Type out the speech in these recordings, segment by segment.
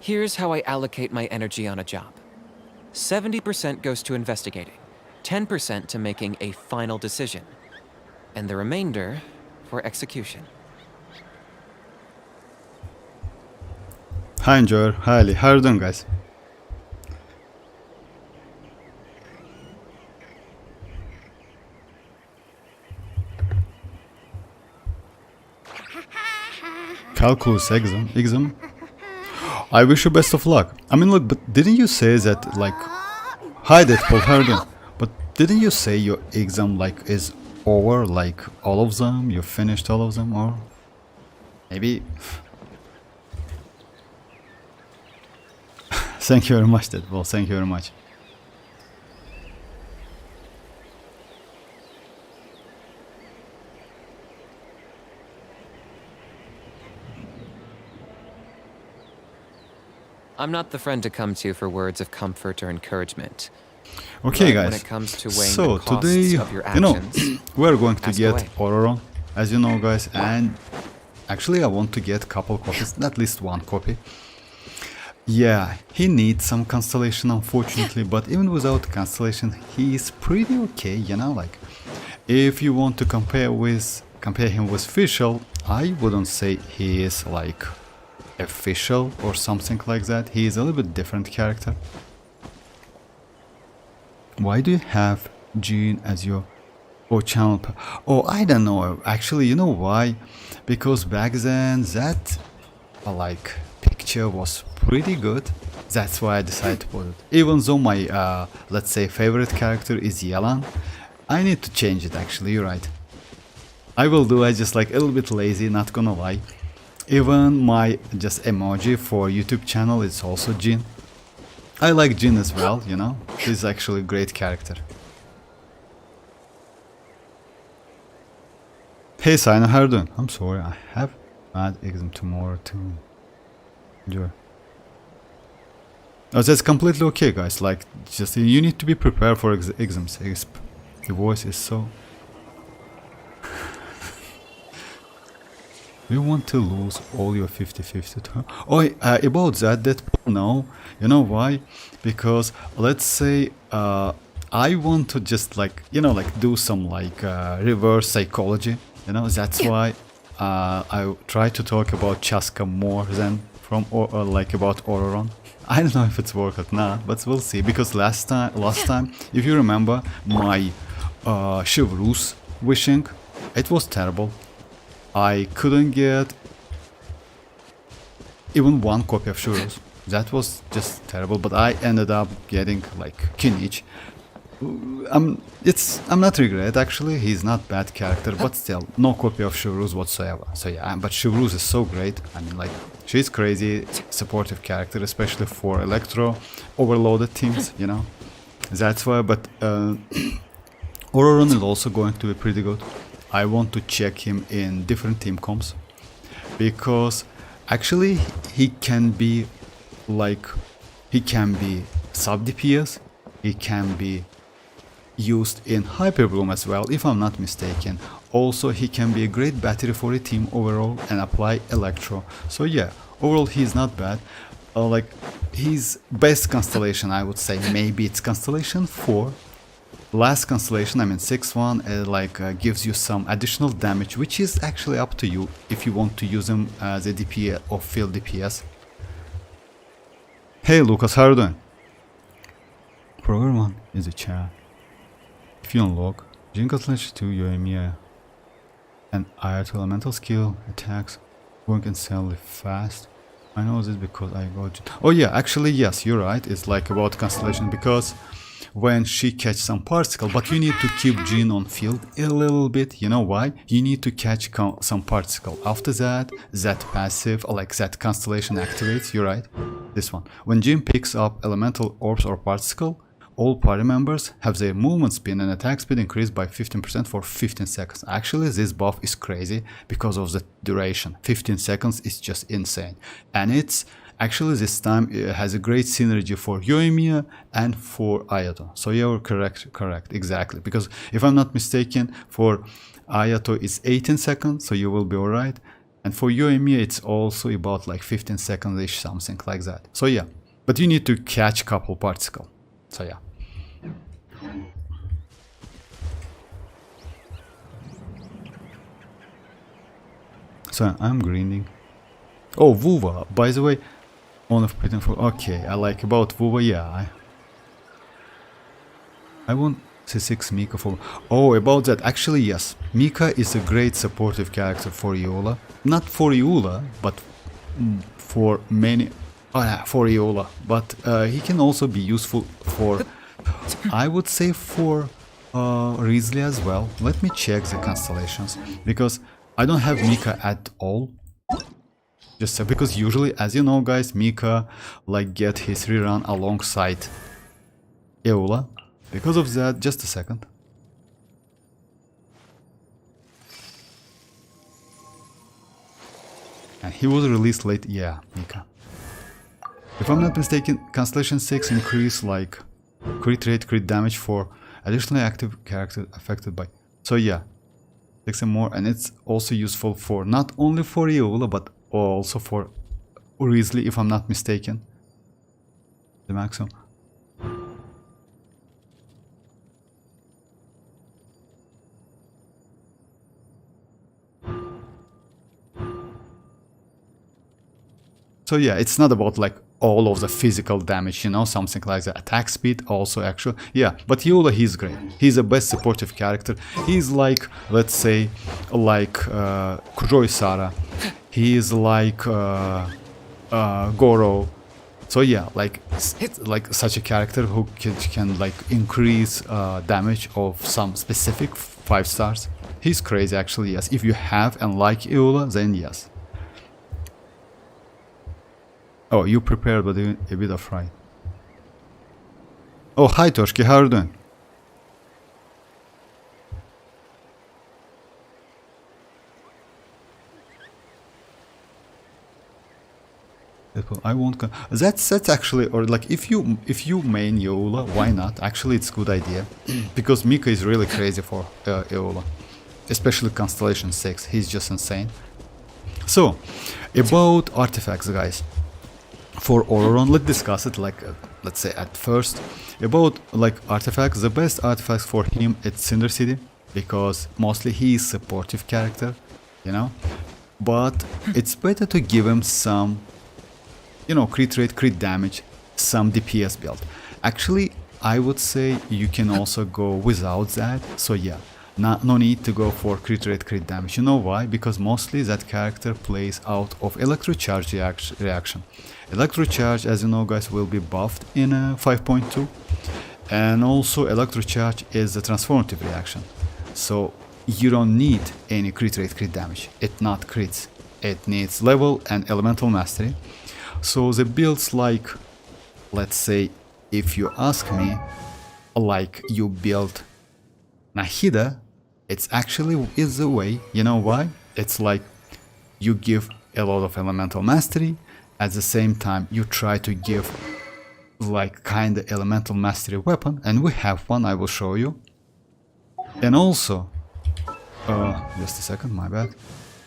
Here's how I allocate my energy on a job. 70% goes to investigating, 10% to making a final decision, and the remainder for execution. Hi Enjoyer, hi Ali, how are you doing guys? Calculus exam. I wish you best of luck. I mean look, but didn't you say that like... Hi Deadpool, how are you doing? But didn't you say your exam like is over, like all of them? You finished all of them, or... Maybe... Thank you very much Deadpool, thank you very much. I'm not the friend to come to for words of comfort or encouragement. Okay But guys, when it comes to weighing so the costs today, of your actions, we're going to ask get away. Ororon, as you know guys, and actually I want to get couple copies, at least one copy. Yeah, he needs some constellation unfortunately, but even without constellation he is pretty okay, you know, like if you want to compare him with Fischl, I wouldn't say he is like official or something like that. He is a little bit different character. Why do you have Jean as your channel? Oh, I don't know. Actually, you know why? Because back then that like picture was pretty good. That's why I decided to put it. Even though my let's say favorite character is Yelan, I need to change it actually. You're right. I will do. I just like a little bit lazy, not gonna lie. Even my just emoji for YouTube channel is also Jin. I like Jin as well, you know. He's actually a great character. Hey Sino, how are you doing? I'm sorry, I have bad exam tomorrow too. Enjoy. Oh, that's completely okay guys, like just you need to be prepared for exams. The voice is so... You want to lose all your 50-50 to her? Oh, about that no. You know why? Because let's say I want to just like, you know, like do some like reverse psychology. You know, that's why I try to talk about Chasca more than from or like about Ororon. I don't know if it's worked or not, but we'll see. Because last time, if you remember, my Chivalrous wishing, it was terrible. I couldn't get even one copy of Chivalrous. That was just terrible, but I ended up getting like Kinich. I'm not regret actually, he's not bad character, but still, no copy of Chivalrous whatsoever. So yeah, but Chivalrous is so great. I mean like, she's crazy, supportive character, especially for Electro overloaded teams, you know. That's why, but Ororon is also going to be pretty good. I want to check him in different team comps, because actually he can be like, he can be sub DPS, he can be used in Hyper Bloom as well, if I'm not mistaken. Also he can be a great battery for a team overall and apply Electro. So yeah, overall he's not bad. Like his best constellation, I would say maybe it's Constellation 4. Last constellation, I mean 6-1, like gives you some additional damage, which is actually up to you if you want to use him as a DPS or field DPS. Hey Lucas, how are you doing? Program 1 is a chat. If you unlock Jingle/2 Yoimiya and Ayato elemental skill attacks going insanely fast. I know this because I got... Oh yeah, actually yes, you're right, it's like about constellation, because when she catch some particle, but you need to keep Jean on field a little bit. You know why? You need to catch some particle. After that, that passive, like that constellation activates. You're right. This one. When Jean picks up elemental orbs or particle, all party members have their movement speed and attack speed increased by 15% for 15 seconds. Actually, this buff is crazy because of the duration. 15 seconds is just insane. And it's actually this time it has a great synergy for Yoimiya and for Ayato. So you're correct, exactly. Because if I'm not mistaken, for Ayato it's 18 seconds, so you will be alright. And for Yoimiya, it's also about like 15 seconds-ish, something like that. So yeah, but you need to catch couple particle. So yeah. So I'm greening. Oh, Vuva, by the way, one of for okay, I like about Vuva, yeah. I want C6 Mika for... Oh, about that, actually yes. Mika is a great supportive character for Eola. Not for Eola, but for many... Oh yeah, for Eola. But he can also be useful for... I would say for Risley as well. Let me check the constellations. Because I don't have Mika at all. Just because usually, as you know guys, Mika like get his rerun alongside Eola. Because of that, just a second. And he was released late, yeah, Mika. If I'm not mistaken, Constellation 6 increase like crit rate, crit damage for additionally active characters affected by... So yeah, 6 and more, and it's also useful for not only for Eola, but also for Risley, if I'm not mistaken. The maximum. So yeah, it's not about like all of the physical damage, you know, something like the attack speed also actually. Yeah, but Eola, he's great. He's the best supportive character. He's like, let's say, like Kuroi Sara. He is like Goro. So yeah, like such a character who can like increase damage of some specific 5 stars. He's crazy actually, yes. If you have and like Eola, then yes. Oh, you prepared, but a bit of fried. Oh, hi Toshki, how are you doing? I won't. That's actually, or like if you main Eola, why not? Actually, it's a good idea because Mika is really crazy for Eola, especially Constellation 6. He's just insane. So, about artifacts, guys. For Ororon, let's discuss it like, let's say at first. About like artifacts, the best artifacts for him it's Cinder City, because mostly he is supportive character, you know. But it's better to give him some, you know, crit rate, crit damage, some DPS build. Actually, I would say you can also go without that, so yeah. No need to go for crit rate, crit damage. You know why? Because mostly that character plays out of electrocharge reaction. Electrocharge, as you know guys, will be buffed in 5.2. And also electrocharge is a transformative reaction. So you don't need any crit rate, crit damage. It not crits. It needs level and elemental mastery. So the builds like, let's say, if you ask me, like you build Nahida, it's actually is the way. You know why? It's like you give a lot of elemental mastery, at the same time you try to give like kinda elemental mastery weapon, and we have one, I will show you. And also, just a second, my bad.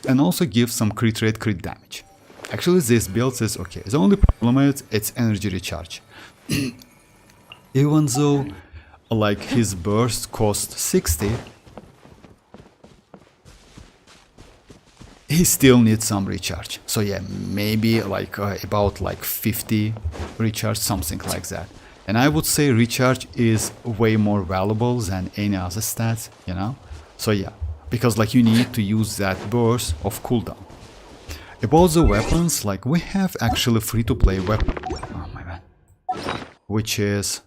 And also give some crit rate, crit damage. Actually this build is okay. The only problem is it's energy recharge. Even though like his burst cost 60, he still needs some recharge. So yeah, maybe like about like 50 recharge, something like that. And I would say recharge is way more valuable than any other stats, you know. So yeah, because like you need to use that burst of cooldown. About the weapons, like we have actually free-to-play weapon. Oh my bad. Which is...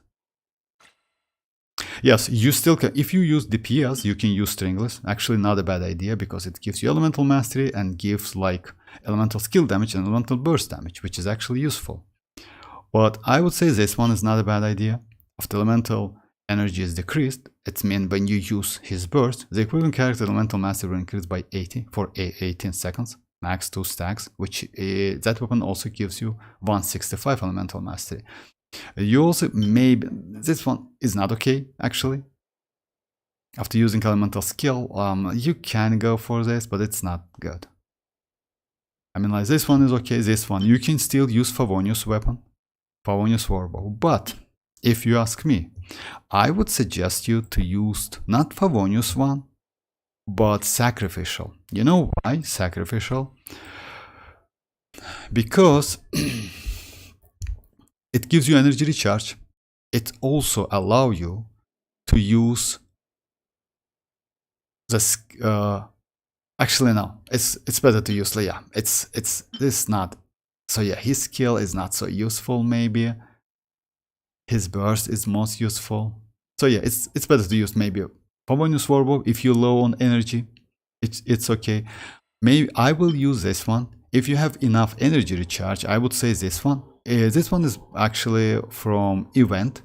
Yes, you still can, if you use DPS, you can use Stringless. Actually not a bad idea, because it gives you elemental mastery and gives like elemental skill damage and elemental burst damage, which is actually useful. But I would say this one is not a bad idea. If the elemental energy is decreased, it means when you use his burst, the equivalent character elemental mastery will increase by 80 for 18 seconds, max 2 stacks, which that weapon also gives you 165 elemental mastery. You also maybe, this one is not okay actually. After using elemental skill, you can go for this, but it's not good. I mean, like, this one is okay, this one. You can still use Favonius weapon, Favonius warbow. But if you ask me, I would suggest you to use not Favonius one, but Sacrificial. You know why Sacrificial? Because it gives you energy recharge. It also allows you to use the actually no, it's better to use, yeah, it's not. So yeah, his skill is not so useful, maybe his burst is most useful. So yeah, it's better to use maybe Favonius warbow if you're low on energy. It's okay. Maybe I will use this one. If you have enough energy recharge, I would say this one. This one is actually from event.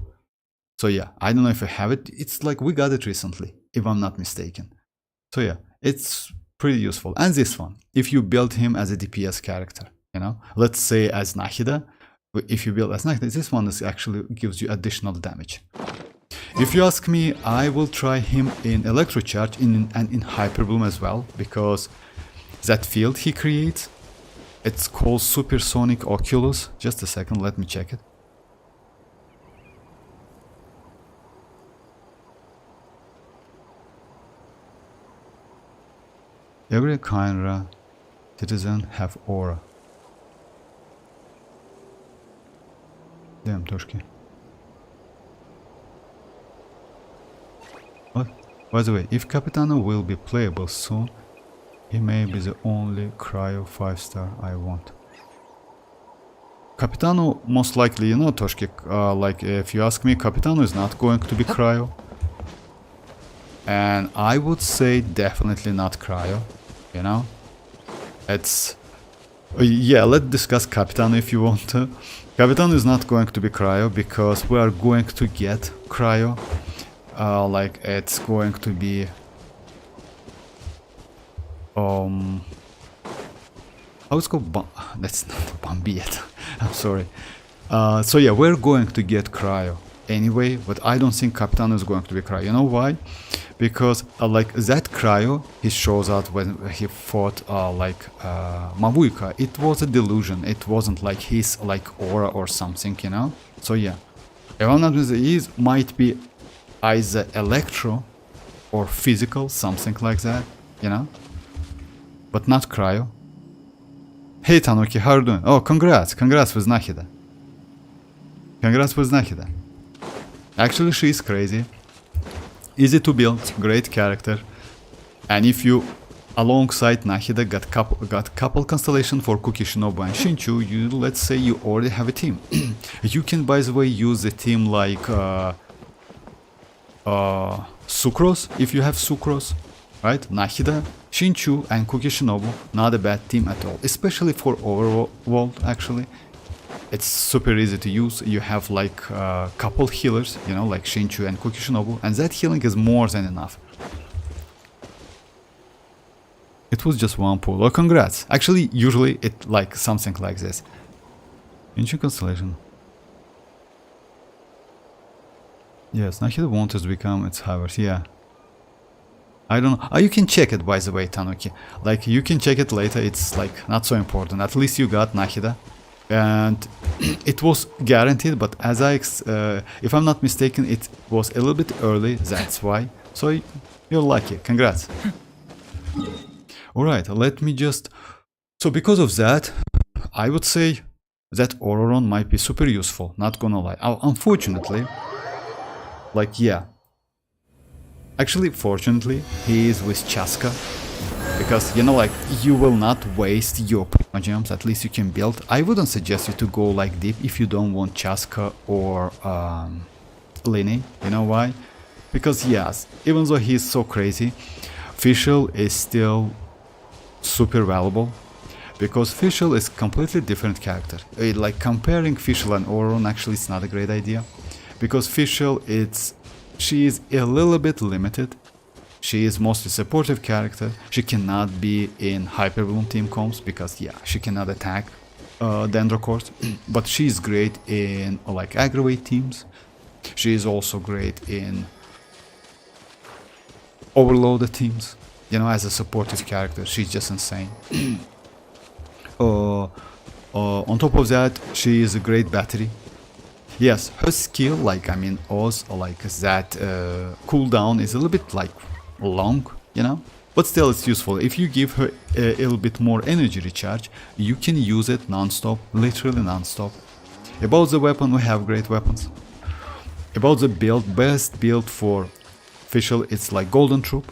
So yeah, I don't know if you have it. It's like we got it recently, if I'm not mistaken. So yeah, it's pretty useful. And this one, if you build him as a DPS character, you know, let's say as Nahida, if you build as Nahida, this one is actually gives you additional damage. If you ask me, I will try him in Electrocharge and in Hyperbloom as well, because that field he creates, it's called Supersonic Oculus. Just a second, let me check it. Every Khaenra citizen have aura. Damn, Toshki. What? By the way, if Capitano will be playable soon, he may be the only cryo 5-star I want. Capitano, most likely, you know, Toshki, like if you ask me, Capitano is not going to be cryo. And I would say definitely not cryo, you know. It's... yeah, let's discuss Capitano if you want to. Capitano is not going to be cryo because we are going to get cryo. Like it's going to be... how it's called? That's not Bambi yet. I'm sorry. So yeah, we're going to get cryo anyway, but I don't think Capitano is going to be cryo. You know why? Because like that cryo, he shows out when he fought mavuika. It was a delusion. It wasn't like his like aura or something, you know. So yeah, if I'm not mistaken, he might be either electro or physical, something like that, you know. But not cryo. Hey Tanuki, how are you doing? Oh, congrats with Nahida. Congrats with Nahida. Actually, she is crazy. Easy to build, great character. And if you, alongside Nahida, got couple constellation for Kuki, Shinobu and Shinchu, you, let's say you already have a team. You can, by the way, use a team like Sucrose, if you have Sucrose, right? Nahida, Shinchu and Kuki Shinobu, not a bad team at all, especially for Overworld, actually. It's super easy to use. You have like a couple healers, you know, like Shinchu and Kuki Shinobu, and that healing is more than enough. It was just one pull. Oh, congrats. Actually, usually it like something like this. Ancient Constellation. Yes, Nahida wanted to become its Hoyoverse, yeah. I don't know. Oh, you can check it, by the way, Tanuki. Like, you can check it later. It's like not so important. At least you got Nahida. And it was guaranteed, but as if I'm not mistaken, it was a little bit early, that's why. So you're lucky, congrats. Alright, let me just... So because of that, I would say that Ororon might be super useful, not gonna lie. Unfortunately, like yeah. Actually, fortunately, he is with Chasca. Because, you know, like, you will not waste your Primogems, at least you can build. I wouldn't suggest you to go like deep if you don't want Chasca or Lini. You know why? Because yes, even though he's so crazy, Fischl is still super valuable. Because Fischl is completely different character. Like, comparing Fischl and Ororon, actually it's not a great idea. Because Fischl, she is a little bit limited. She is mostly supportive character. She cannot be in Hyperbloom team comps because yeah, she cannot attack Dendrocores. But she is great in like aggravate teams. She is also great in overloaded teams. You know, as a supportive character, she's just insane. On top of that, she is a great battery. Yes, her skill, like I mean, also like that cooldown is a little bit like long, you know, but still it's useful. If you give her a little bit more energy recharge, you can use it non-stop, literally non-stop. About the weapon, we have great weapons. About the build, best build for official, it's like Golden Troop.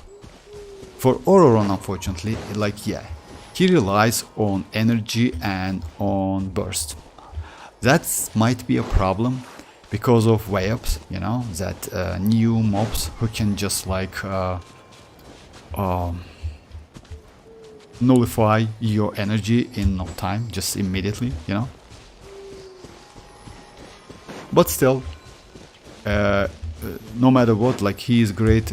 For Ororon, unfortunately, like yeah, he relies on energy and on burst. That might be a problem because of way-ups, you know, that new mobs who can just like nullify your energy in no time, just immediately, you know. But still, no matter what, like he is great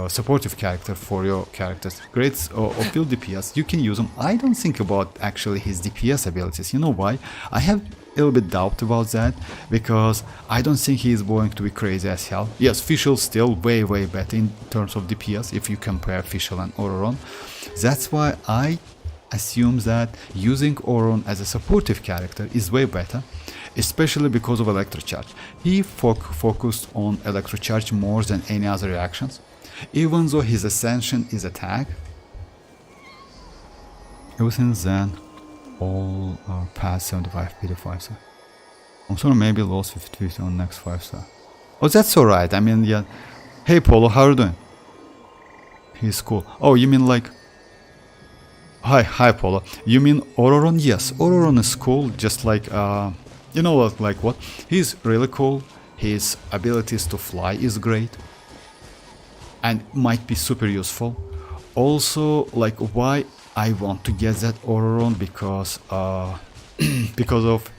supportive character for your characters. Great field DPS, you can use him. I don't think about actually his DPS abilities. You know why? I have a little bit doubt about that, because I don't think he is going to be crazy as hell. Yes, Fischl still way better in terms of DPS if you compare Fischl and Ororon. That's why I assume that using Ororon as a supportive character is way better, especially because of Electrocharge. He focused on Electrocharge more than any other reactions, even though his Ascension is a tag. Ever since then, all are past 75 PD 5 star. I'm sorry, maybe lost 50 on next 5 star. Oh, that's alright. I mean, yeah. Hey Polo, how are you doing? He's cool. Oh, you mean like... Hi Polo. You mean Ororon? Yes, Ororon is cool, just like... You know what, like what? He's really cool. His abilities to fly is great. And might be super useful. Also, like why I want to get that Ororon, because because of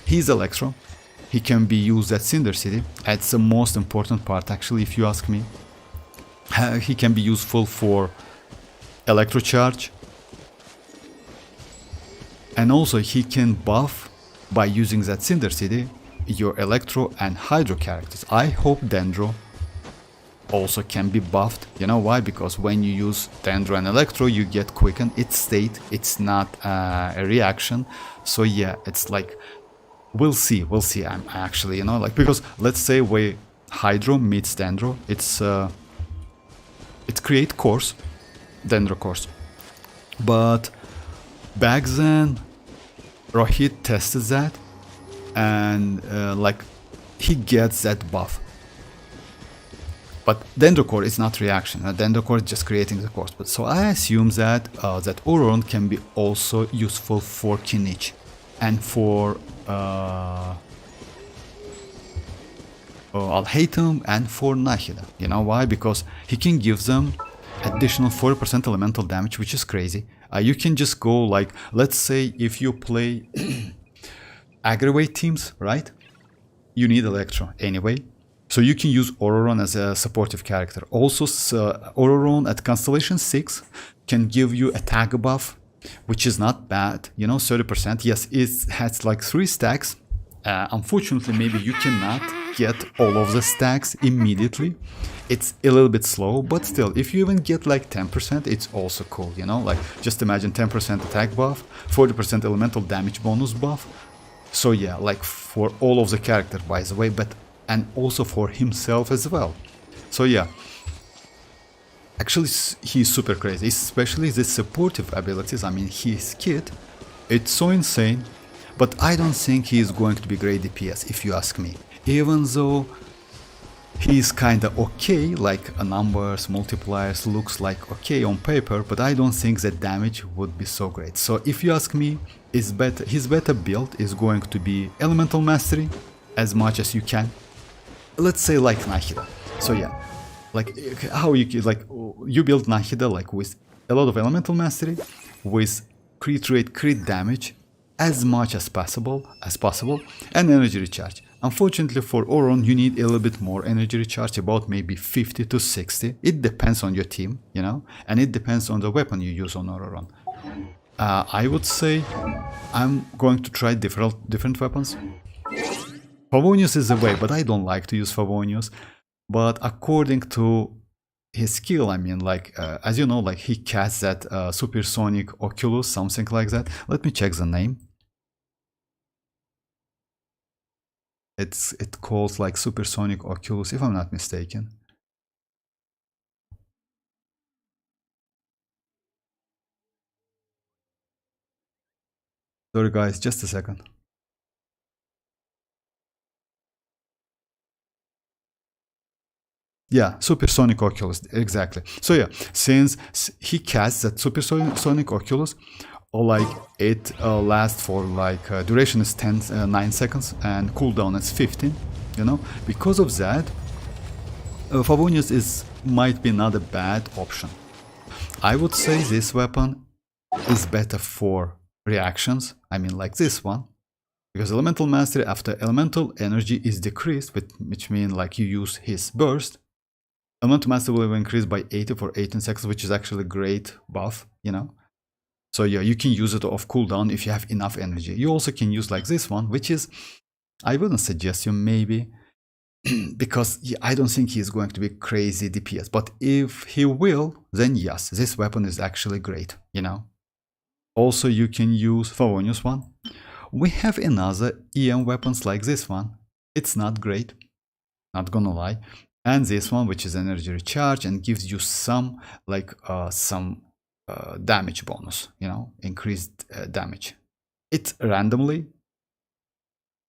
his Electro. He can be used at Cinder City. That's the most important part actually, if you ask me. He can be useful for Electrocharge. And also he can buff, by using that Cinder City, your Electro and Hydro characters. I hope Dendro also can be buffed. You know why? Because when you use Dendro and Electro, you get quickened. It's state, it's not a reaction. So yeah, it's like, we'll see. I'm actually, you know, like, because let's say where Hydro meets Dendro, it's create course, Dendro course. But back then, Rohit tested that, and like he gets that buff. But Dendro core is not reaction. Dendro core is just creating the course. But so I assume that that Ororon can be also useful for Kinich and for Alhaitham and for Nahida. You know why? Because he can give them additional 40% elemental damage, which is crazy. You can just go like, let's say if you play aggravate teams, right? You need Electro anyway. So you can use Ororon as a supportive character. Also, Ororon at Constellation 6 can give you attack buff, which is not bad, you know, 30%. Yes, it has like 3 stacks. Unfortunately, maybe you cannot get all of the stacks immediately. It's a little bit slow, but still, if you even get like 10%, it's also cool, you know? Like, just imagine 10% attack buff, 40% elemental damage bonus buff. So yeah, like for all of the characters, by the way, but and also for himself as well. So yeah, actually he's super crazy, especially the supportive abilities. I mean, his kit, it's so insane, but I don't think he is going to be great DPS, if you ask me. Even though he's kinda okay, like numbers, multipliers, looks like okay on paper, but I don't think that damage would be so great. So if you ask me, his better build is going to be Elemental Mastery, as much as you can. Let's say like Nahida. So yeah, like how you like you build Nahida like with a lot of Elemental Mastery, with crit rate, crit damage, as much as possible, and energy recharge. Unfortunately for Ororon, you need a little bit more energy recharge, about maybe 50 to 60. It depends on your team, you know, and it depends on the weapon you use on Ororon. I would say I'm going to try different weapons. Favonius is the way, but I don't like to use Favonius. But according to his skill, I mean, like, as you know, like, he casts that supersonic oculus, something like that. Let me check the name. It calls like supersonic oculus, if I'm not mistaken. Sorry guys, just a second. Yeah, supersonic oculus, exactly. So yeah, since he casts that supersonic oculus, like it lasts for like duration is 9 seconds and cooldown is 15. You know, because of that, Favonius might be not a bad option. I would say this weapon is better for reactions. I mean, like this one. Because elemental mastery, after elemental energy is decreased, which means like you use his burst, elemental mastery will increase by 80 for 18 seconds, which is actually a great buff, you know. So yeah, you can use it off cooldown if you have enough energy. You also can use like this one, which is, I wouldn't suggest you maybe, because I don't think he's going to be crazy DPS. But if he will, then yes, this weapon is actually great, you know. Also, you can use Favonius one. We have another EM weapons like this one. It's not great, not gonna lie. And this one, which is energy recharge and gives you some like damage bonus, you know, increased damage. It's randomly.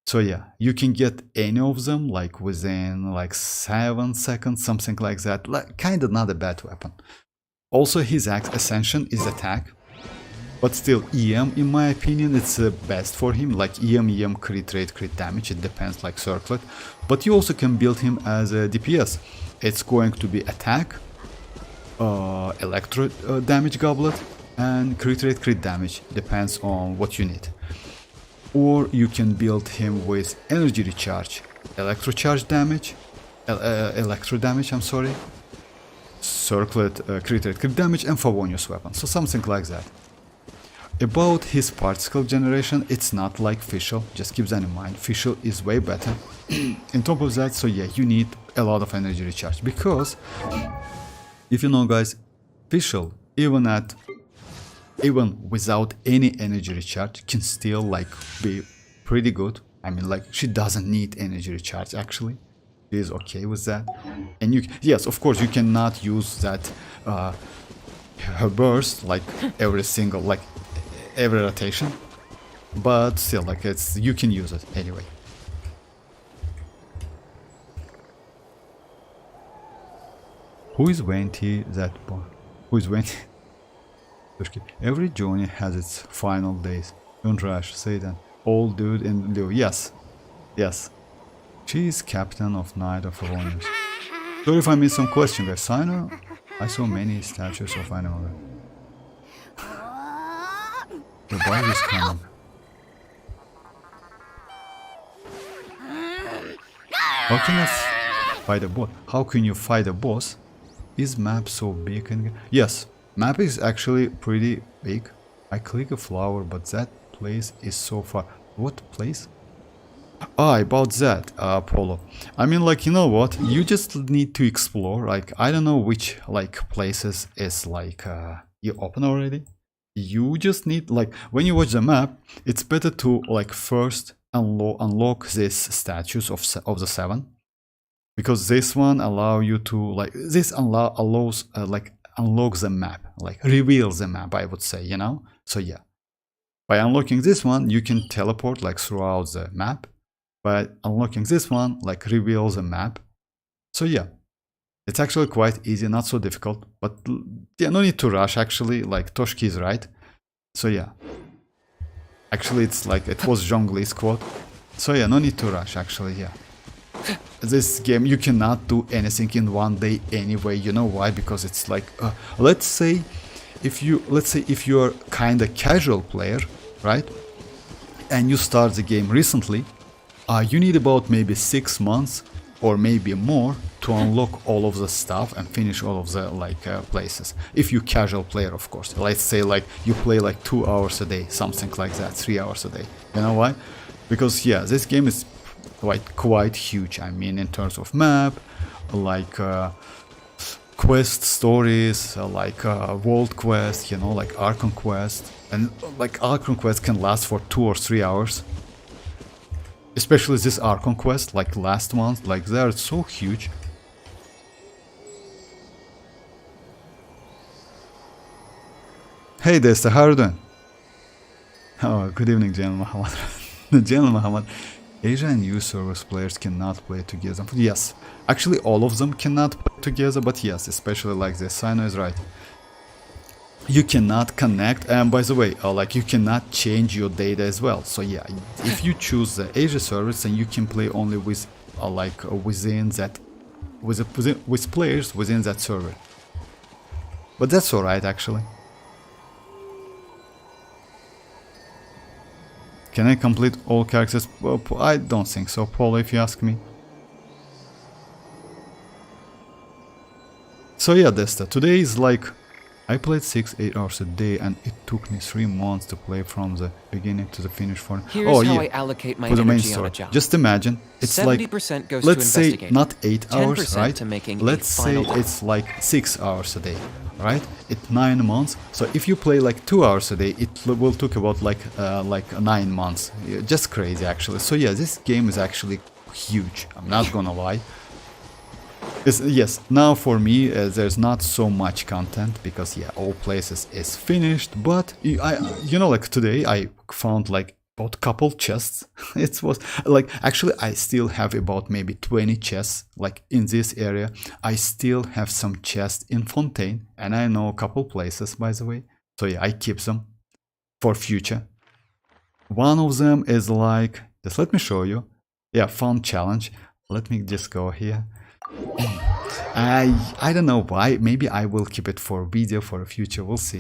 So yeah, you can get any of them like within like 7 seconds, something like that. Like kind of not a bad weapon. Also, his ascension is attack. But still, EM, in my opinion, it's best for him. Like EM, crit rate, crit damage, it depends, like circlet. But you also can build him as a DPS. It's going to be attack, electro damage goblet, and crit rate, crit damage. Depends on what you need. Or you can build him with energy recharge, electro charge damage, electro damage, I'm sorry, circlet, crit rate, crit damage, and Favonius weapon. So something like that. About his particle generation, it's not like Fischl, just keep that in mind. Fischl is way better. On top of that, so yeah, you need a lot of energy recharge, because if you know guys, Fischl, even without any energy recharge, can still like be pretty good. I mean, like, she doesn't need energy recharge actually. She is okay with that. And yes, of course, you cannot use that her burst like every rotation, but still, like, you can use it anyway. Who is Venti? Who is Venti? Every journey has its final days. Don't rush, say that. Old dude in Leo. Yes. She is captain of Knight of Favonius. Sorry if I missed some question, guys. I saw many statues of animals. The boy is coming. How can I fight a boss? How can you fight a boss? Is map so big? Yes, map is actually pretty big. I click a flower, but that place is so far. What place? Ah, about that, Polo. I mean, like, you know what? You just need to explore. Like, I don't know which like places is like you open already. You just need, like, when you watch the map, it's better to like first unlock these statues of the 7, because this one allow you to like allows like unlock the map, like reveals the map, I would say, you know. So yeah, by unlocking this one, you can teleport like throughout the map. By unlocking this one, like reveals the map. So yeah, it's actually quite easy, not so difficult, but yeah, no need to rush actually, like Toshki is right. So yeah, actually it's like, it was Zhongli's quote. So yeah, no need to rush actually, yeah. This game, you cannot do anything in one day anyway, you know why? Because it's like, let's say if you're kinda casual player, right? And you start the game recently, you need about maybe 6 months or maybe more to unlock all of the stuff and finish all of the like places. If you casual player, of course. Let's say like you play like 2 hours a day, something like that, 3 hours a day. You know why? Because yeah, this game is quite huge. I mean, in terms of map, like quest stories, like world quest, you know, like Archon quest. And like Archon quest can last for 2 or 3 hours. Especially this Archon quest, like last month, like they are so huge. Hey Desta, how are you doing? Oh, good evening, General Muhammad. General Muhammad, Asia and EU service players cannot play together. Yes, actually all of them cannot play together, but yes, especially like this. Sino is right. You cannot connect, and by the way, like you cannot change your data as well. So yeah, if you choose the Asia service, then you can play only with within that, with players within that server. But that's alright actually. Can I complete all characters? Well, I don't think so, Paul, if you ask me. So yeah, Desta, today is like, I played 6-8 hours a day and it took me 3 months to play from the beginning to the finish for... Here's how I allocate my energy on a job. Just imagine, it's like, 70% goes let's to say not 8 hours, 10% right? to making Let's say it's like 6 hours a day, right? It's 9 months. So if you play like 2 hours a day, it will take about like 9 months. Just crazy actually. So yeah, this game is actually huge. I'm not gonna lie. Yes, now for me there's not so much content because yeah, all places is finished, but you know, like today I found like about couple chests. It was like, actually I still have about maybe 20 chests like in this area. I still have some chests in Fontaine and I know a couple places, by the way. So yeah, I keep them for future. One of them is like, just let me show you. Yeah, fun challenge. Let me just go here. I don't know why. Maybe I will keep it for video for the future. We'll see.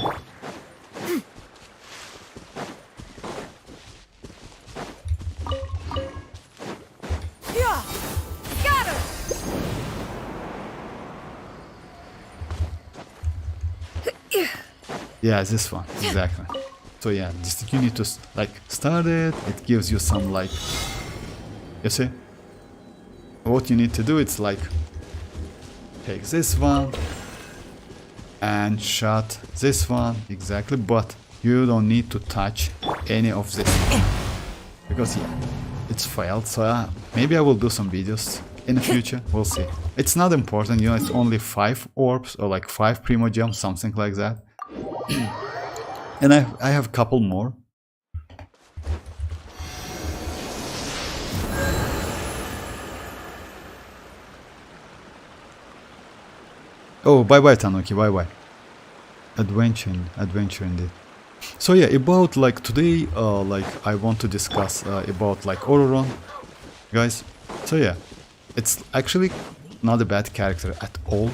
Yeah, this one exactly. So yeah, just you need to like start it. It gives you some like, you see. What you need to do, it's like take this one and shut this one exactly, but you don't need to touch any of this because yeah, it's failed. So maybe I will do some videos in the future. We'll see. It's not important, you know. It's only 5 orbs or like 5 Primogems, something like that. And I have a couple more. Oh, bye-bye Tanuki, bye-bye. Adventure indeed. So yeah, about like today, like I want to discuss about like Ororon, guys. So yeah, it's actually not a bad character at all.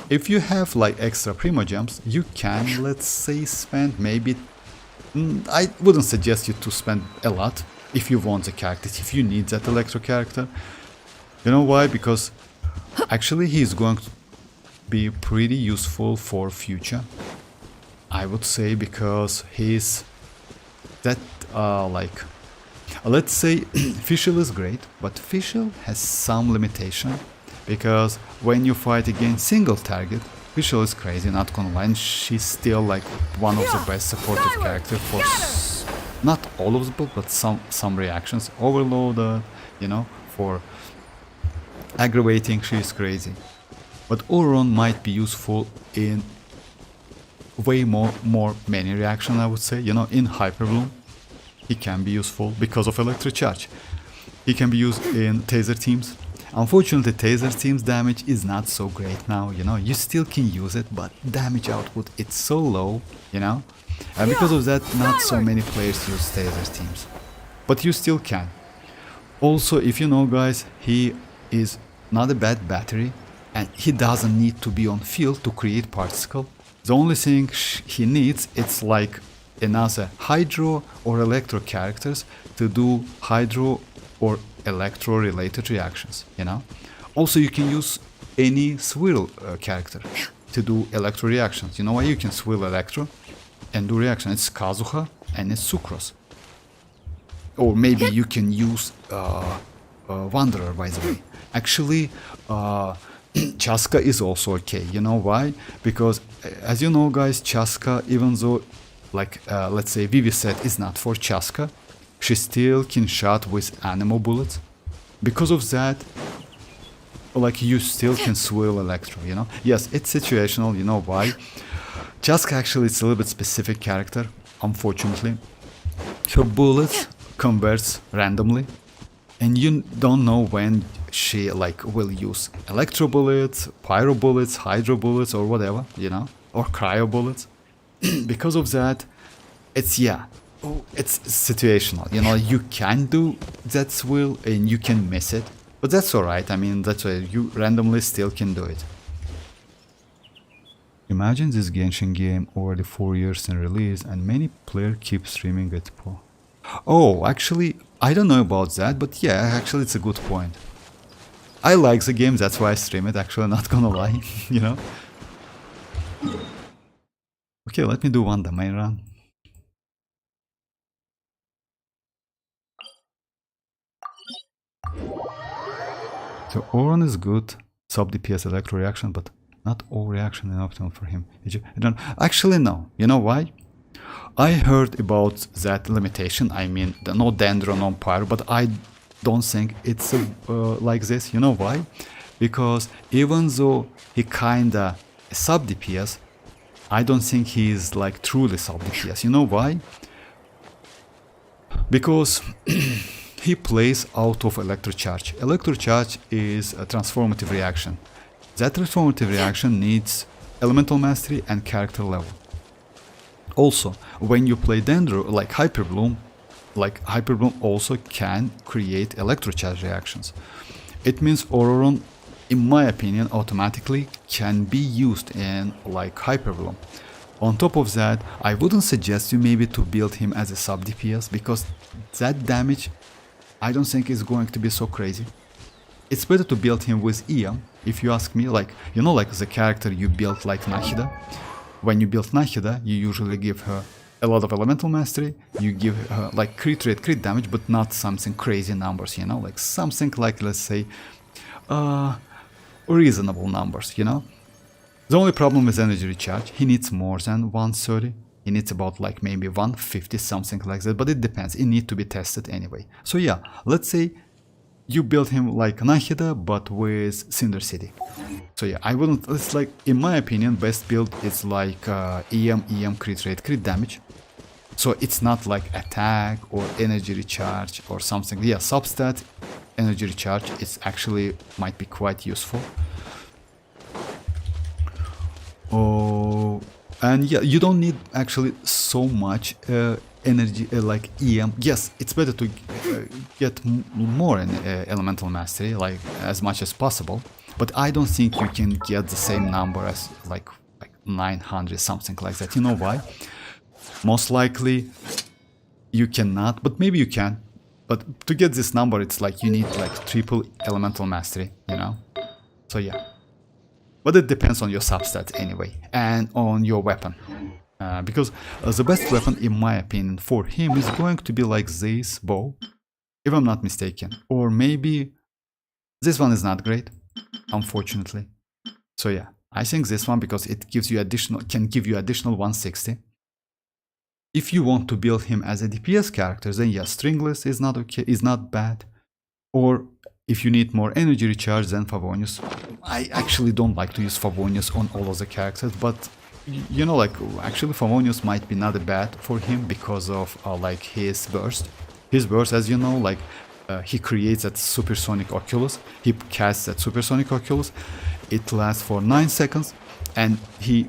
If you have like extra Primogems, you can, let's say, spend maybe... I wouldn't suggest you to spend a lot if you want the characters, if you need that Electro character. You know why? Because actually he's going to be pretty useful for future, I would say, because he's that like, let's say Fischl is great, but Fischl has some limitation, because when you fight against single target, Fischl is crazy, not gonna lie, and she's still like one of the best supportive characters for not all of them, but some reactions. Overloaded, you know, for aggravating, she's crazy. But Ororon might be useful in way more many reaction, I would say. You know, in Hyper Bloom, he can be useful because of Electric Charge. He can be used in Taser teams. Unfortunately, Taser teams damage is not so great now, you know. You still can use it, but damage output, it's so low, you know. And because of that, not so many players use Taser teams. But you still can. Also, if you know, guys, he is not a bad battery. And he doesn't need to be on field to create particle. The only thing he needs, it's like another Hydro or Electro characters to do Hydro or Electro related reactions, you know. Also, you can use any Swirl character to do Electro reactions. You know why? You can Swirl Electro and do reaction. It's Kazuha and it's Sucrose. Or maybe you can use Wanderer, by the way. Actually, Chasca is also okay. You know why? Because as you know, guys, Chasca, even though like let's say Vivisette is not for Chasca, she still can shot with animal bullets. Because of that, like you still can swill Electro, you know? Yes, it's situational, you know why? Chasca actually is a little bit specific character, unfortunately. Her bullets converts randomly, and you don't know when she like will use electro bullets, pyro bullets, hydro bullets, or whatever, you know, or cryo bullets. Because of that, it's it's situational. You know, you can do that swill and you can miss it, but that's alright. I mean, that's why you randomly still can do it. Imagine this Genshin game already 4 years in release and many players keep streaming it. Oh, actually, I don't know about that, but yeah, actually it's a good point. I like the game, that's why I stream it, actually, not gonna lie, you know? Okay, let me do one domain run. So Ororon is good, sub DPS electro reaction, but not all reaction is optimal for him. Actually, no. You know why? I heard about that limitation. I mean, no Dendro, no Pyro, but I don't think it's like this. You know why? Because even though he kinda sub DPS, I don't think he's like truly sub DPS. You know why? Because he plays out of Electrocharge. Electrocharge is a transformative reaction. That transformative reaction needs elemental mastery and character level. Also, when you play Dendro, like Hyperbloom also can create Electrocharge reactions. It means Ororon, in my opinion, automatically can be used in like Hyperbloom. On top of that, I wouldn't suggest you maybe to build him as a sub DPS because that damage I don't think is going to be so crazy. It's better to build him with EM, if you ask me, like, you know, like the character you built like Nahida. When you build Nahida, you usually give her a lot of elemental mastery, you give her like crit rate, crit damage, but not something crazy numbers, you know, like something like, let's say, reasonable numbers, you know. The only problem is energy recharge. He needs more than 130. He needs about like maybe 150, something like that, but it depends. It needs to be tested anyway. So yeah, let's say you build him like Nahida, but with Cinder City. So yeah, I wouldn't, it's like, in my opinion, best build is like EM, crit rate, crit damage. So it's not like attack or energy recharge or something. Yeah, substat, energy recharge, it's actually might be quite useful. Oh, and yeah, you don't need actually so much energy like EM. Yes, it's better to get more in elemental mastery, like as much as possible. But I don't think you can get the same number as like 900, something like that. You know why? Most likely you cannot, but maybe you can. But to get this number, it's like you need like triple elemental mastery, you know? So yeah. But it depends on your substat anyway, and on your weapon. Because the best weapon, in my opinion, for him is going to be like this bow, if I'm not mistaken. Or maybe this one is not great, unfortunately. So yeah, I think this one, because it gives you additional, can give you additional 160. If you want to build him as a DPS character, then yeah, Stringless is not okay, is not bad. Or if you need more energy recharge, then Favonius. I actually don't like to use Favonius on all of the characters, but you know, like, actually Favonius might be not bad for him because of like his burst. His burst, as you know, like he creates that supersonic oculus. He casts that supersonic oculus. It lasts for 9 seconds, and he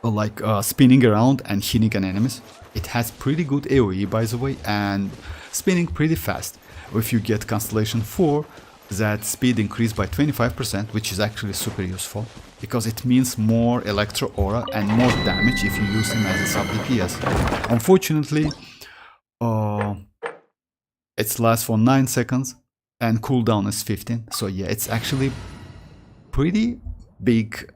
like spinning around and hitting an enemies. It has pretty good AoE, by the way, and spinning pretty fast. If you get Constellation 4, that speed increased by 25%, which is actually super useful, because it means more Electro Aura and more damage if you use him as a sub DPS. Unfortunately, it lasts for 9 seconds and cooldown is 15, so yeah, it's actually pretty big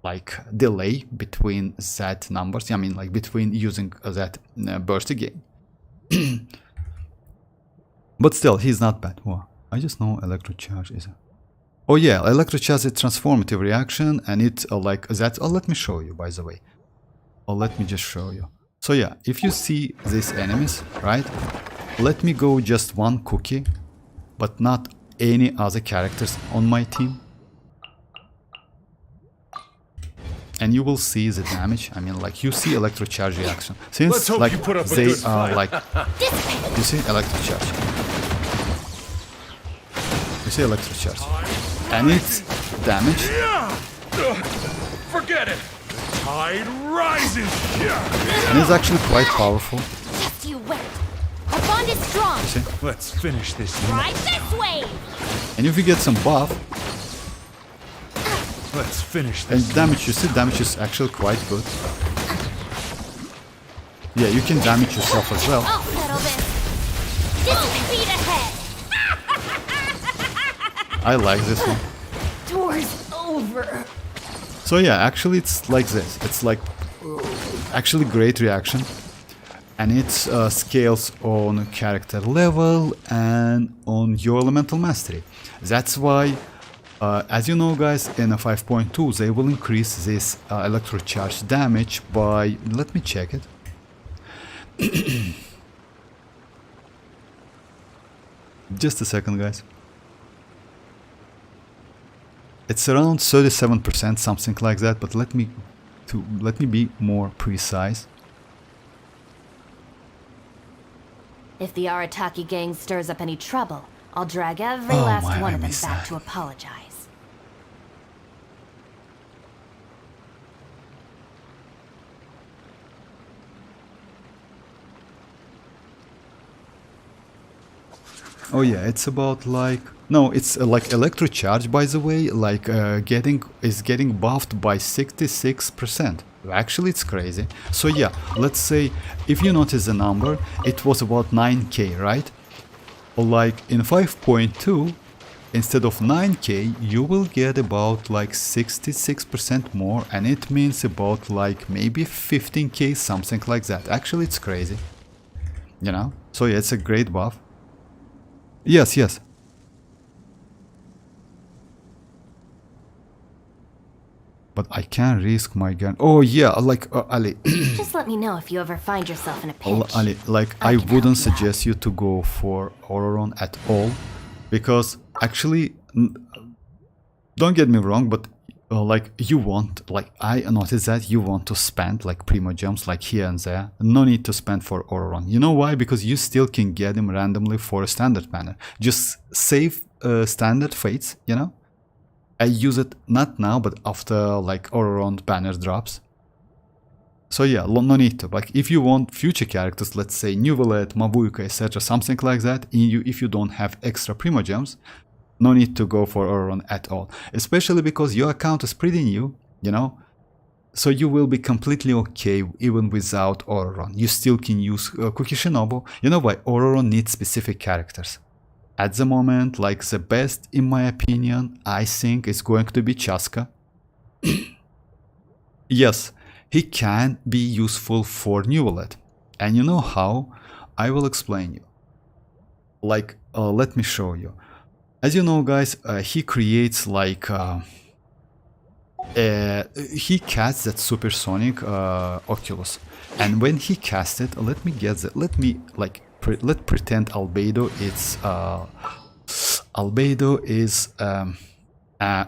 like delay between that numbers. I mean, like between using that burst again. But still, he's not bad. Wow. I just know Electrocharge is a... Oh yeah, electrocharge is a transformative reaction, and it like that. Oh, let me show you, by the way. Oh, let me just show you. So yeah, if you see these enemies, right? Let me go just one cookie, but not any other characters on my team. And you will see the damage. I mean, like, you see electrocharge reaction. Since like they are like, you see electrocharge. You see electrocharge, and it's damage. Forget it. Tide rises. And it's actually quite powerful. Yes, you went. Our bond is strong. You see? Let's finish this. Ride this wave. And if you get some buff Let's finish and this. damage, you see, damage is actually quite good. Yeah, you can damage yourself as well. I'll settle this. This speed ahead. I like this one. Tour's over. So yeah, actually it's like this. It's like actually great reaction, and it scales on character level and on your elemental mastery. That's why, as you know guys, in a 5.2 they will increase this electrocharge damage by, let me check it. Just a second guys. It's around 37%, something like that, but let me be more precise. If the Arataki gang stirs up any trouble, I'll drag every Oh, last my one of them goodness. back to apologize. Oh yeah, it's about like, no, it's like electrocharge, by the way, like getting buffed by 66%. Actually, it's crazy. So yeah, let's say if you notice the number, it was about 9k, right? Or like in 5.2, instead of 9k, you will get about like 66% more, and it means about like maybe 15k, something like that. Actually, it's crazy, you know? So yeah, it's a great buff. Yes, yes. But I can't risk my gun. Oh yeah, like Ali. Just let me know if you ever find yourself in a pinch. Ali, like I I can wouldn't help you out. suggest you to go for Ororon at all, because actually, don't get me wrong, but like you want, like I noticed that you want to spend like Primogems like here and there. No need to spend for Ororon. You know why? Because you still can get him randomly for a standard banner. Just save standard fates, you know. I use it not now, but after like Ororon banner drops. So yeah, no need to. Like if you want future characters, let's say Neuvillette, mavuika, etc., something like that, if you don't have extra Primogems, no need to go for Ororon at all. Especially because your account is pretty new, you know. So you will be completely okay even without Ororon. You still can use Cookie Shinobu. You know why? Ororon needs specific characters. At the moment, like the best, in my opinion, I think is going to be Chasca. Yes, he can be useful for Neuvillette. And you know how? I will explain you. Like, let me show you. As you know, guys, he creates like... he casts that supersonic Oculus. And when he casts it, let me get that. Let me, like... let's pretend albedo is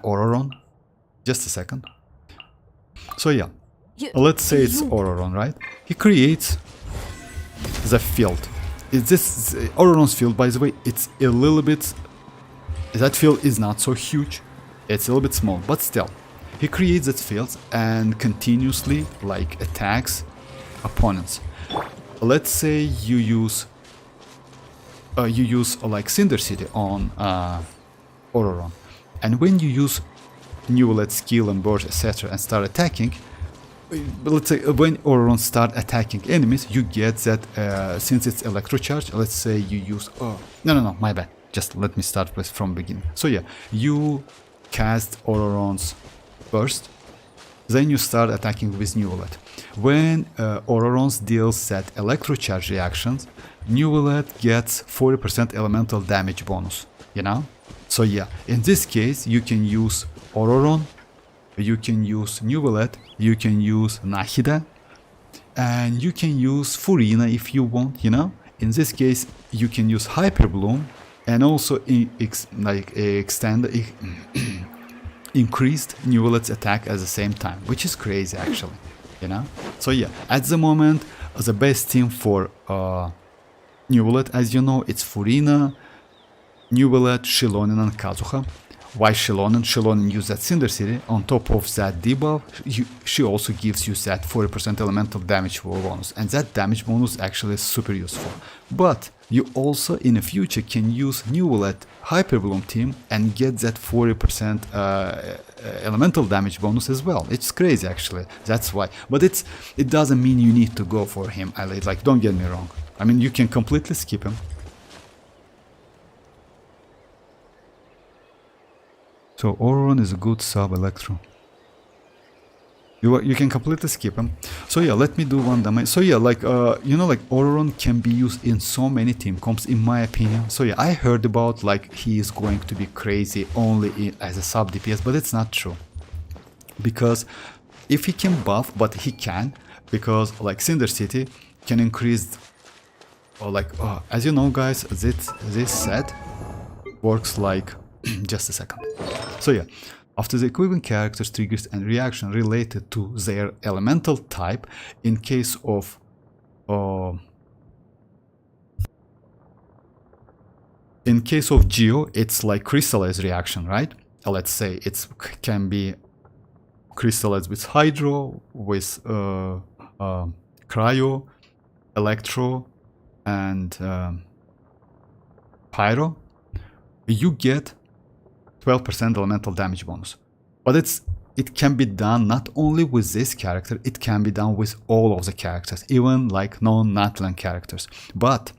Ororon. Just a second. So yeah, let's say it's Ororon, right? He creates the field. Is this Ororon's field? By the way, it's a little bit. That field is not so huge. It's a little bit small, but still, he creates that field and continuously like attacks opponents. Let's say you use like Cinder City on Ororon, and when you use Neuvillette skill and burst, etc., and start attacking, let's say when Ororon start attacking enemies, you get that since it's electrocharge. Let's say you use no, my bad. Just let me start from beginning. So yeah, you cast Ororon's burst, then you start attacking with Neuvillette. When Ororon deals that electrocharge reactions, Neuvillette gets 40% elemental damage bonus, you know? So yeah, in this case, you can use Ororon, you can use Neuvillette, you can use Nahida, and you can use Furina if you want, you know. In this case, you can use Hyper Bloom and also increased Neuvillette's attack at the same time, which is crazy actually, you know. So yeah, at the moment, the best team for Neuvillette, as you know, it's Furina, Neuvillette, Xilonen and Kazuha. Why Xilonen? Xilonen uses that Cinder City. On top of that debuff, she also gives you that 40% elemental damage bonus, and that damage bonus actually is super useful. But you also in the future can use Neuvillette Hyper Bloom team and get that 40% elemental damage bonus as well. It's crazy actually, that's why. But it doesn't mean you need to go for him. Like, don't get me wrong. I mean, you can completely skip him. So Ororon is a good sub Electro. You can completely skip him. So yeah, let me do one damage. So yeah, like you know, like Ororon can be used in so many team comps in my opinion. So yeah, I heard about like he is going to be crazy only as a sub DPS, but it's not true. Because if he can buff, but he can, because like Cinder City can increase, or like as you know guys, this set works like just a second. So yeah, after the equivalent characters triggers and reaction related to their elemental type, in case of Geo, it's like crystallized reaction, right? Let's say it can be crystallized with Hydro, with Cryo, Electro, and Pyro. You get 12% elemental damage bonus. But it can be done not only with this character, it can be done with all of the characters, even like non-natlan characters. But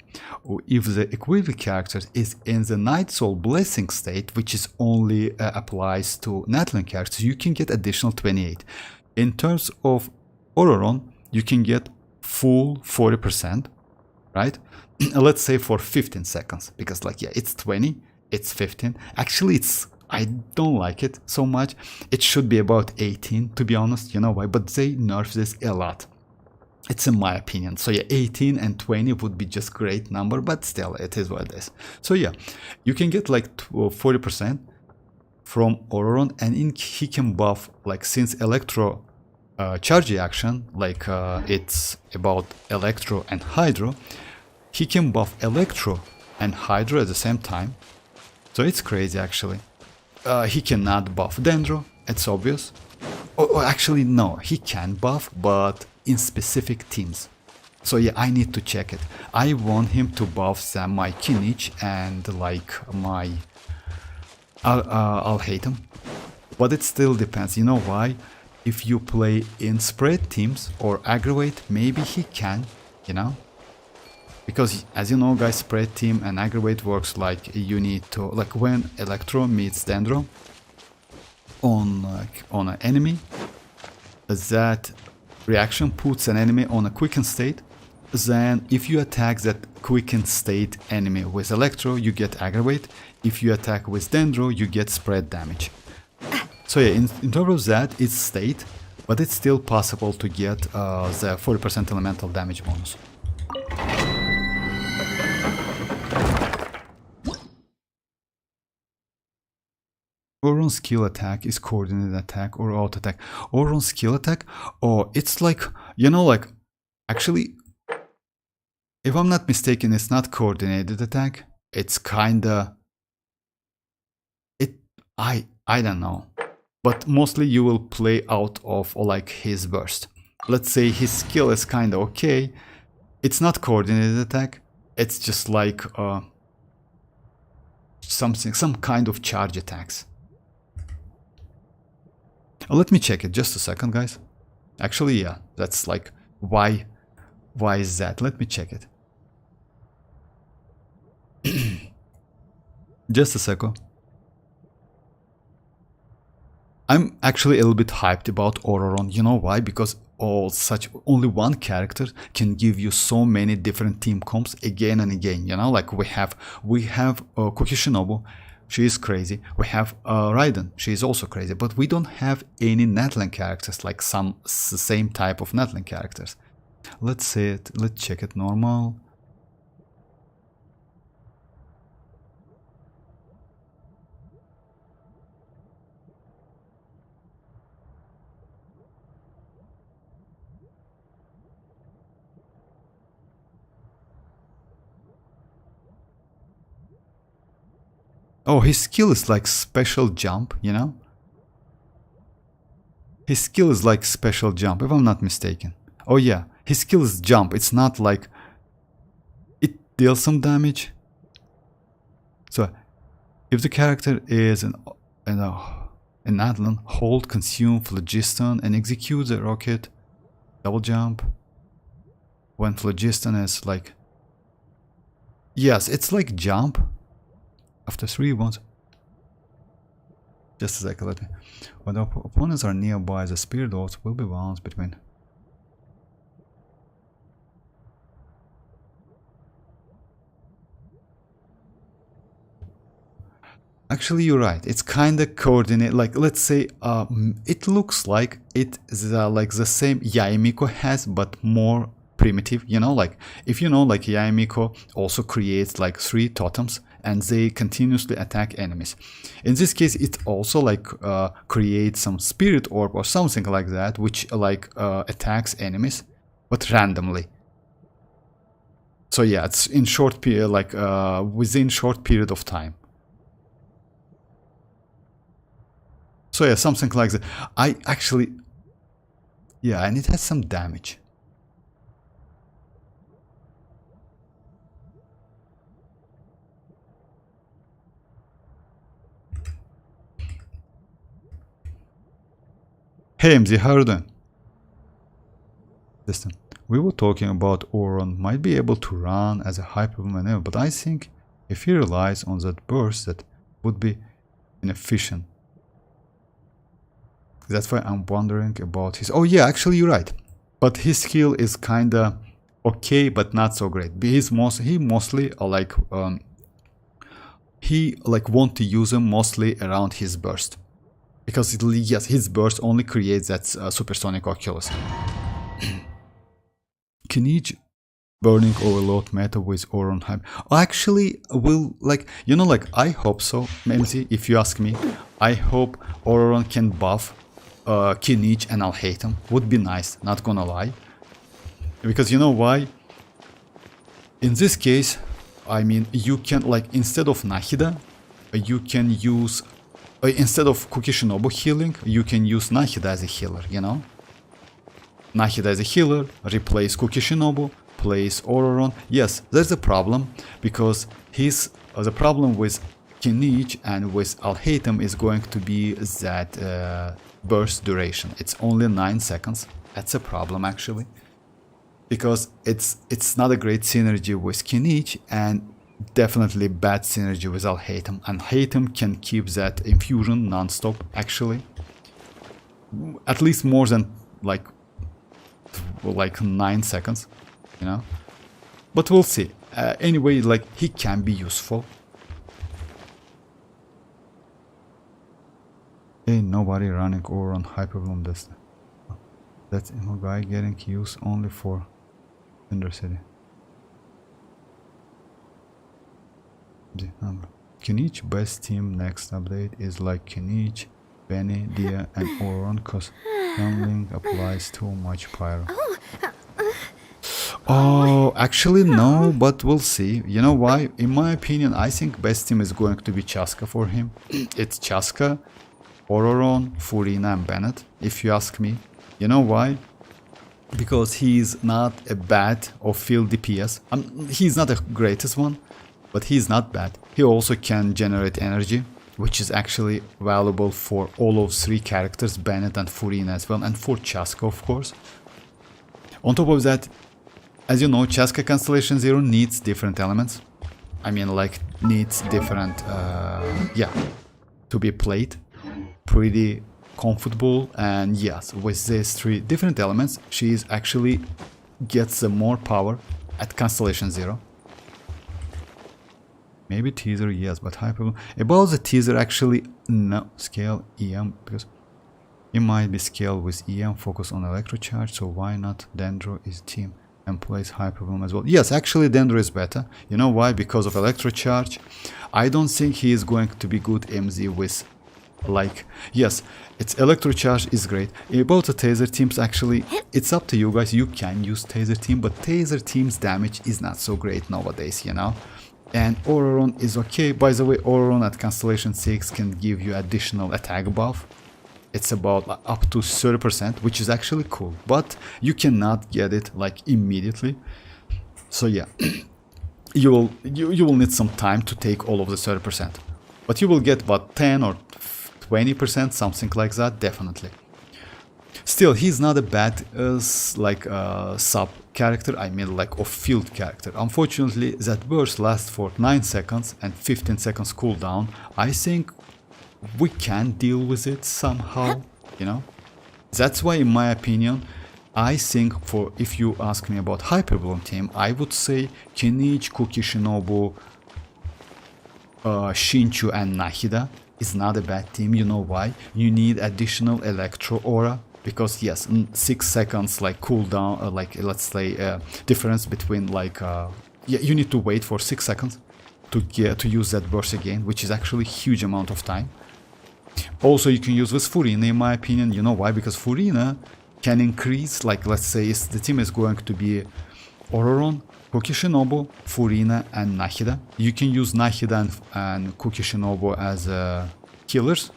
if the equivalent character is in the Night Soul Blessing state, which is only applies to natlan characters, you can get additional 28. In terms of Ororon, you can get full 40%, right? Let's say for 15 seconds, because like, yeah, it's 20, it's 15. Actually, I don't like it so much. It should be about 18, to be honest. You know why? But they nerf this a lot. It's in my opinion. So yeah, 18 and 20 would be just great number, but still, it is what it is. So yeah, you can get like 40% from Ororon, and he can buff, like, since Electro charge reaction, like it's about Electro and Hydro, he can buff Electro and Hydro at the same time. So it's crazy actually. He cannot buff Dendro, it's obvious. Oh, actually no, he can buff, but in specific teams. So yeah, I need to check it. I want him to buff my Kinich and like my... I'll hate him. But it still depends, you know why? If you play in spread teams or aggravate, maybe he can, you know? Because as you know guys, spread team and aggravate works like you need to, like when Electro meets Dendro on an enemy, that reaction puts an enemy on a quickened state. Then if you attack that quickened state enemy with Electro, you get aggravate. If you attack with Dendro, you get spread damage. So yeah, in terms of that, it's state, but it's still possible to get the 40% elemental damage bonus. Ororon's skill attack is coordinated attack or auto attack. Ororon's skill attack, oh, it's like, you know, like, actually, if I'm not mistaken, it's not coordinated attack. It's kinda, I don't know. But mostly you will play out of like his burst. Let's say his skill is kinda okay. It's not coordinated attack. It's just like some kind of charge attacks. Let me check it, just a second guys. Actually yeah, that's like, why is that? Let me check it. Just a second. I'm actually a little bit hyped about Ororon. You know why? Because only one character can give you so many different team comps again and again. You know, like we have Kokishinobu, she is crazy. We have Raiden, she is also crazy. But we don't have any Natlan characters, like some same type of Natlan characters. Let's say it, let's check it normal. Oh, his skill is like special jump, you know? His skill is like special jump, if I'm not mistaken. Oh yeah, his skill is jump. It's not like... it deals some damage. So, if the character is an natlan, hold, consume, phlogiston, and execute the rocket, double jump. When phlogiston is like... yes, it's like jump. After 3 ones. Just a second, let me. When the opponents are nearby, the spirit dots will be bounced between. Actually, you're right. It's kind of coordinated. Like, let's say, it looks like it is like the same Yaemiko has, but more primitive. You know, like if you know, like Yaemiko also creates like 3 totems. And they continuously attack enemies. In this case, it also like creates some spirit orb or something like that, which like attacks enemies, but randomly. So yeah, it's in short period, like within short period of time. So yeah, something like that. I actually, yeah, and it has some damage. Hey MZ, how are you doing? Listen, we were talking about Ororon might be able to run as a hyper maneuver, but I think if he relies on that burst, that would be inefficient. That's why I'm wondering about his... oh yeah, actually you're right. But his skill is kinda okay, but not so great. He mostly like he like want to use him mostly around his burst. Because yes, his burst only creates that supersonic oculus. Kinich burning overload meta with Ororon hype. Actually, will like, you know, like I hope so. MZ, if you ask me, I hope Ororon can buff Kinich and I'll hate him. Would be nice, not gonna lie. Because you know why? In this case, I mean, you can like instead of Nahida, you can use. Instead of Kukishinobu healing, you can use Nahida as a healer, you know? Nahida as a healer, replace Kukishinobu, place Ororon. Yes, there's a problem, because the problem with Kinich and with Alhaitham is going to be that burst duration. It's only 9 seconds. That's a problem, actually. Because it's not a great synergy with Kinich, and definitely bad synergy with Alhaitham, and Alhaitham can keep that infusion non-stop, actually. At least more than like 9 seconds, you know. But we'll see. Anyway, like he can be useful. Ain't nobody running or on Hyperbloom this. That's a guy getting used only for Cinder City. Kinich best team next update is like Kinich, Benny, Dia and Ororon, cause Youngling applies too much pyro. Oh, actually no, but we'll see. You know why? In my opinion, I think best team is going to be Chasca for him. It's Chasca, Ororon, Furina and Bennett, if you ask me. You know why? Because he's not a bad or field DPS. He's not the greatest one, but he's not bad. He also can generate energy, which is actually valuable for all of 3 characters, Bennett and Furina as well, and for Chasca, of course. On top of that, as you know, Chasca Constellation Zero needs different elements. I mean, like, needs different, yeah, to be played. Pretty comfortable, and yes, with these 3 different elements, she is actually gets the more power at Constellation Zero. Maybe teaser, yes, but hyper. About the teaser, actually, no. Scale EM, because it might be scaled with EM, focus on electrocharge, so why not Dendro is team and plays hyperbloom as well? Yes, actually Dendro is better. You know why? Because of electrocharge. I don't think he is going to be good MZ with, like, yes, its electrocharge is great. About the taser teams, actually, it's up to you guys. You can use taser team, but taser team's damage is not so great nowadays, you know. And Ororon is okay. By the way, Ororon at Constellation 6 can give you additional attack buff. It's about up to 30%, which is actually cool, but you cannot get it like immediately. So yeah, you will need some time to take all of the 30%, but you will get about 10 or 20%, something like that, definitely. Still, he's not a bad sub character, I mean like off-field character. Unfortunately, that burst lasts for 9 seconds and 15 seconds cooldown. I think we can deal with it somehow, you know. That's why, in my opinion, I think for, if you ask me about Hyperbloom team, I would say Kinich, Kuki Shinobu, Shinchu and Nahida is not a bad team. You know why? You need additional Electro Aura, because yes, 6 seconds like cooldown, like let's say difference between like yeah, you need to wait for 6 seconds to use that burst again, which is actually a huge amount of time. Also, you can use with Furina, in my opinion. You know why? Because Furina can increase, like let's say the team is going to be Ororon, Kuki Shinobu, Furina and Nahida. You can use Nahida and Kuki Shinobu as killers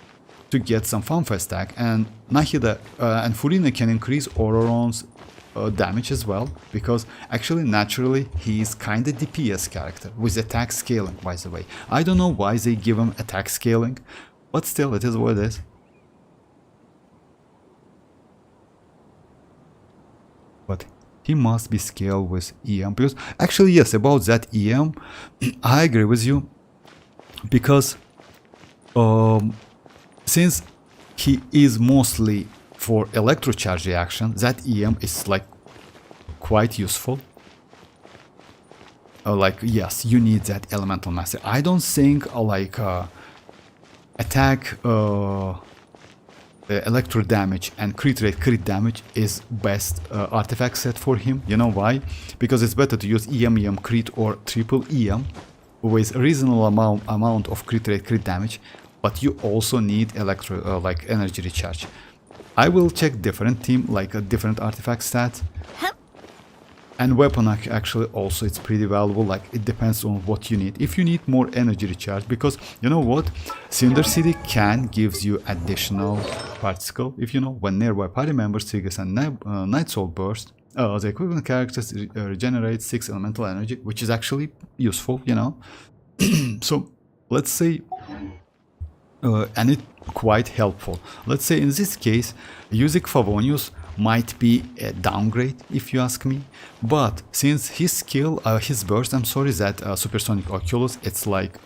to get some fanfare stack, and Nahida and Furina can increase Ororon's damage as well, because actually naturally he is kind of DPS character with attack scaling, by the way. I don't know why they give him attack scaling, but still it is what it is. But he must be scaled with EM, because actually yes, about that EM, I agree with you, because since he is mostly for electrocharge reaction, that EM is like quite useful. Like yes, you need that elemental master. I don't think like attack electro damage and crit rate crit damage is best artifact set for him. You know why? Because it's better to use EM crit or triple EM with a reasonable amount of crit rate crit damage, but you also need electro like energy recharge. I will check different team, like a different artifact stat. And weapon actually also it's pretty valuable, like it depends on what you need. If you need more energy recharge, because you know what, Cinder City can gives you additional particle, if you know, when nearby party members triggers a Night Soul burst, the equivalent characters regenerate 6 elemental energy, which is actually useful, you know. So let's say and it's quite helpful. Let's say in this case using Favonius might be a downgrade if you ask me, but since his skill, his burst, I'm sorry, that Supersonic Oculus, it's like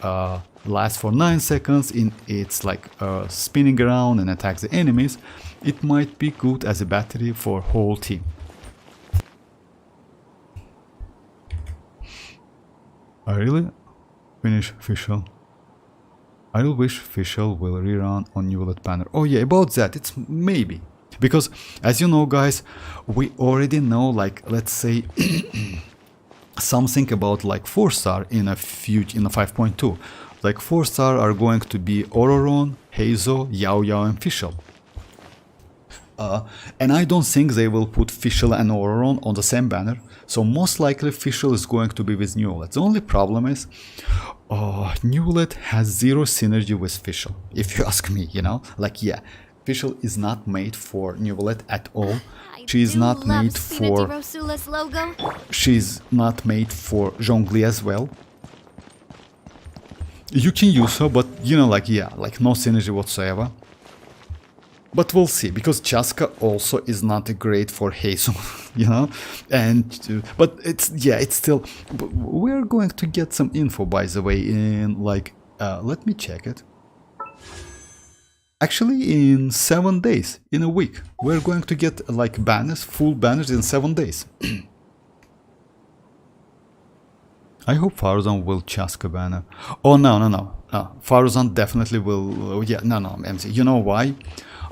lasts for 9 seconds, it's like spinning around and attacks the enemies, it might be good as a battery for whole team. I really finish Fischl. I will wish Fischl will rerun on Neuvillette banner. Oh yeah, about that, it's maybe. Because, as you know guys, we already know, like, let's say, something about like 4-star in a 5.2. Like 4-star are going to be Ororon, Heizo, Yao Yao and Fischl. And I don't think they will put Fischl and Ororon on the same banner. So most likely Fischl is going to be with Neuvillette. The only problem is, Neuvillette has 0 synergy with Fischl, if you ask me, you know? Like, yeah. Fischl is not made for Neuvillette at all. She is not made for. She's not made for Zhongli as well. You can use her, but you know, like yeah, like no synergy whatsoever. But we'll see, because Chasca also is not great for Heizo, you know. And but it's yeah, it's still. We're going to get some info, by the way, in like let me check it. Actually, in 7 days, in a week, we're going to get like banners, full banners in 7 days. I hope Faruzan will chasca banner. Oh, no. Faruzan definitely will. Yeah, no, MC. You know why?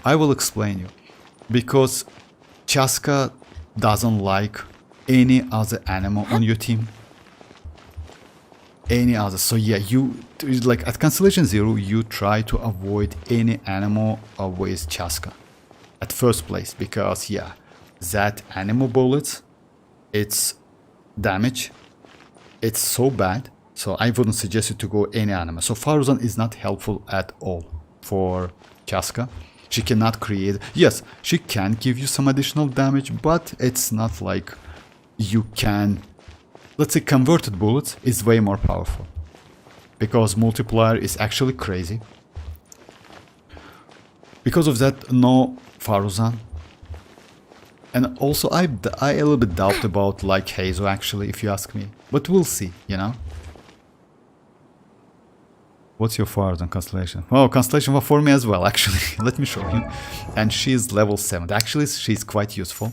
I will explain you. Because chasca doesn't like any other animal on your team. Any other. So yeah, you like at Constellation 0, you try to avoid any animal with chasca at first place, because yeah, that animal bullets, its damage, it's so bad. So I wouldn't suggest you to go any animal. So Faruzan is not helpful at all for chasca. She cannot create. Yes, she can give you some additional damage, but it's not like you can. Let's say converted bullets is way more powerful, because multiplier is actually crazy. Because of that, no Faruzan. And also I a little bit doubt about like Hazo actually, if you ask me. But we'll see, you know. What's your Faruzan constellation? Oh, constellation for me as well, actually. Let me show you. And she's level 7. Actually, she's quite useful.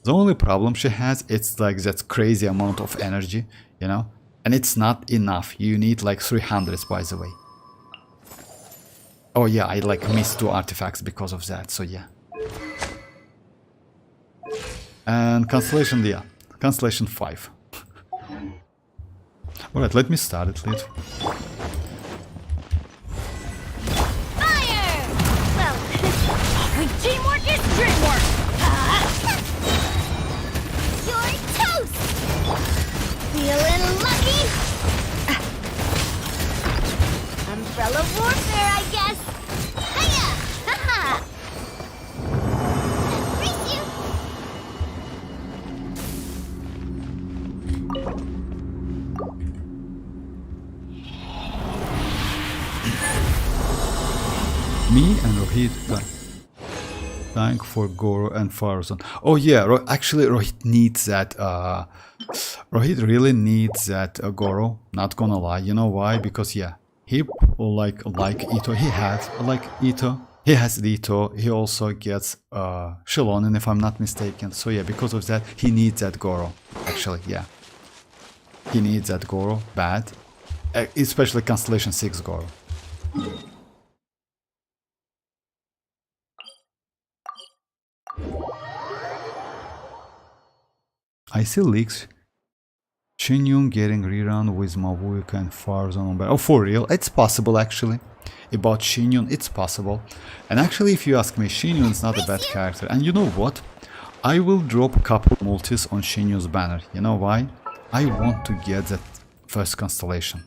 The only problem she has, it's like that crazy amount of energy, you know, and it's not enough. You need like 300s, by the way. Oh yeah, I like missed 2 artifacts because of that, so yeah. And constellation, yeah, constellation 5. Alright, let me start it, please. Fire! Well, teamwork is dreamwork! You're toast! Feeling lucky? Umbrella warfare, I guess! Hiya! Haha! Race you! Me and Rohit dying for Goro and Faruzan. Oh yeah, actually Rohit needs that. Rohit really needs that Goro. Not gonna lie. You know why? Because yeah, he like Ito. He has like Ito. He has Ito. He also gets Xilonen, if I'm not mistaken. So yeah, because of that, he needs that Goro. Actually, yeah, he needs that Goro bad, especially Constellation 6 Goro. I see leaks. Xianyun getting rerun with Mavuika and Faruzan. Oh, for real? It's possible actually. About Xianyun, it's possible. And actually, if you ask me, Xianyun is not a bad character. And you know what? I will drop a couple multis on Xianyun's banner. You know why? I want to get that first constellation.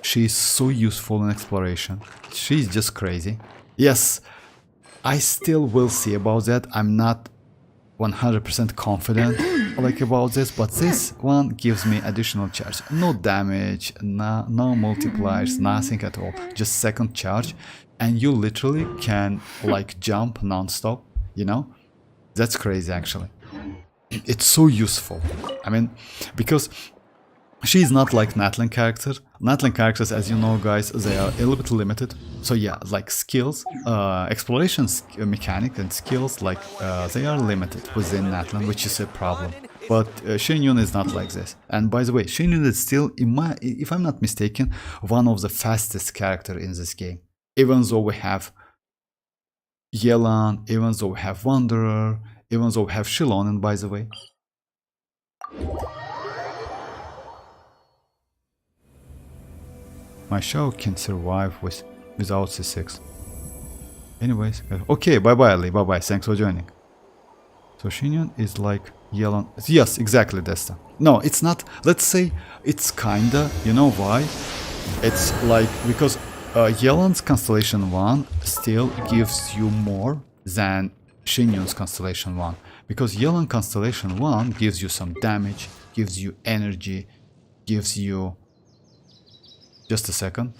She is so useful in exploration. She's just crazy. Yes, I still will see about that. I'm not 100% confident like about this, but this one gives me additional charge. No damage, no multipliers, nothing at all. Just second charge, and you literally can like jump non-stop, you know? That's crazy actually. It's so useful. I mean, because she's not like Natlan character. Natlan characters, as you know guys, they are a little bit limited. So yeah, like skills, exploration mechanic and skills, like they are limited within Natlan, which is a problem. But Xianyun is not like this. And by the way, Xianyun is still, if I'm not mistaken, one of the fastest character in this game. Even though we have Yelan, even though we have Wanderer, even though we have Xilonen, by the way. My show can survive without C6. Anyways, okay, bye-bye Ali, bye-bye, thanks for joining. So Xianyun is like Yelan. Yes, exactly, Desta. No, it's not, let's say, it's kinda, you know why? It's like, because Yelan's Constellation 1 still gives you more than Xianyun's Constellation 1. Because Yelan Constellation 1 gives you some damage, gives you energy, gives you... Just a second.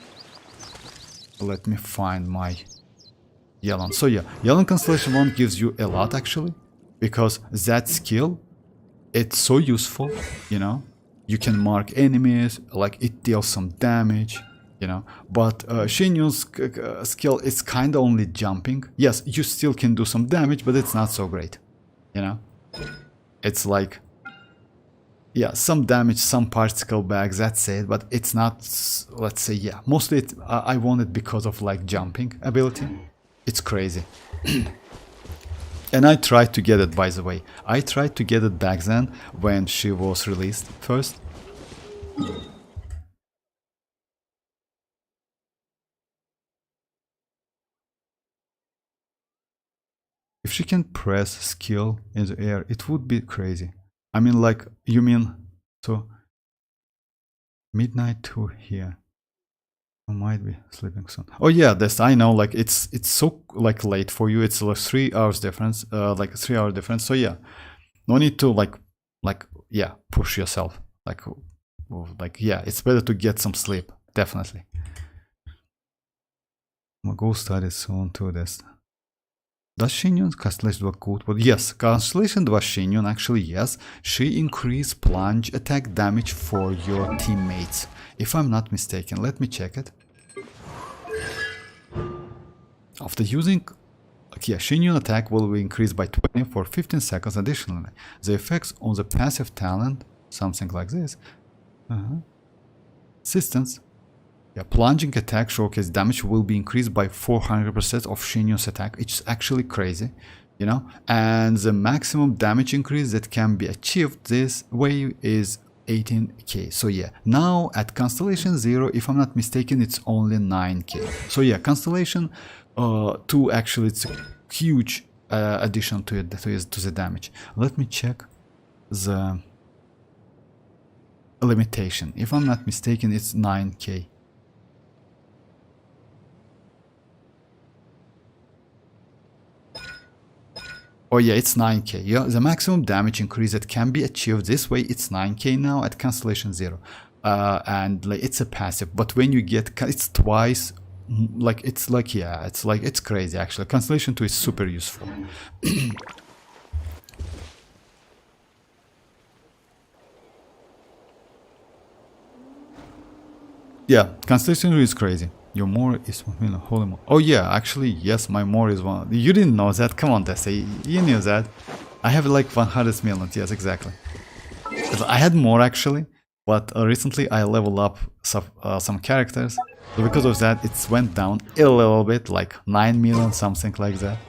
Let me find my Yelan. So yeah, Yelan Constellation 1 gives you a lot actually, because that skill, it's so useful, you know. You can mark enemies, like it deals some damage, you know. But Xianyun's skill is kind of only jumping. Yes, you still can do some damage, but it's not so great, you know. It's like... yeah, some damage, some particle bags, that's it, but it's not, let's say, yeah, mostly I want it because of like jumping ability. It's crazy. And I tried to get it, by the way. I tried to get it back then when she was released first. If she can press skill in the air, it would be crazy. I mean, like, you mean, so midnight to here. I might be sleeping soon. Oh yeah, this I know. Like it's so like late for you. It's like 3 hours difference. Like a 3 hour difference. So yeah, no need to like yeah, push yourself. Like yeah, it's better to get some sleep. Definitely. I'm gonna go study soon to this. Does Xianyun Constellation do a good? But yes, Constellation do a Xianyun, actually yes. She increase plunge attack damage for your teammates. If I'm not mistaken, let me check it. After using, yeah, Xianyun attack will be increased by 20 for 15 seconds additionally. The effects on the passive talent, something like this. Assistance. Yeah, plunging attack showcase damage will be increased by 400% of Xianyun's attack. It's actually crazy, you know. And the maximum damage increase that can be achieved this way is 18k. So yeah, now at Constellation 0, if I'm not mistaken, it's only 9k. So yeah, Constellation 2 actually it's a huge addition to it, to the damage. Let me check the limitation. If I'm not mistaken, it's 9k. Oh yeah, it's 9k. Yeah, the maximum damage increase that can be achieved this way, it's 9k now at Constellation 0. And like, it's a passive, but when you get, it's twice, like it's like, yeah, it's crazy actually. Constellation 2 is super useful. Yeah, Constellation 2 is crazy. Your Mora is 1 million, holy moly. Oh yeah, actually, yes, my Mora is 1. You didn't know that? Come on, Desi. You knew that. I have like 100 million, yes, exactly. I had more actually, but recently I leveled up some characters. So because of that, it went down a little bit, like 9 million, something like that.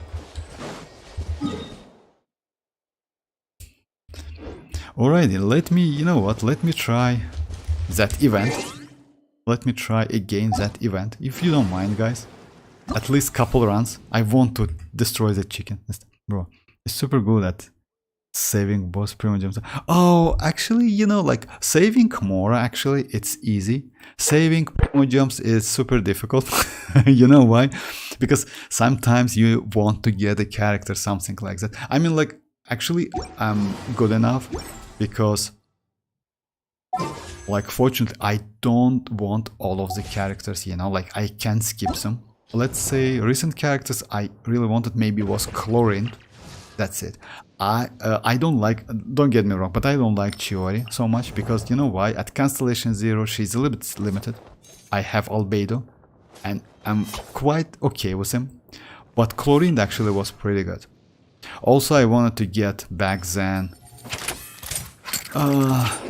Alrighty, let me, you know what, let me try that event. Let me try again that event, if you don't mind, guys. At least couple runs. I want to destroy the chicken. Bro, it's super good at saving boss Primogems. Oh, actually, you know, like saving Mora, actually, it's easy. Saving Primogems is super difficult. You know why? Because sometimes you want to get a character, something like that. I mean, like, actually, I'm good enough because, like, fortunately, I don't want all of the characters, you know, like, I can skip some. Let's say recent characters I really wanted maybe was Chlorine. That's it. I don't like, don't get me wrong, but I don't like Chiori so much because, you know why? At Constellation 0, she's a little bit limited. I have Albedo, and I'm quite okay with him. But Chlorine actually was pretty good. Also, I wanted to get back then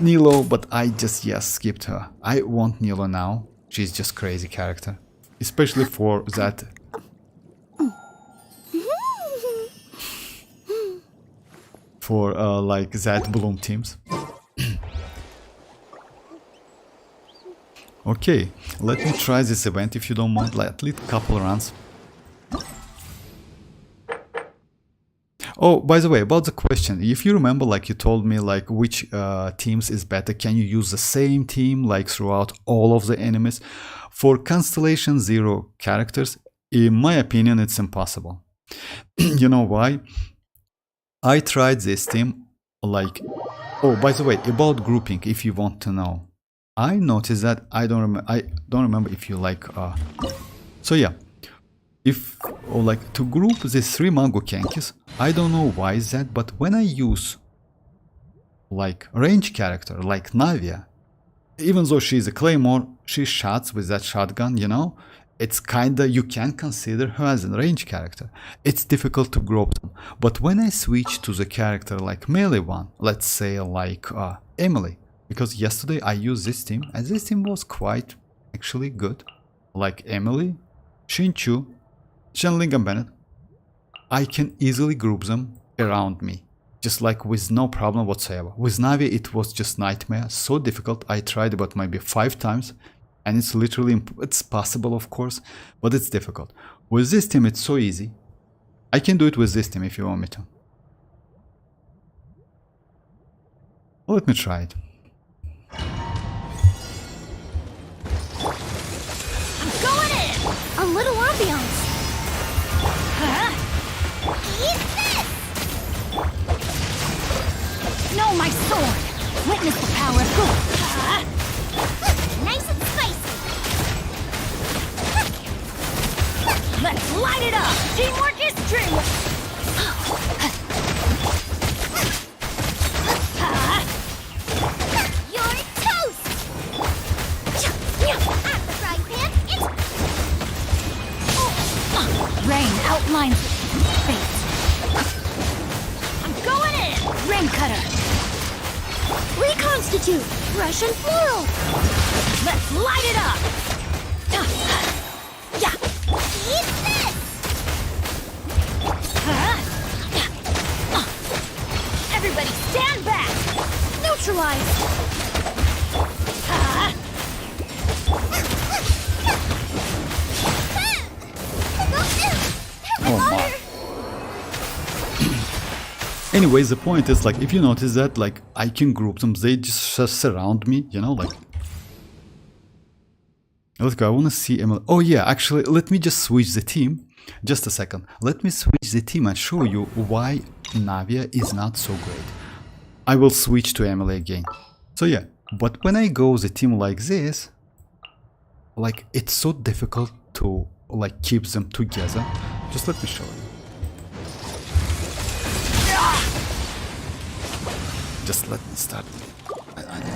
Nilo, but I just, yes, skipped her. I want Nilo now. She's just crazy character. Especially for that. For like that Bloom teams. Okay, let me try this event if you don't mind, like at least a couple runs. Oh, by the way, about the question, if you remember, like you told me, like which teams is better, can you use the same team like throughout all of the enemies? For Constellation 0 characters, in my opinion, it's impossible. You know why? I tried this team, like, oh, by the way, about grouping, if you want to know, I noticed that I don't remember if you like, so yeah, if, or like, to group these 3 Mango Kenkis, I don't know why is that, but when I use, like, range character, like Navia, even though she's a Claymore, she shots with that shotgun, you know, it's kinda, you can consider her as a range character. It's difficult to group them. But when I switch to the character like melee one, let's say like Emily, because yesterday I used this team, and this team was quite actually good. Like Emily, Shinchu, Shenling and Bennett, I can easily group them around me. Just like with no problem whatsoever. With Navi it was just nightmare, so difficult. I tried about maybe 5 times. And it's literally, it's possible of course, but it's difficult. With this team it's so easy. I can do it with this team if you want me to. Well, let me try it. I'm going in! A little ambiance. Huh? Eat this! No, my sword! Witness the power of good. Nice and spicy. Let's light it up! Teamwork is true! You're toast! At the frying pan, rain outlines fate. I'm going in! Rain cutter! Reconstitute! Russian floral! Let's light it up! Yeah! Eat this! Everybody stand back! Neutralize! Oh my. Anyways, the point is like, if you notice that, like, I can group them, they just surround me, you know, like. Let's go, I wanna see Emily. Oh yeah, actually, let me just switch the team. Just a second. Let me switch the team and show you why Navia is not so great. I will switch to Emily again. So yeah, but when I go the team like this, like, it's so difficult to, like, keep them together. Just let me show you. Just let me start.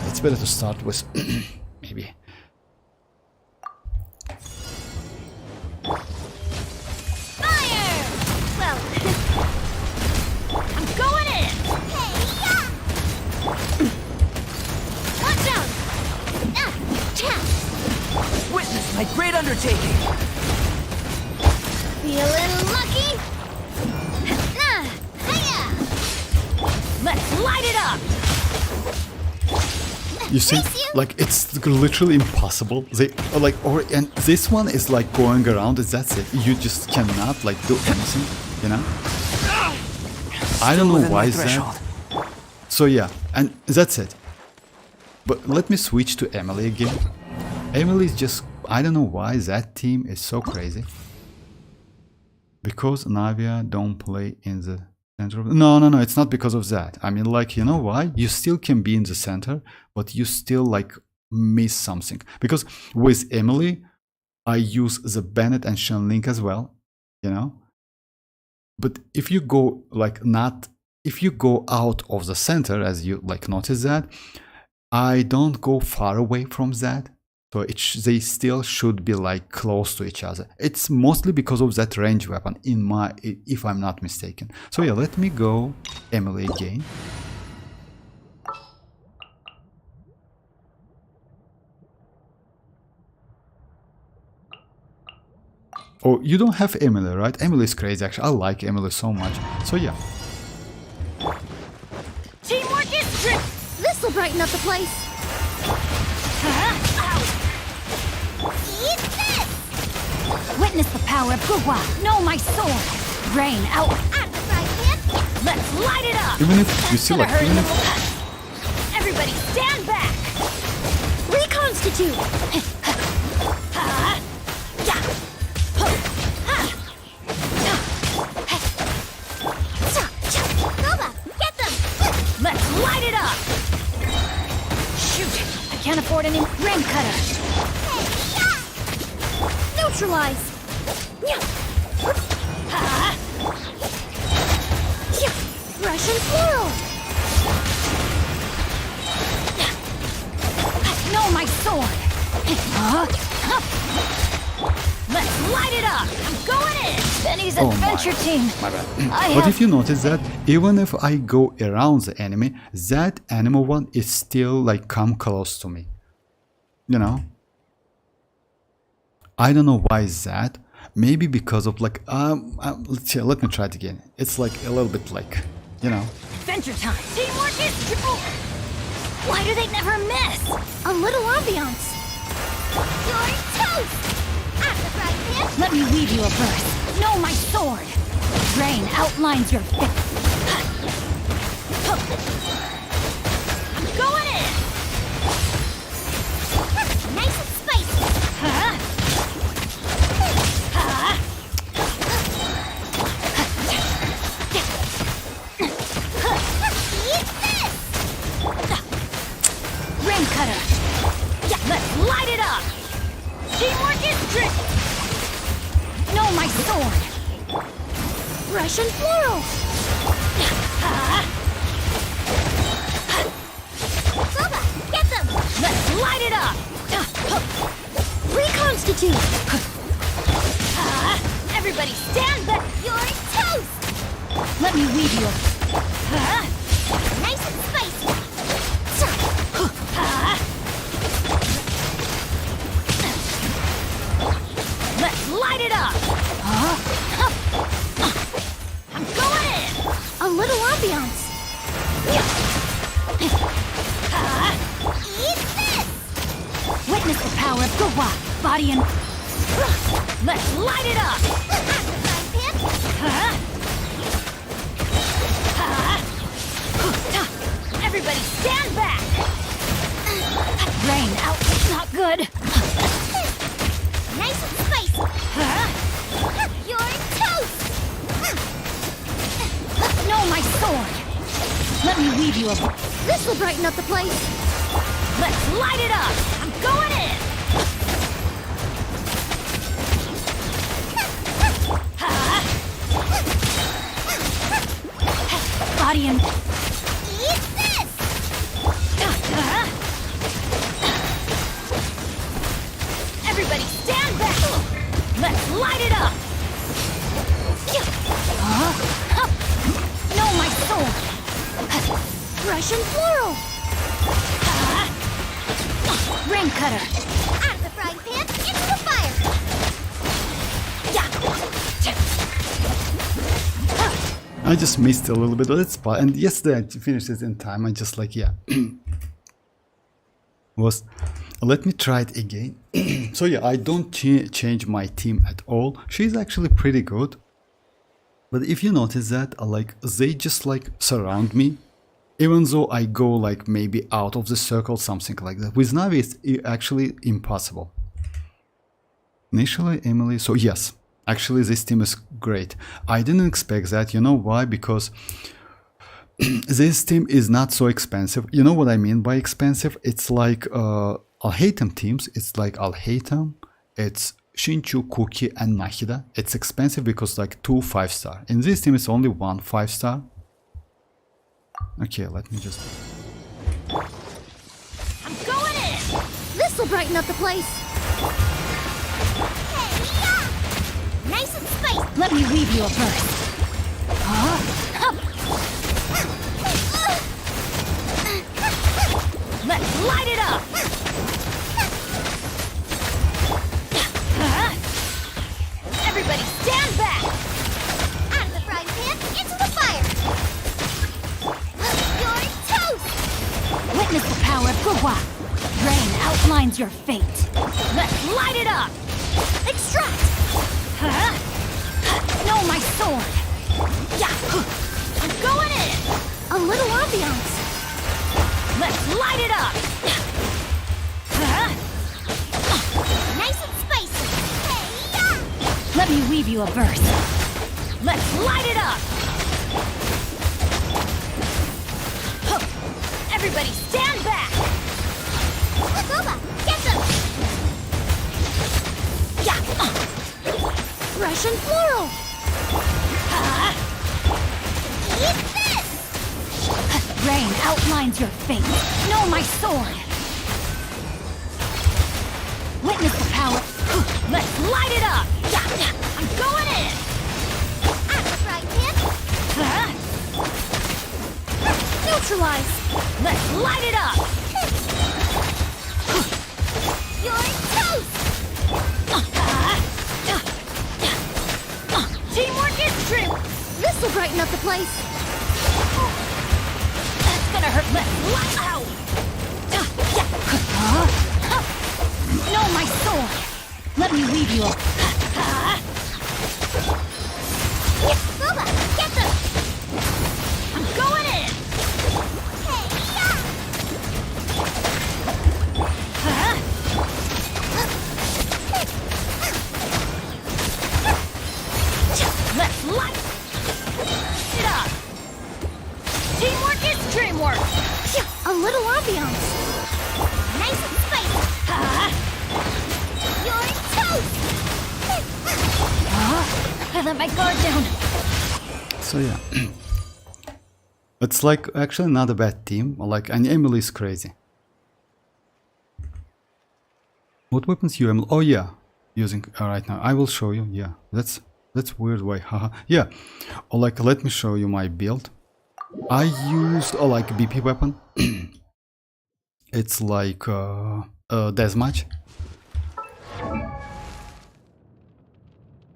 It's better to start with maybe. Fire! Well, I'm going in! Hey, yeah! Watch out! Witness my great undertaking! Feeling lucky? Hiya! Let's light it up! You see, like, it's literally impossible. They like, or and this one is like going around. That's it. You just cannot like do anything, you know. I don't know why is that. So yeah, and that's it. But let me switch to Emily again. Emily is just, I don't know why that team is so crazy. Because Navia don't play in the center of... No, it's not because of that. I mean, like, you know why? You still can be in the center, but you still, like, miss something. Because with Emily, I use the Bennett and Shenling as well, you know? But if you go, like, not... If you go out of the center, as you, like, notice that, I don't go far away from that. So they still should be like close to each other. It's mostly because of that range weapon, if I'm not mistaken. So yeah, let me go Emily again. Oh, you don't have Emily, right? Emily is crazy, actually. I like Emily so much. So yeah. Teamwork is strict! This'll brighten up the place! Eat this! Witness the power of Gugwa! Know my sword! Rain out! At the frying pan! Let's light it up! Even if you see, like, even if... Everybody stand back! Reconstitute! Get them! Let's light it up! Shoot! I can't afford any rain cutter! Neutralize! Russian floral! Know my sword! light it up! I'm going in! Benny's Oh my. adventure team! My bad. I But have... if you notice that even if I go around the enemy, that animal one is still like come close to me. You know? I don't know why is that. Maybe because of like let me try it again. It's like a little bit like, you know. Adventure time! Teamwork is triple! Why do they never miss? A little ambiance! You're toast! At the right hand! Let me weave you a verse. Know my sword! Rain outlines your fist. I'm going in! Nice and spicy! Huh? Eat this! Rain cutter! Yeah, let's light it up! Teamwork is trick! Know my sword! Russian floral! Soba, get them! Let's light it up! Reconstitute! Everybody stand back! You're toast! Let me weave you. Nice and spicy! Let's light it up! I'm going in! A little ambiance! Eat this! Witness the power of Gurwa, body and... Let's light it up! Everybody stand back! Rain out, not good! Nice and spicy! You're toast! Know my sword! Let me weave you a... This will brighten up the place! Let's light it up! I'm going in! Body and... Eat this! Everybody stand back! Let's light it up! Know my sword! Russian floral! Rain cutter! Out of the frying pan, into the fire! I just missed a little bit of that spot, and yesterday I finished it in time. I just like, yeah. Let me try it again. So yeah, I don't change my team at all. She's actually pretty good. But if you notice that, like, they just like surround me. Even though I go like maybe out of the circle, something like that. With Navi, it's actually impossible. Initially, Emily, so yes. Actually, this team is great. I didn't expect that. You know why? Because this team is not so expensive. You know what I mean by expensive? It's like Alhaitham teams. It's like Alhaitham. It's Shinchu, Kuki, and Nahida. It's expensive because like 2 5-star. In this team, it's only 1 5-star. Okay, let me just... I'm going in! This will brighten up the place! Nice and spicy! Let me weave you a verse. Let's light it up! Everybody stand back! Out of the frying pan, into the fire! You're toast! Witness the power of Gurwa! Rain outlines your fate! Let's light it up! Extract! Know my sword! Yeah! I'm going in! A little ambiance! Let's light it up! Nice and spicy! Hey, yeah! Let me weave you a verse. Let's light it up! Everybody stand back! Soba, get them! Yeah! Russian floral! Eat this! Rain outlines your fate. Know my sword! Witness the power... Let's light it up! I'm going in! At the right hip! Neutralize! Let's light it up! You're toast! Teamwork is true! This'll brighten up the place! That's gonna hurt less! Out! No, my sword! Let me weave you up! Boba, get them! I'm going in! Hey, yeah! Let's light it up! Teamwork is dreamwork! A little ambiance! Nice and spicy! You're toast! I let my guard down! So yeah. It's like actually not a bad team. Like, and Emily is crazy. What weapons you Emily? Oh yeah, using right now. I will show you. Yeah, that's weird way. Haha. Yeah. Or like, let me show you my build. I used like BP weapon. It's like deathmatch.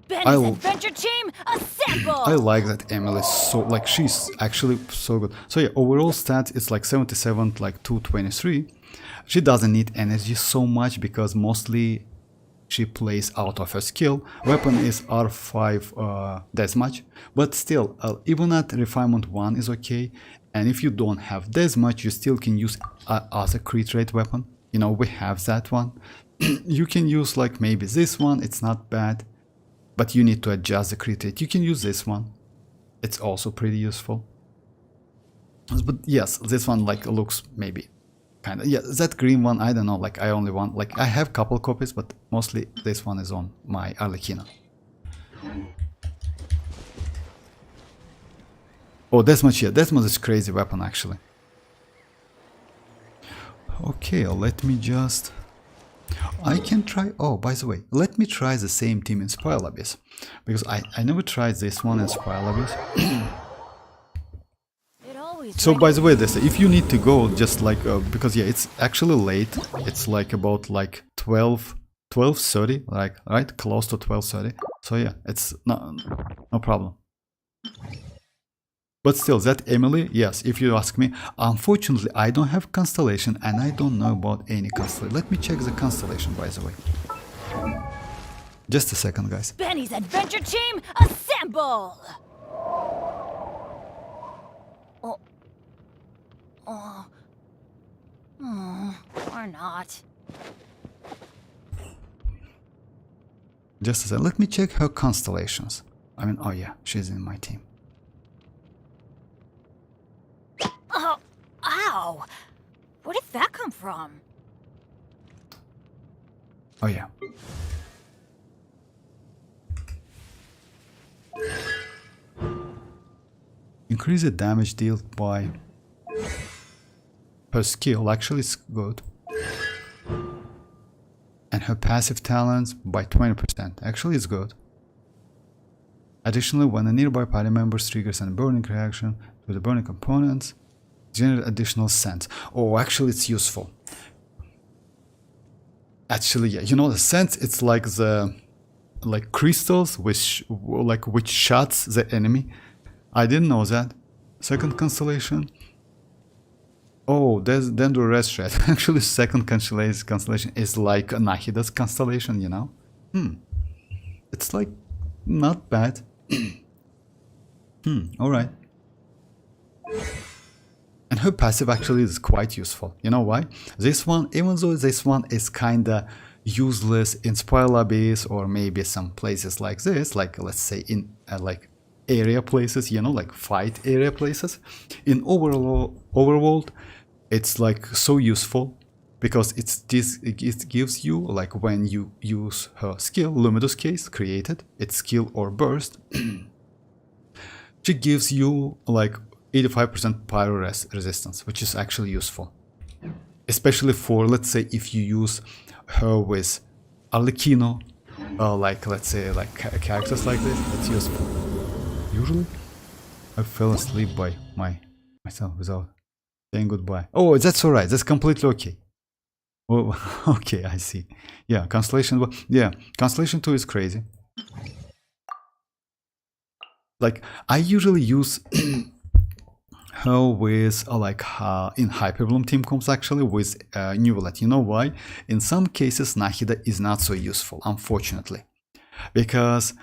Benny's adventure team, assemble! I like that Emily is so, like, she's actually so good. So yeah, overall stats it's like 77, like 223. She doesn't need energy so much because mostly she plays out of her skill. Weapon is R5 deathmatch, but still, even at refinement 1 is okay. And if you don't have deathmatch, you still can use as a crit rate weapon. You know, we have that one. You can use like maybe this one, it's not bad. But you need to adjust the crit rate. You can use this one. It's also pretty useful. But yes, this one like looks maybe kind of, yeah, that green one, I don't know, like I only want, like I have couple copies, but mostly this one is on my arlecchino. Oh, deathmatch, yeah, deathmatch is crazy weapon actually. Okay, let me just... I can try... Oh, by the way, let me try the same team in Spoil Abyss. Because I never tried this one in Spoil Abyss. So, by the way, this, if you need to go, just like... because, yeah, it's actually late. It's like about like 12:30, like, right? Close to 12:30. So, yeah, it's no problem. But still, that Emily, yes, if you ask me, unfortunately, I don't have constellation and I don't know about any constellation. Let me check the constellation, by the way. Just a second, guys. Benny's adventure team, assemble! Or not. Just a second. Let me check her constellations. I mean, oh yeah, she's in my team. Oh, ow! Where did that come from? Oh yeah. Increase the damage dealt by her skill, actually it's good. And her passive talents by 20%, actually it's good. Additionally, when a nearby party member triggers a burning reaction to the burning components, generate additional sense. Oh, actually it's useful. Actually, yeah, you know the sense, it's like the crystals which shuts the enemy. I didn't know that. Second constellation. Oh, there's Dendro Red Thread. Actually, second constellation is like Nahida's constellation, you know? It's like not bad. Alright. And her passive actually is quite useful. You know why? This one, even though this one is kinda useless in Spoil Abyss or maybe some places like this, like let's say in like area places, you know, like fight area places, in overworld, it's like so useful because it gives you, like when you use her skill, Luminous Case created, its skill or burst, she gives you like 85% pyro resistance, which is actually useful. Especially for, let's say, if you use her with arlecchino, like let's say like characters like this, it's useful. Usually, I fell asleep by myself without saying goodbye. Oh, that's alright. That's completely okay. Oh, okay, I see. Yeah, Constellation. Yeah, Constellation 2 is crazy. Like I usually use her with in Hyperbloom team comps actually with Neuvillette. You know why? In some cases Nahida is not so useful, unfortunately, because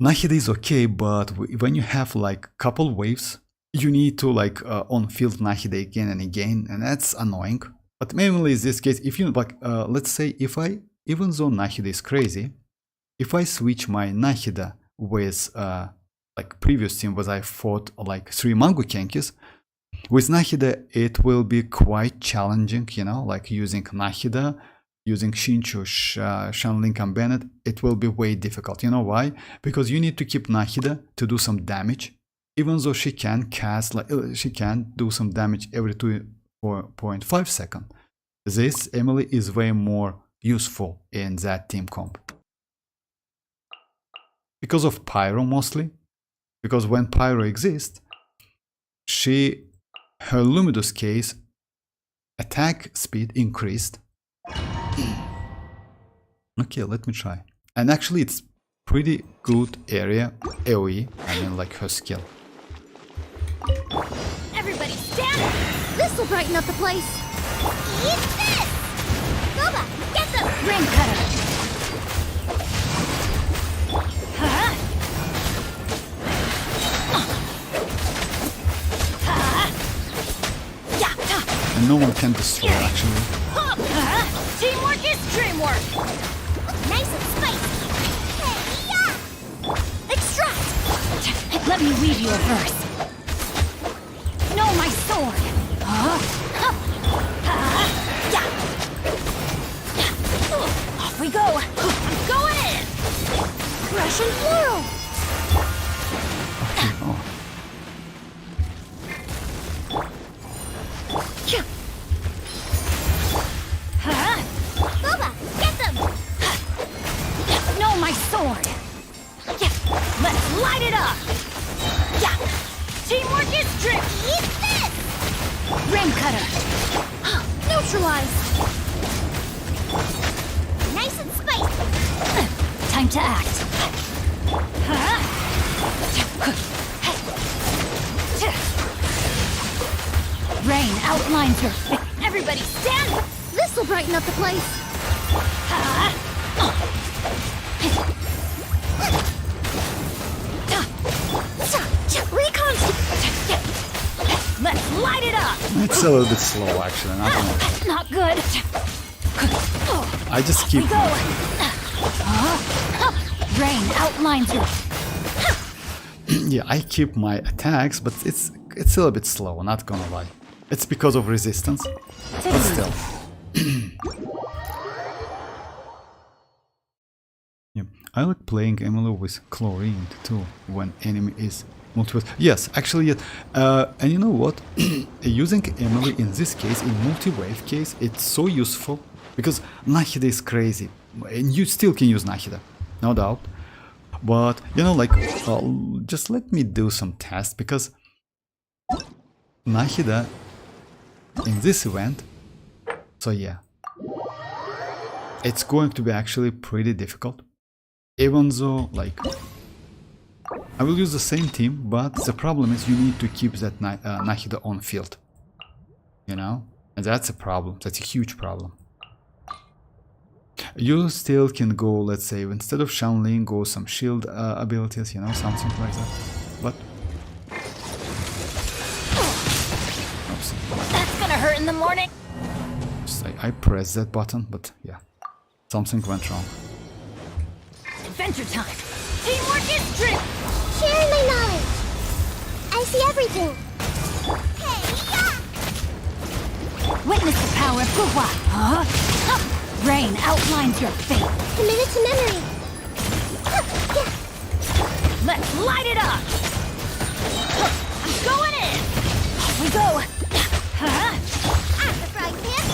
Nahida is okay, but when you have like couple waves, you need to like on field Nahida again and again, and that's annoying. But mainly in this case, if you like, let's say if I, even though Nahida is crazy, if I switch my Nahida with like previous team was I fought like 3 Mango Kenkis, with Nahida it will be quite challenging, you know, like using Nahida, using Shinchu, Shanlink and Bennett, it will be way difficult. You know why? Because you need to keep Nahida to do some damage, even though she can cast, like she can do some damage every 2.5 seconds. This Emily is way more useful in that team comp. Because of Pyro mostly. Because when Pyro exists, her Lumidus case attack speed increased. Okay, let me try. And actually it's pretty good area AoE, I mean like her skill. Everybody stand! This'll brighten up the place! Eat this! Goba, get them! Ring cutter! And no one can destroy actually. Teamwork is dreamwork! Nice and spicy! Hey, extract! Let me weave you a verse. No, my sword! Off we go! I'm going in! Russian floral! Oh. Boba, get them! No, my sword! Let's light it up! Teamwork is drip! Eat this! Ring cutter! Neutralized! Nice and spicy! Time to act! Rain outlines your face! Everybody stand! This'll brighten up the place! Let's light it up! It's a little bit slow actually, not gonna lie. Not good! I just keep... Go! Rain outlines your... Yeah, I keep my attacks, but it's a little bit slow, not gonna lie. It's because of resistance, but still. Yeah, I like playing Emily with chlorine too when enemy is multiple. Yes, actually, yes. And you know what? Using Emily in this case, in multi-wave case, it's so useful because Nahida is crazy, and you still can use Nahida, no doubt. But you know, like, just let me do some tests because Nahida in this event. So yeah, it's going to be actually pretty difficult, even though like I will use the same team, but the problem is you need to keep that Nahida on field, you know, and that's a problem. That's a huge problem. You still can go, let's say, instead of Shanling, go some shield abilities, you know, something like that, but oops. That's gonna hurt in the morning! I pressed that button, but yeah, something went wrong. Adventure time! Teamwork is drip! Sharing my knowledge. I see everything. Hey, Witness the power of Guhua! Rain outlines your fate! Commit it to memory. Let's light it up! I'm going in! Off we go! At the frying pan.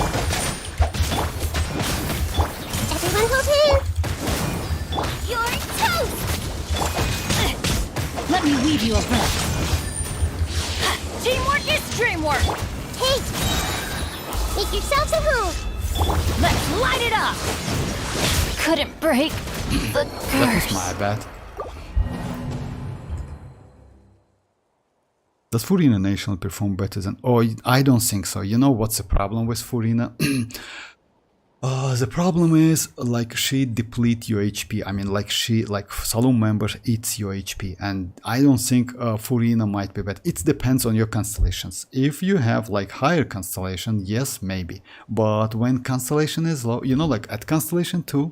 Everyone hold hands. Let me weave you a verse. Teamwork is dreamwork! Hey! Make yourselves at home! Let's light it up! Couldn't break the That was curse. my bad. Does Furina National perform better than... Oh, I don't think so. You know what's the problem with Furina? The problem is, like, she deplete your HP. I mean, like, Saloon member eats your HP. And I don't think Furina might be better. It depends on your constellations. If you have, like, higher constellation, yes, maybe. But when constellation is low, you know, like, at constellation 2,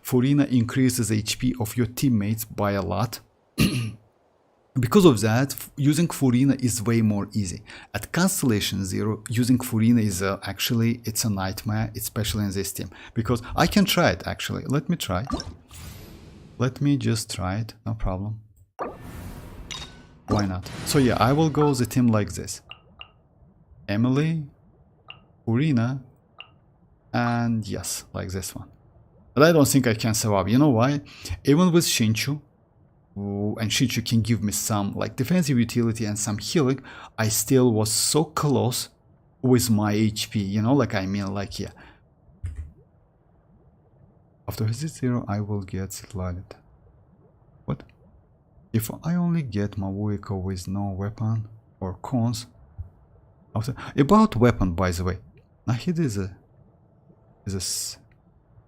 Furina increases HP of your teammates by a lot. Because of that, using Furina is way more easy. At Constellation 0, using Furina is actually, it's a nightmare, especially in this team. Because I can try it, actually. Let me try. Let me just try it, no problem. Why not? So yeah, I will go the team like this. Emily, Furina, and yes, like this one. But I don't think I can survive. You know why? Even with Shinchu, and Shinchu can give me some like defensive utility and some healing, I still was so close with my HP, you know, like I mean, like, yeah. After visit 0, I will get Xilonen. What? If I only get mavuika with no weapon or cons. After, about weapon, by the way, Nahid is a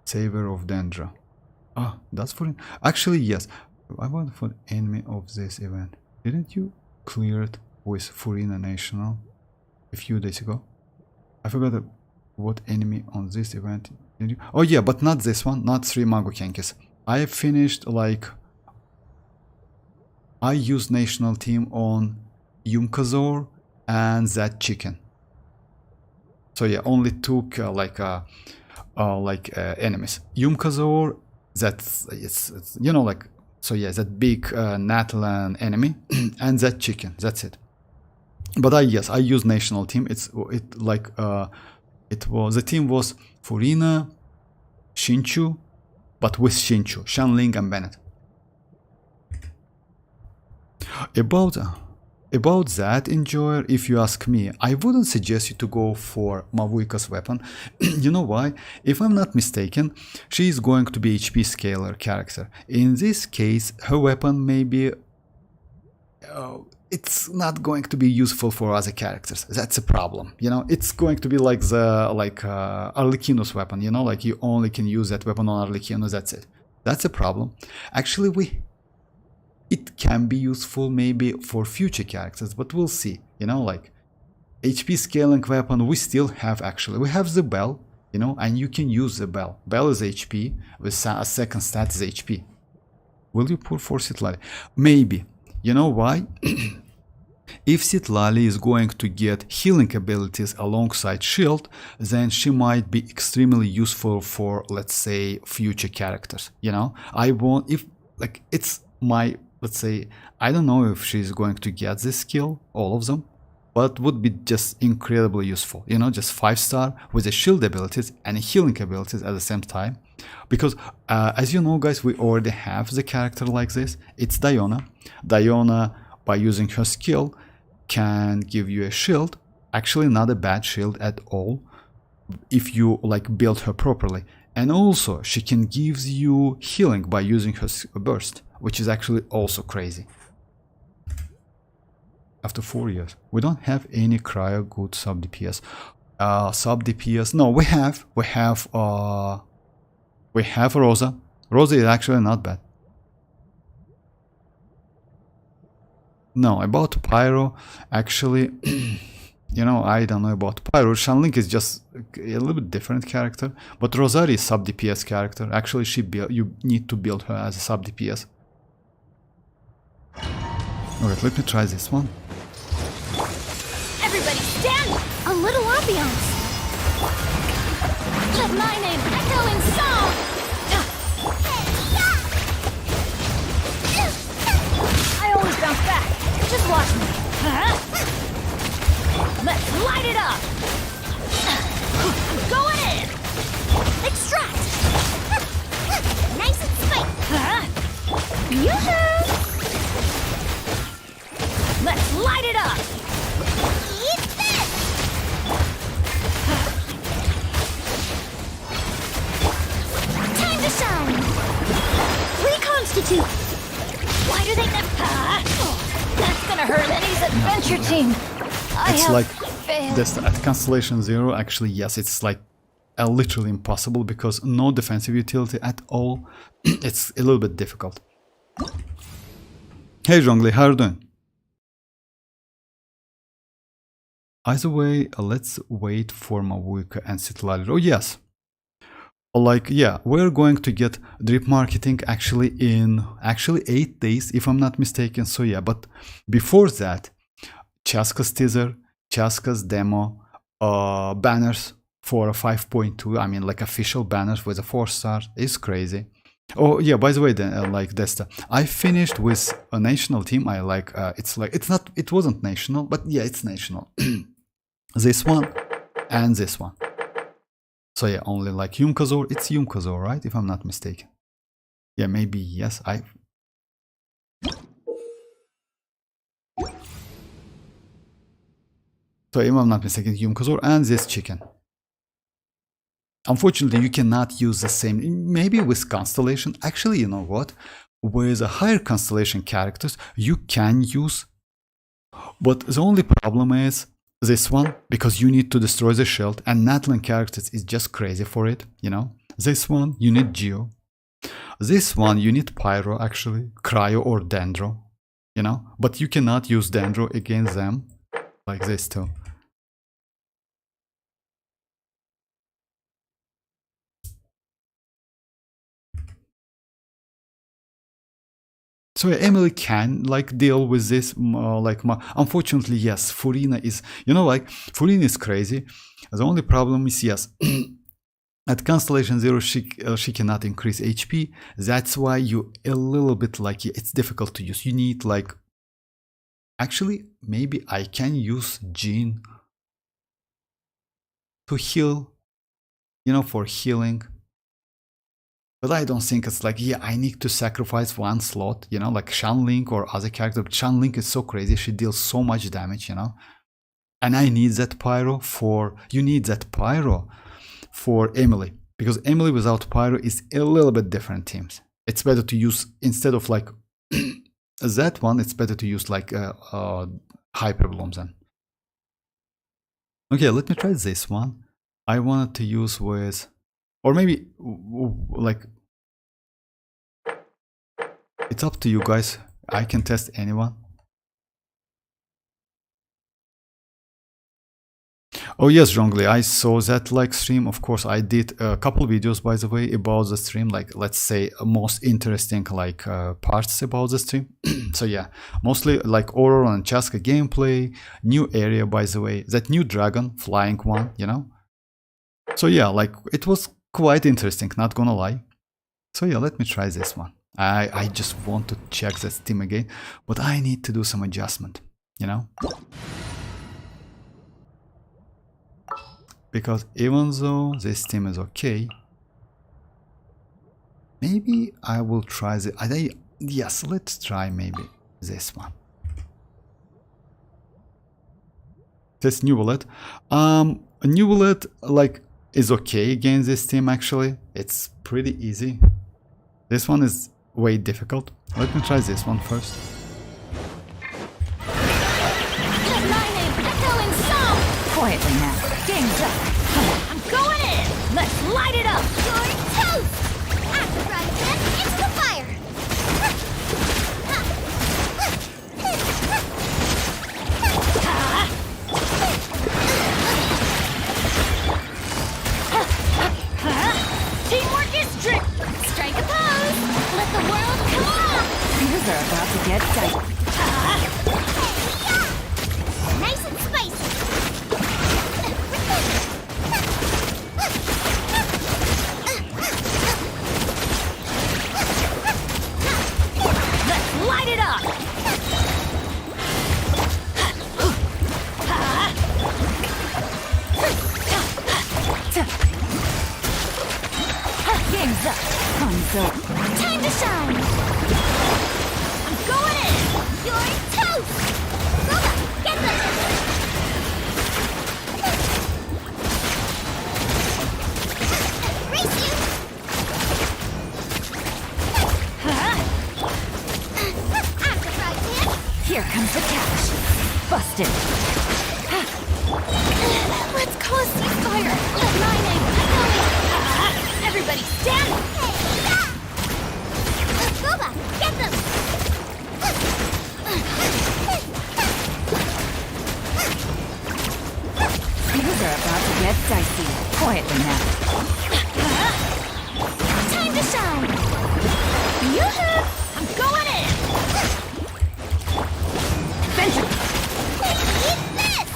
saver of Dendra. Ah, that's for him. Actually, yes. I want for enemy of this event. Didn't you clear it with Furina National a few days ago? I forgot what enemy on this event did you? Oh yeah, but not this one, not 3 Magokenkis. I finished like... I used national team on Yumkazor and that chicken. So yeah, only took enemies. Yumkazor, that's it's you know, like, so yeah, that big natlan enemy and that chicken. That's it. But I used national team. The team was Furina, Shinchu, but with Shinchu, Xianling and Bennett. About that, Enjoyer, if you ask me, I wouldn't suggest you to go for Mavuika's weapon. You know why? If I'm not mistaken, she is going to be HP scaler character. In this case, her weapon may be... it's not going to be useful for other characters. That's a problem. You know, it's going to be like the Arlecchino's weapon. You know, like you only can use that weapon on Arlecchino. That's it. That's a problem. Actually, it can be useful maybe for future characters, but we'll see. You know, like HP scaling weapon, we still have actually. We have the bell, you know, and you can use the bell. Bell is HP, with a second stat is HP. Will you pull for Citlali? Maybe. You know why? If Citlali is going to get healing abilities alongside shield, then she might be extremely useful for, let's say, future characters. You know, I want, if like it's my, let's say, I don't know if she's going to get this skill, all of them, but would be just incredibly useful. You know, just 5-star with the shield abilities and healing abilities at the same time. Because as you know, guys, we already have the character like this. It's Diona. Diona, by using her skill, can give you a shield. Actually, not a bad shield at all, if you like build her properly. And also, she can give you healing by using her burst, which is actually also crazy. After 4 years, we don't have any cryo good sub DPS. Sub DPS, no, we have Rosa. Rosa is actually not bad. No, about Pyro, actually, you know, I don't know about Pyro. Xianling is just a little bit different character, but Rosari is sub DPS character. Actually, you need to build her as a sub DPS. Alright, let me try this one. Everybody stand! A little ambiance! Let my name echo in song! I always bounce back. Just watch me. Let's light it up! I'm going in! Extract! Nice and spiked! Yoo-hoo! light it up! Eat this! Time to shine! Reconstitute! Why do they never... That's gonna hurt Eddie's adventure team. It's like this at Constellation 0. Actually, yes, it's like literally impossible because no defensive utility at all. It's a little bit difficult. Hey Zhongli, how are you doing? Either way, let's wait for mavuika and Citlali. Oh yes. Like, yeah, we're going to get drip marketing actually in 8 days, if I'm not mistaken. So yeah, but before that, Chasca's teaser, Chasca's demo, banners for a 5.2. I mean, like official banners with a 4-star is crazy. Oh yeah, by the way, then like Desta, I finished with a national team. I like it wasn't national, but yeah, it's national. This one and this one. So yeah, only like Yumkazor, it's Yumkazor, right? If I'm not mistaken. Yeah, maybe, yes, So if I'm not mistaken, Yumkazor and this chicken. Unfortunately, you cannot use the same, maybe with Constellation. Actually, you know what? With a higher Constellation characters, you can use, but the only problem is this one, because you need to destroy the shield, and Natlan characters is just crazy for it, you know. This one, you need Geo. This one, you need Pyro, actually, Cryo or Dendro, you know. But you cannot use Dendro against them, like this too. So yeah, Emily can like deal with this, unfortunately, yes, Furina is, you know, like Furina is crazy. The only problem is, yes, at Constellation 0 she cannot increase HP. That's why you a little bit like, yeah, it's difficult to use. You need like, actually maybe I can use Jean to heal, you know, for healing. But I don't think it's like, yeah, I need to sacrifice one slot, you know, like Shanling or other character. Shanling is so crazy, she deals so much damage, you know. And I need that Pyro for, you need that Pyro for Emily. Because Emily without Pyro is a little bit different teams. It's better to use, instead of like that one, it's better to use like Hyper Blooms then. Okay, let me try this one. I wanted to use with, or maybe like, it's up to you guys. I can test anyone. Oh yes, Zhongli, I saw that like stream. Of course, I did a couple videos, by the way, about the stream. Like, let's say most interesting like parts about the stream. So yeah, mostly like Ororon and Chasca gameplay, new area, by the way, that new dragon, flying one, you know. So yeah, like it was quite interesting, not gonna lie. So yeah, let me try this one. I just want to check this team again, but I need to do some adjustment, you know. Because even though this team is okay, maybe I will try the, yes, let's try maybe this one. This Neuvillette. Neuvillette like is okay against this team actually. It's pretty easy. This one is way difficult. Let me try this one first. Quietly now. Game's up. I'm going in. Let's light it up. You're toast. After broadcast, it's the fire. Teamwork is trick. Strike a pose. Let the world come on. These are about to get tight. Nice and spicy. Let's light it up. Game's up. Time to shine. I'm going in. You're toast. Go back. Here comes the catch. Busted. Let's call a ceasefire. Let my name echo. Everybody stand. Let's go back. Get them. Things are about to get dicey. Quietly now. Time to shine. Yoo-hoo! I'm going in. Adventure. Eat this.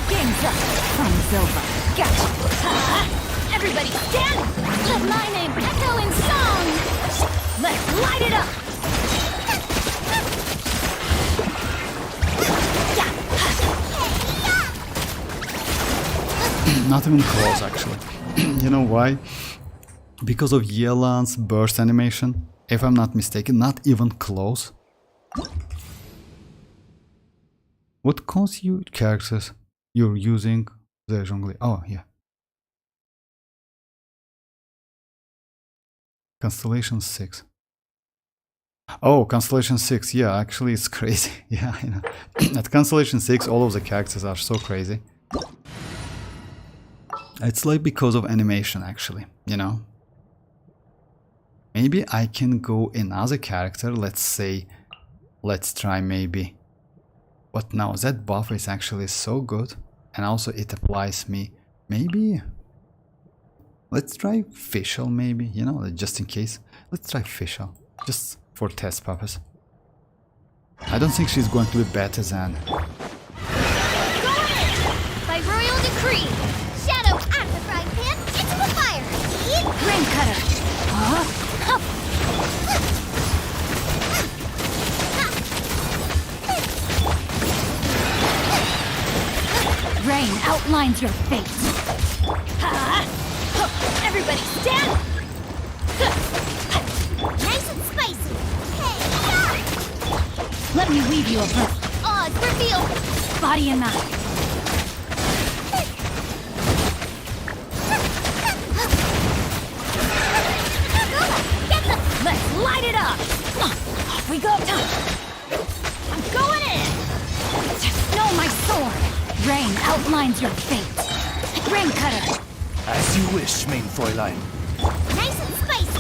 Game's up. Fun's over. Gotcha. Everybody stand. Let my name echo in song. Let's light it up. Not even close, actually. You know why? Because of Yelan's burst animation. If I'm not mistaken, not even close. What constitute characters you're using the jongleur? Oh, yeah. Constellation 6. Oh, Constellation 6. Yeah, actually it's crazy. Yeah, I know. At Constellation 6, all of the characters are so crazy. It's like because of animation, actually, you know. Maybe I can go another character. Let's say, let's try maybe. But now that buff is actually so good, and also it applies me. Maybe let's try Fischl, maybe, you know, just in case. Let's try Fischl, just for test purpose. I don't think she's going to be better than. By royal decree, shadow at the frying pan into the fire. Eat. Rain cutter. Rain outlines your fate. Everybody stand. Nice and spicy. Hey, Let me weave you a verse. odds reveal. Body and mind. Get them. Let's light it up. Off we go. I'm going in. Know my sword. Rain outlines your fate. Rain cutter. As you wish, main Fräulein. Nice and spicy.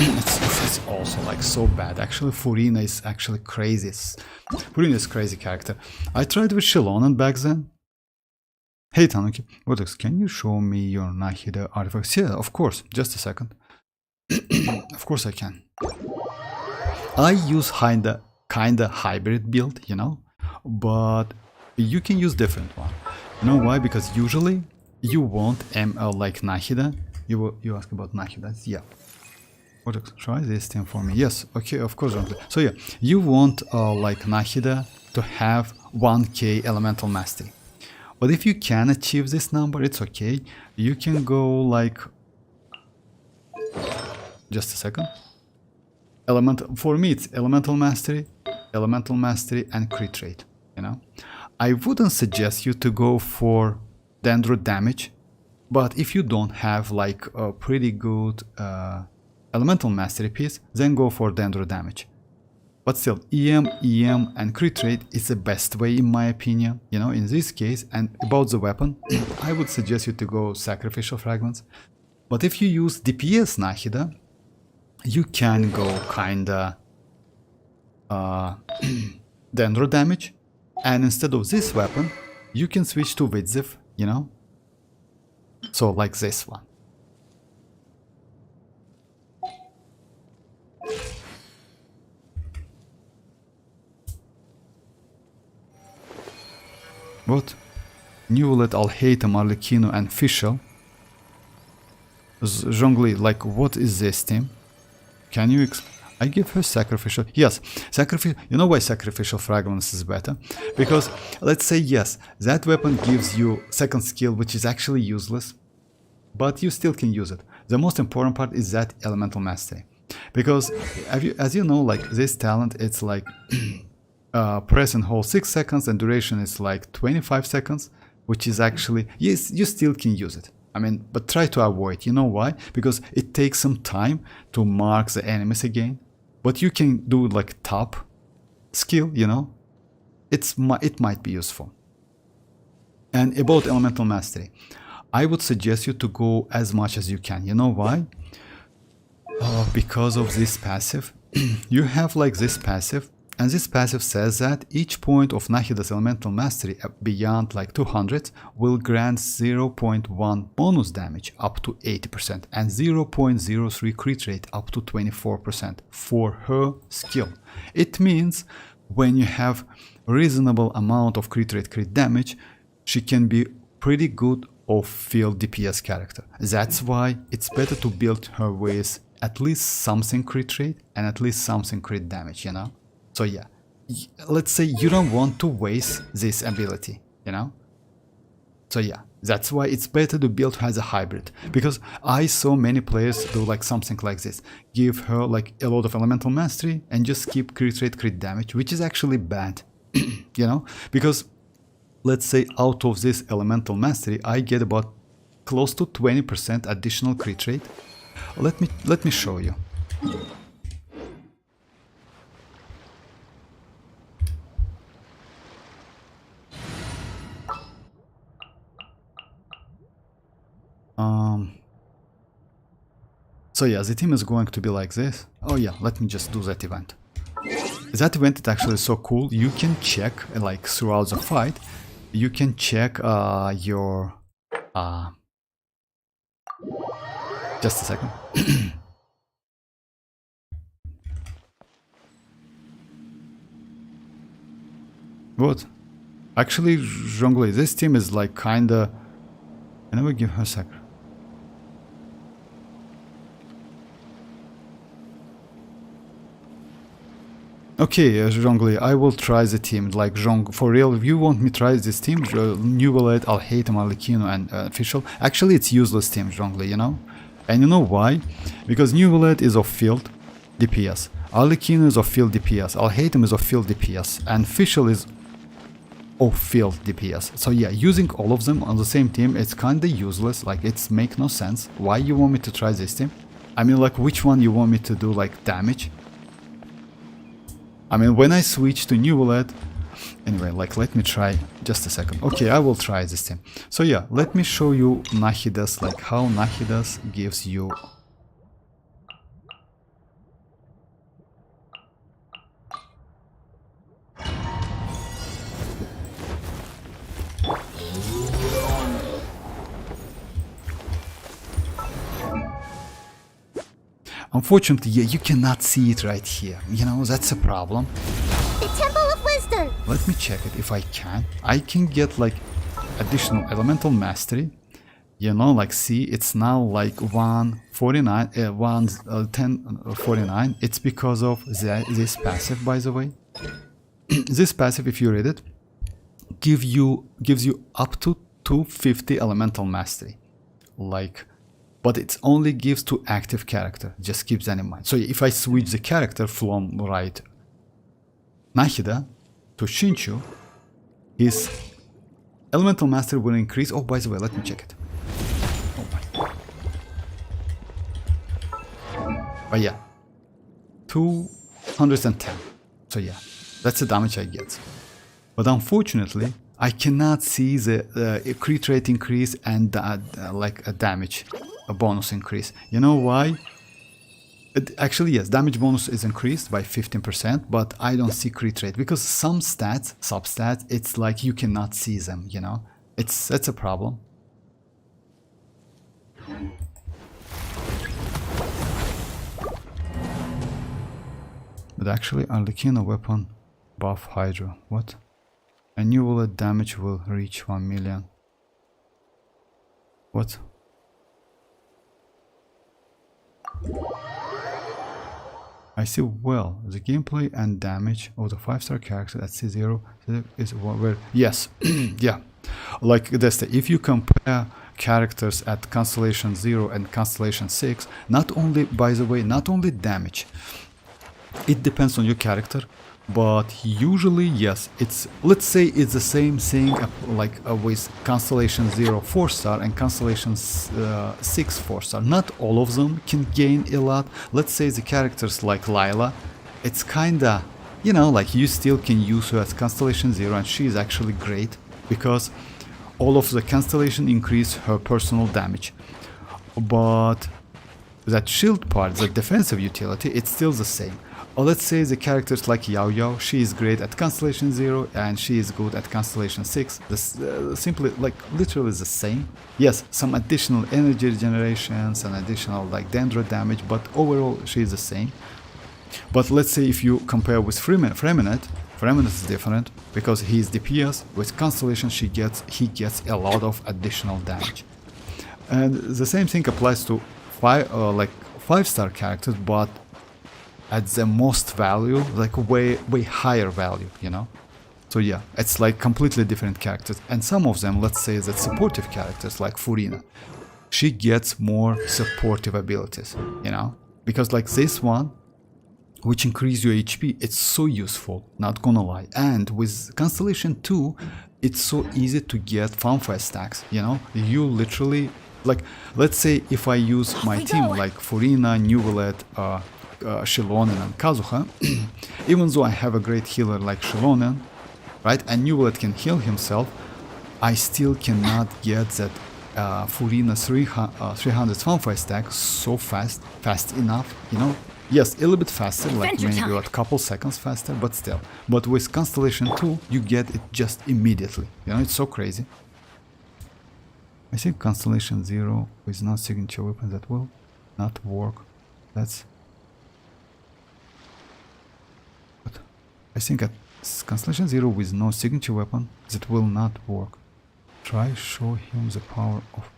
It's also like so bad. Actually, Furina is actually crazy. Furina is a crazy character. I tried with Xilonen back then. Hey Tanuki, Vortex, can you show me your Nahida artifacts? Yeah, of course. Just a second. Of course I can. I use kinda hybrid build, you know, but you can use different one. You know why? Because usually you want ML like Nahida. You ask about Nahida? Yeah. What? Try this thing for me. Yes. Okay. Of course. So yeah, you want like Nahida to have 1k elemental mastery. But if you can achieve this number, it's okay. You can go like. Just a second. For me, it's elemental mastery, and crit rate. You know, I wouldn't suggest you to go for dendro damage, but if you don't have like a pretty good elemental mastery piece, then go for dendro damage. But still, EM, and crit rate is the best way in my opinion. You know, in this case, and about the weapon, I would suggest you to go sacrificial fragments. But if you use DPS Nahida, you can go kinda dendro damage, and instead of this weapon, you can switch to Vidziv, you know? So like this one. What? Neuvillette, Alhaitham, Arlecchino, and Fischl. Zhongli, like what is this team? Can you I give her sacrificial. Yes, sacrificial. You know why sacrificial fragments is better? Because let's say yes, that weapon gives you second skill, which is actually useless, but you still can use it. The most important part is that elemental mastery, because as you know, like this talent, it's like press and hold 6 seconds, and duration is like 25 seconds, which is actually yes, you still can use it. I mean, but try to avoid. You know why? Because it takes some time to mark the enemies again. But you can do like top skill, you know. It might be useful. And about elemental mastery, I would suggest you to go as much as you can. You know why? Because of this passive. You have like this passive, and this passive says that each point of Nahida's elemental mastery beyond like 200 will grant 0.1 bonus damage up to 80% and 0.03 crit rate up to 24% for her skill. It means when you have reasonable amount of crit rate crit damage, she can be pretty good off-field DPS character. That's why it's better to build her with at least something crit rate and at least something crit damage, you know? So yeah, let's say you don't want to waste this ability, you know? So yeah, that's why it's better to build her as a hybrid, because I saw many players do like something like this, give her like a lot of elemental mastery and just keep crit rate crit damage, which is actually bad, you know? Because let's say out of this elemental mastery I get about close to 20% additional crit rate. Let me show you. So yeah, the team is going to be like this. Oh yeah, let me just do that event. That event is actually so cool. You can check like throughout the fight. You can check your just a second. What? Actually, Zhongli, this team is like kinda. I never give her a sec. Okay, Zhongli, I will try the team. Like, Zhong, for real, if you want me to try this team, Neuvillette, Alhatem, Arlecchino, and Official. Actually, it's useless team, Zhongli, you know? And you know why? Because Neuvillette is off-field DPS. Arlecchino is off-field DPS. Alhatem is off-field DPS. And Official is off-field DPS. So yeah, using all of them on the same team, it's kinda useless. Like, it's make no sense. Why you want me to try this team? I mean, like, which one you want me to do, like, damage? I mean, when I switch to Neuvillette, anyway, like, let me try just a second. Okay, I will try this team. So yeah, let me show you Nahida's, like how Nahida's gives you. Unfortunately, yeah, you cannot see it right here. You know, that's a problem. The Temple of Wisdom! Let me check it if I can. I can get like additional elemental mastery. You know, like see, it's now like 149, 1049. It's because of this passive, by the way. This passive, if you read it, gives you up to 250 elemental mastery. Like, but it only gives to active character. Just keep that in mind. So if I switch the character from right Nahida to Shinchu, his elemental mastery will increase. Oh, by the way, let me check it. Oh my. But yeah, 210. So yeah, that's the damage I get. But unfortunately, I cannot see the crit rate increase and like a damage, a bonus increase. You know why? Actually, yes, damage bonus is increased by 15%, but I don't see crit rate because some stats, substats, it's like you cannot see them, you know? That's a problem. But actually, Arlecchino weapon buff Hydro. What? A Neuvillette damage will reach 1 million. What? I see well. The gameplay and damage of the 5-star character at C0 is where. Yes, yeah. Like this, if you compare characters at Constellation 0 and Constellation 6, not only, by the way, not only damage, it depends on your character, but usually yes, it's, let's say it's the same thing like with Constellation 0 4-star and Constellation 6 4-star. Not all of them can gain a lot. Let's say the characters like Lila, it's kinda, you know, like you still can use her as Constellation 0 and she is actually great because all of the Constellation increase her personal damage. But that shield part, the defensive utility, it's still the same. Or let's say the characters like Yao Yao, she is great at Constellation 0 and she is good at Constellation 6. This simply, like, literally the same. Yes, some additional energy regeneration, some additional like dendro damage, but overall she is the same. But let's say if you compare with Freminette is different because he is DPS. With Constellation he gets a lot of additional damage. And the same thing applies to 5-star characters, but at the most value, like way higher value, you know. So yeah, it's like completely different characters. And some of them, let's say that supportive characters like Furina, she gets more supportive abilities, you know, because like this one, which increase your HP, it's so useful, not gonna lie. And with Constellation 2, it's so easy to get fanfare stacks, you know. You literally, like, let's say if I use my team like Furina, Neuvillette, Xilonen and Kazuha, even though I have a great healer like Xilonen, right, and Neuvillette can heal himself, I still cannot get that Furina 300 fanfare stack so fast enough, you know. Yes, a little bit faster, like maybe a couple seconds faster, but still. But with Constellation 2, you get it just immediately, you know, it's so crazy. I think Constellation 0 with no signature weapon, that will not work. That's... But I think at Constellation 0 with no signature weapon, that will not work. Try show him the power of...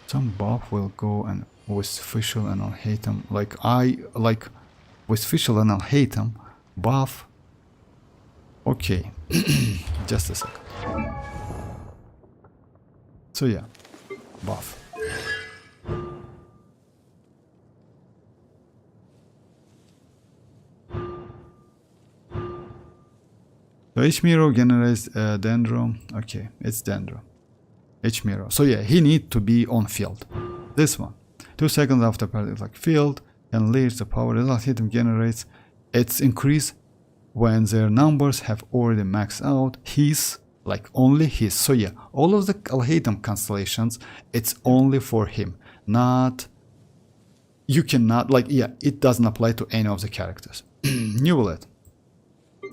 Some buff will go and with Fischl and I'll hate him. Like with Fischl and I'll hate him. Buff. Okay. Just a second. So yeah. Buff. So each mirror generates dendro. Okay, it's dendro. Each mirror. So yeah, he needs to be on field. This one. 2 seconds after party like field and leads the power result hit him generates. It's increased when their numbers have already maxed out. His, like only his. So yeah, all of the Alhaitham constellations, it's only for him. Not, you cannot, like, yeah, it doesn't apply to any of the characters. Neuvillette.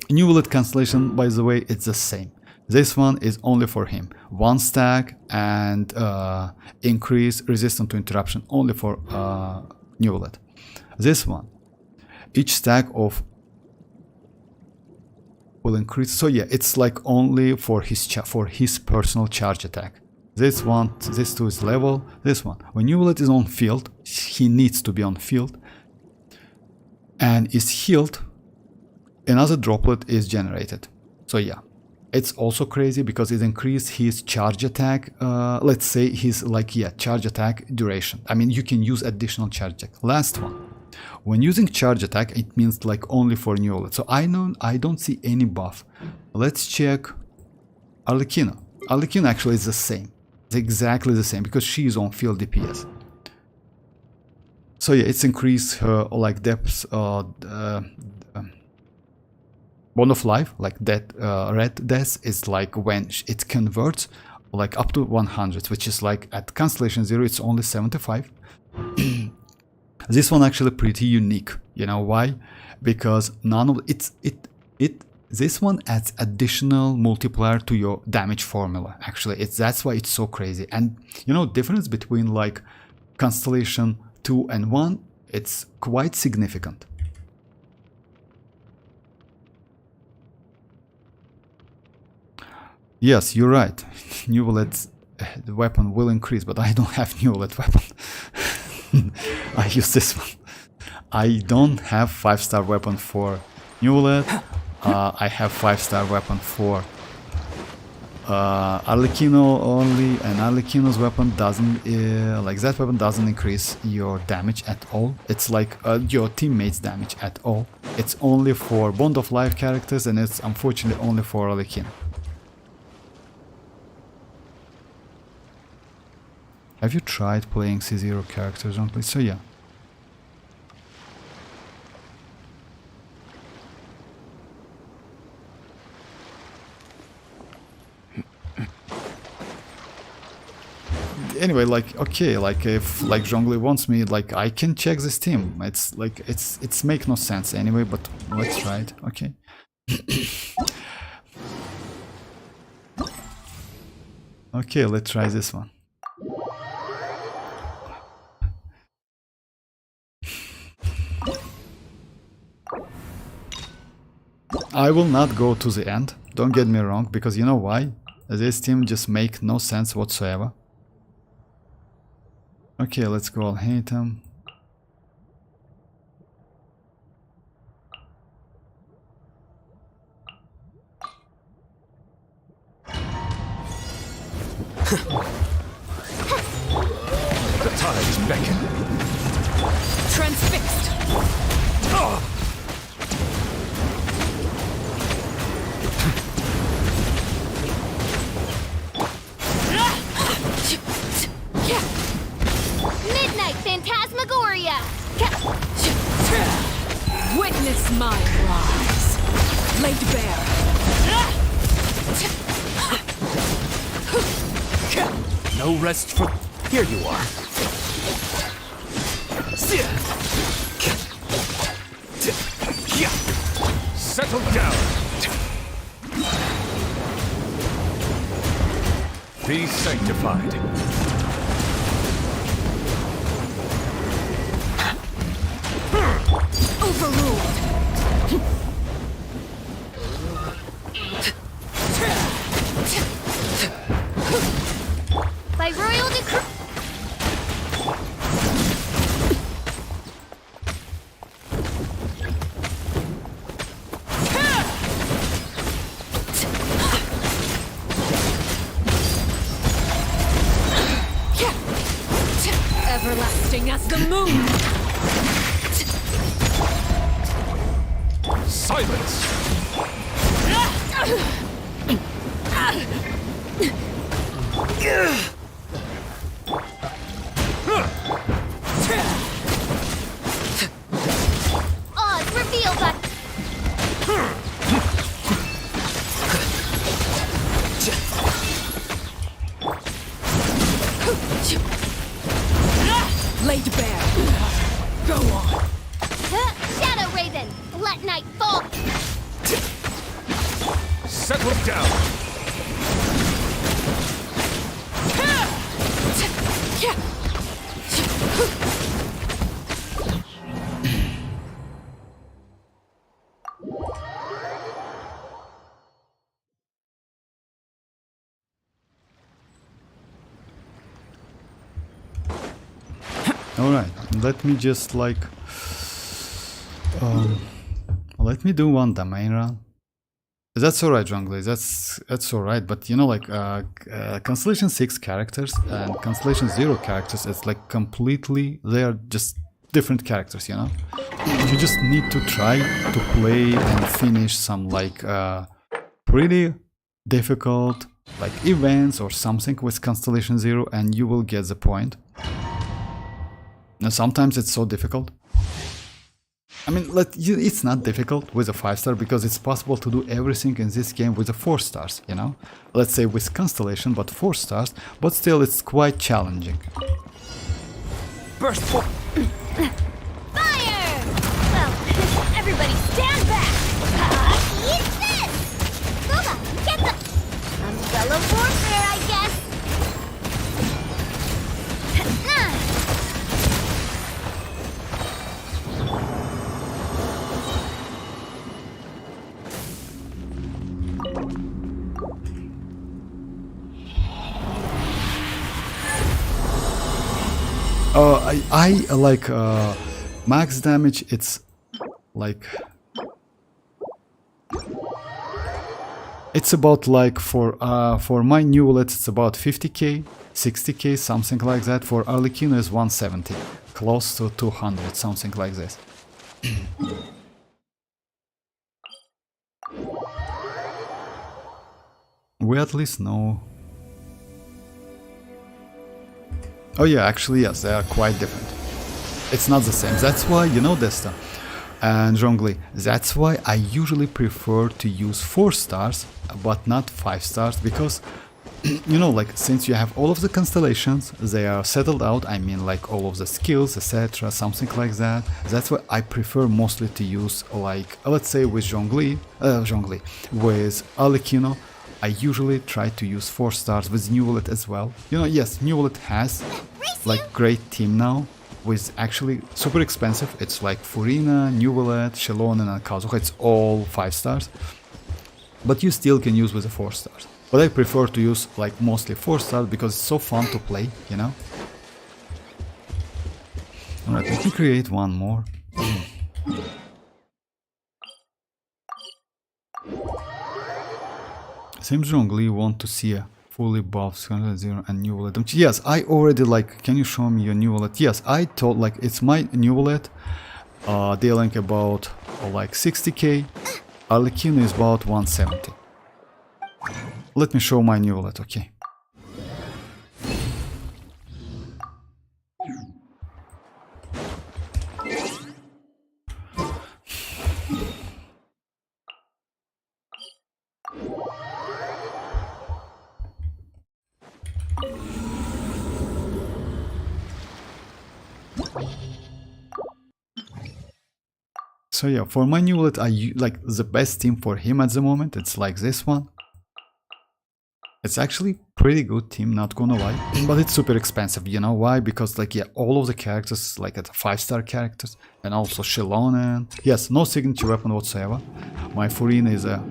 Neuvillette constellation, by the way, it's the same. This one is only for him. 1 stack and increase resistance to interruption only for Neuvillette. This one, each stack of will increase. So yeah, it's like only for his personal charge attack. This one, this two is level. This one, when Neuvillette is on field, he needs to be on field and is healed. Another droplet is generated. So yeah. It's also crazy because it increased his charge attack, let's say his, like, yeah, charge attack duration. I mean, you can use additional charge attack. Last one. When using charge attack, it means like only for Neuvillette. So I don't see any buff. Let's check Arlecchino. Arlecchino actually is the same. It's exactly the same because she is on field DPS. So yeah, it's increased her, like, depth, bond of life, like that red death is like when it converts like up to 100, which is like at Constellation 0 it's only 75. This one actually pretty unique. You know why? Because none of this one adds additional multiplier to your damage formula. Actually, that's why it's so crazy. And you know, difference between like Constellation 2 and 1, it's quite significant. Yes, you're right. Neuvillette's the weapon will increase, but I don't have Neuvillette weapon. I use this one. I don't have 5-star weapon for Neuvillette. I have 5-star weapon for Arlecchino only, and Arlecchino's weapon doesn't, like that weapon doesn't increase your damage at all. It's like your teammates' damage at all. It's only for Bond of Life characters, and it's unfortunately only for Arlecchino. Have you tried playing C0 characters only? So yeah. Anyway, like, okay, like if like Zhongli wants me, like I can check this team. It's like it's make no sense anyway, but let's try it. Okay. Okay, let's try this one. I will not go to the end, don't get me wrong, because you know why? This team just make no sense whatsoever. Okay, let's go all hate him. The tides beckon. Transfixed. Midnight Phantasmagoria! Witness my rise. Laid bare. No rest for... Here you are. Settle down. Be sanctified. Overruled. By royal decree. Everlasting as the moon. Silence! Odds revealed by. Laid bare. Go on. Shadow Raven, let night fall. Settle down! Alright, let me just like let me do one domain run. That's alright, Zhongli, that's alright, but you know, like Constellation 6 characters and Constellation 0 characters, it's like completely, they are just different characters, you know? You just need to try to play and finish some like pretty difficult like events or something with Constellation 0 and you will get the point. Now sometimes it's so difficult. I mean, it's not difficult with a 5-star because it's possible to do everything in this game with a 4 stars, you know? Let's say with Constellation, but 4 stars, but still it's quite challenging. Burst for... Fire! Well, everybody stand back! Eat this! Boba, get the... Umbrella warfare, I guess! I like max damage, it's like It's about like for my Neuvillette it's about 50k, 60k, something like that. For arlecchino is 170, close to 200, something like this. We at least know. Oh yeah, actually yes, they are quite different. It's not the same. That's why, you know, Desta and Zhongli, that's why I usually prefer to use 4 stars but not 5 stars, because you know, like, since you have all of the constellations, they are settled out, I mean like all of the skills, etc, something like that. That's why I prefer mostly to use, like, let's say with Zhongli, with arlecchino, I usually try to use 4 stars. With Neuvillette as well. You know, yes, Neuvillette has like great team now, with actually super expensive. It's like Furina, Neuvillette, Xilonen and Kazuha, it's all 5 stars. But you still can use with the 4 stars. But I prefer to use like mostly 4 stars because it's so fun to play, you know? Alright, let me create one more. Seems Zhongli want to see a fully buffed 0 and Neuvillette. Yes, I already like, can you show me your Neuvillette? Yes, I told like it's my Neuvillette. Dealing about like 60k. Arlecchino is about 170. Let me show my Neuvillette, okay. So yeah, for my Neuvillette, like the best team for him at the moment, it's like this one. It's actually pretty good team, not gonna lie, but it's super expensive. You know why? Because like, yeah, all of the characters like at 5-star characters, and also Xilonen. Yes, no signature weapon whatsoever. My Furina is a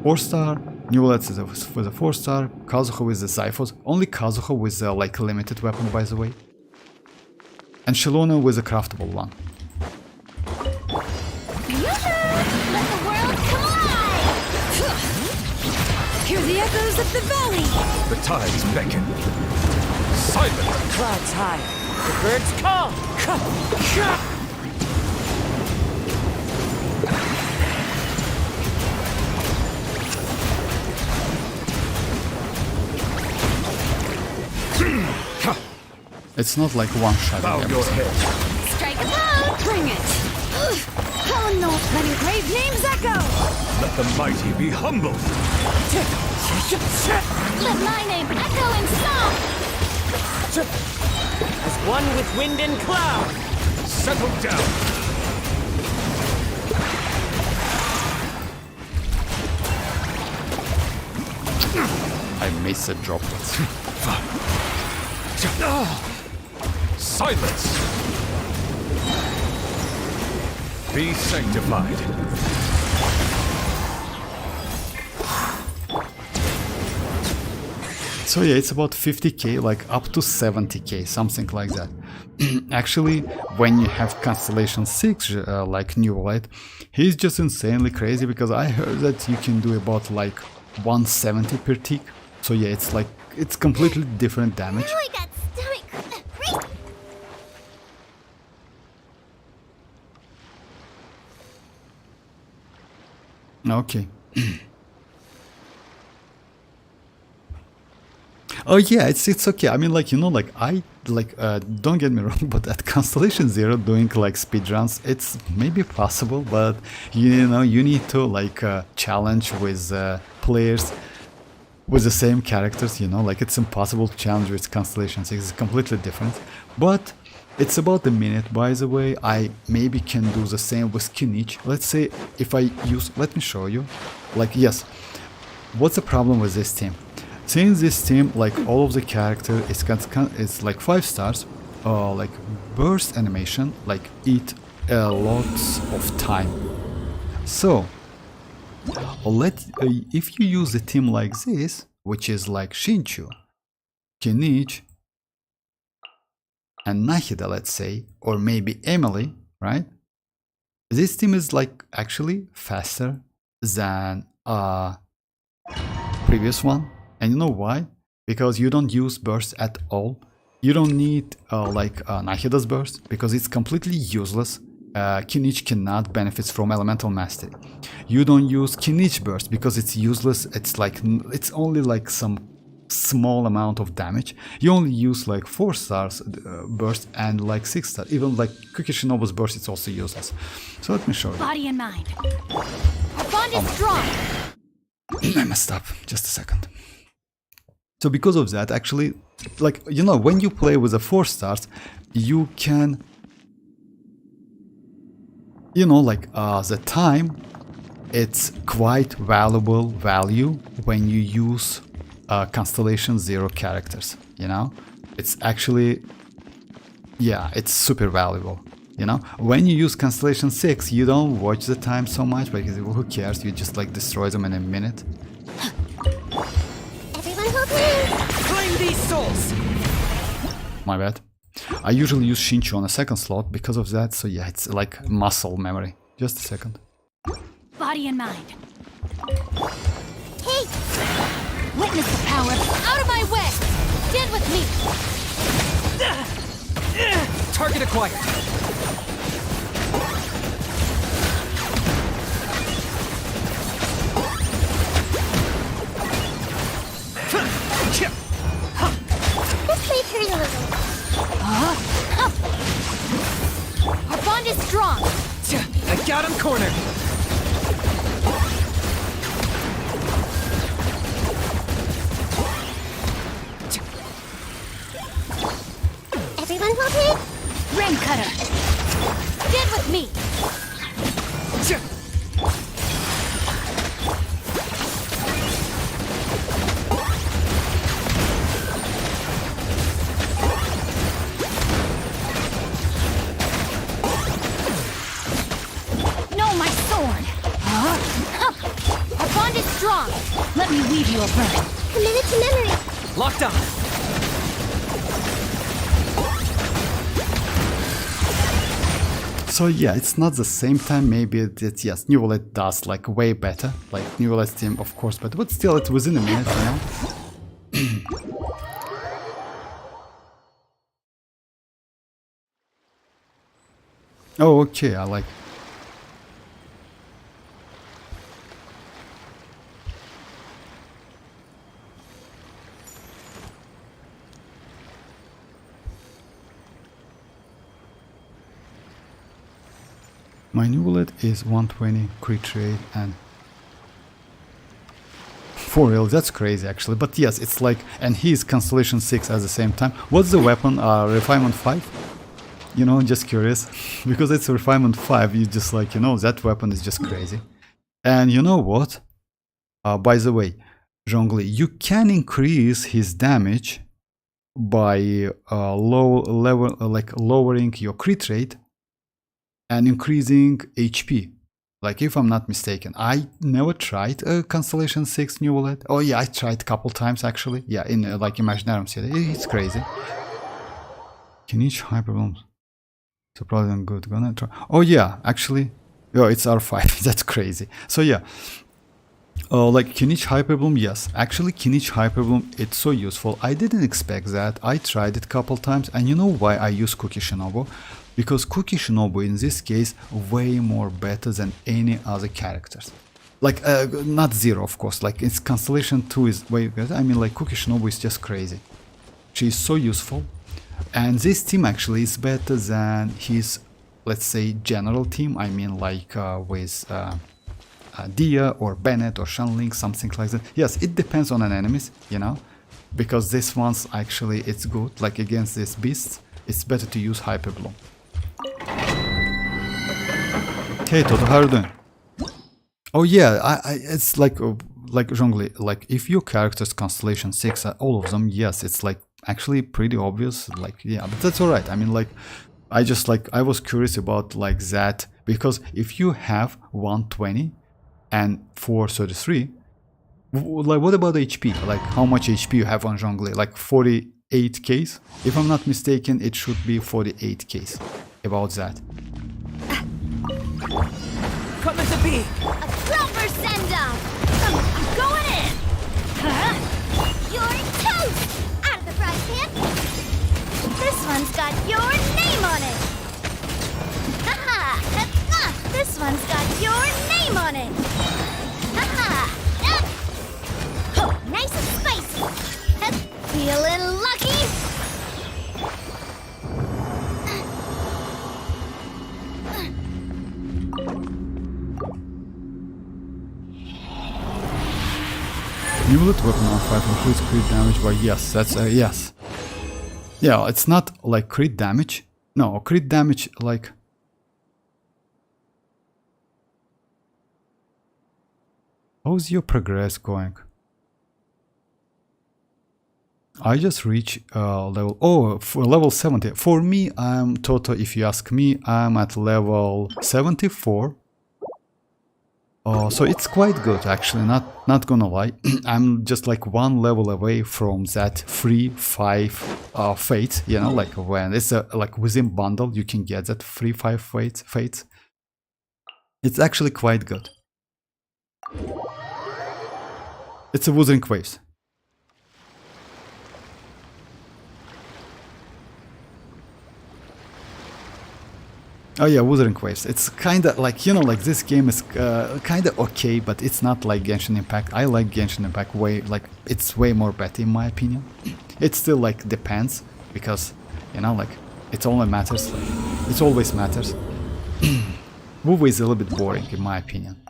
4-star, Neuvillette is with a 4-star, Kazuha with the Xiphos, only Kazuha with a like limited weapon, by the way, and Xilonen with a craftable one. Let the world come alive! Hear the echoes of the valley! The tides beckon. Silent! Clouds high. The birds call. It's not like one shot. Bow your head. Strike a blow! Bring it! Oh no! Letting brave names echo! Let the mighty be humbled. Let my name echo in song! As one with wind and cloud. Settle down. I missed the droplets. Silence. Be sanctified. So yeah, it's about 50k, like up to 70k, something like that. Actually, when you have Constellation 6, like Neuvillette, he's just insanely crazy, because I heard that you can do about like 170 per tick. So yeah, it's like, it's completely different damage. Now I got stomach. Okay. Oh yeah, it's okay. I mean, like, you know, like I like don't get me wrong, but at Constellation 0 doing like speedruns, it's maybe possible, but you know, you need to like challenge with players with the same characters, you know, like it's impossible to challenge with Constellation 6. It's completely different. But it's about a minute, by the way. I maybe can do the same with kinich. Let's say if I use, let me show you. Like, yes, what's the problem with this team? Since this team, like all of the character it's like 5 stars, like burst animation, like eat lots of time. So if you use a team like this, which is like Shinchu, Kinich, and Nahida, let's say, or maybe Emily, right? This team is like actually faster than previous one. And you know why? Because you don't use burst at all. You don't need Nahida's burst because it's completely useless. Kinich cannot benefit from elemental mastery. You don't use Kinich burst because it's useless. It's only like some small amount of damage. You only use like 4 stars burst and like 6 stars. Even like Kukishinobu's burst, it's also useless. So let me show you. Body and mind. Our bond is strong. I messed up. Just a second. So because of that, actually, like, you know, when you play with the 4 stars, you can, you know, like the time, it's quite valuable value when you use Constellation 0 characters, you know? It's actually, yeah, it's super valuable, you know? When you use Constellation 6, you don't watch the time so much, because who cares, you just like destroy them in a minute. Everyone hold hands. Claim these souls! My bad. I usually use Shinchu on a second slot because of that, so yeah, it's like muscle memory. Just a second. Body and mind. Hey, Witness the power. out of my way. Stand with me. Target acquired. This may hurt a little. Our bond is strong. I got him cornered. Everyone hold hands. Ram cutter. Stand with me. No, my sword. Our bond is strong. Let me weave you a verse. Committed to memory. Locked on. So yeah, it's not the same time, maybe that, yes, Neuvillette does like way better, like Neuvillette's team of course, but still it's within a minute, you know? Oh, okay, I like. My Neuvillette is 120 crit rate and 4 real, that's crazy actually, but yes, it's like, and he's Constellation 6 at the same time. What's the weapon? Refinement 5? You know, just curious, because it's Refinement 5, you just like, you know, that weapon is just crazy. And you know what? By the way, Zhongli, you can increase his damage by lowering your crit rate and increasing HP. Like, if I'm not mistaken, I never tried a Constellation 6 Neuvillette. Oh yeah, I tried a couple times actually. Yeah, in like Imaginarium City. It's crazy. Kinich Hyperbloom. So probably not good. Gonna try. Oh yeah, actually. Oh, it's R5. That's crazy. So yeah. Like Kinich Hyperbloom, yes. Actually, Kinich Hyperbloom, it's so useful. I didn't expect that. I tried it a couple times. And you know why I use Kukishinobu? Because Kukishinobu in this case way more better than any other characters. Like not 0 of course, like its Constellation 2 is way better. I mean, like Kukishinobu is just crazy. She is so useful. And this team actually is better than his, let's say, general team. I mean, like with Dia or Bennett or Shanling, something like that. Yes, it depends on an enemies, you know, because this one's actually, it's good. Like against these beasts, it's better to use Hyperbloom. Hey Toto, how are you doing? Oh yeah, it's like Zhongli, like if your character's Constellation 6, all of them, yes, it's like actually pretty obvious, like yeah, but that's alright. I mean, like I was curious about like that, because if you have 120 and 433, like what about HP? Like how much HP you have on Zhongli? Like 48k? If I'm not mistaken, it should be 48k. About that. Come as a bee! A proper send-off. I'm going in. You're toast! Out of the frying pan! This one's got your name on it! Haha! This one's got your name on it! Haha! Oh, nice and spicy! Feeling lucky? Neuvillette weapon on 5 increase crit damage by yes, that's a yes. Yeah, it's not like crit damage. No, crit damage like... How's your progress going? I just reached level... Oh, for level 70. For me, I'm total, if you ask me, I'm at level 74. So it's quite good, actually, not gonna lie. I'm just like one level away from that free 5 fates, you know, like when it's like within bundle you can get that free 5 fates. It's actually quite good. It's a Wuthering Waves. Oh yeah, Wuthering Waves. It's kinda like, you know, like this game is kinda okay, but it's not like Genshin Impact. I like Genshin Impact way, like, it's way more better in my opinion. It still like depends, because, you know, like, it only matters, like, it always matters. WoW is a little bit boring in my opinion.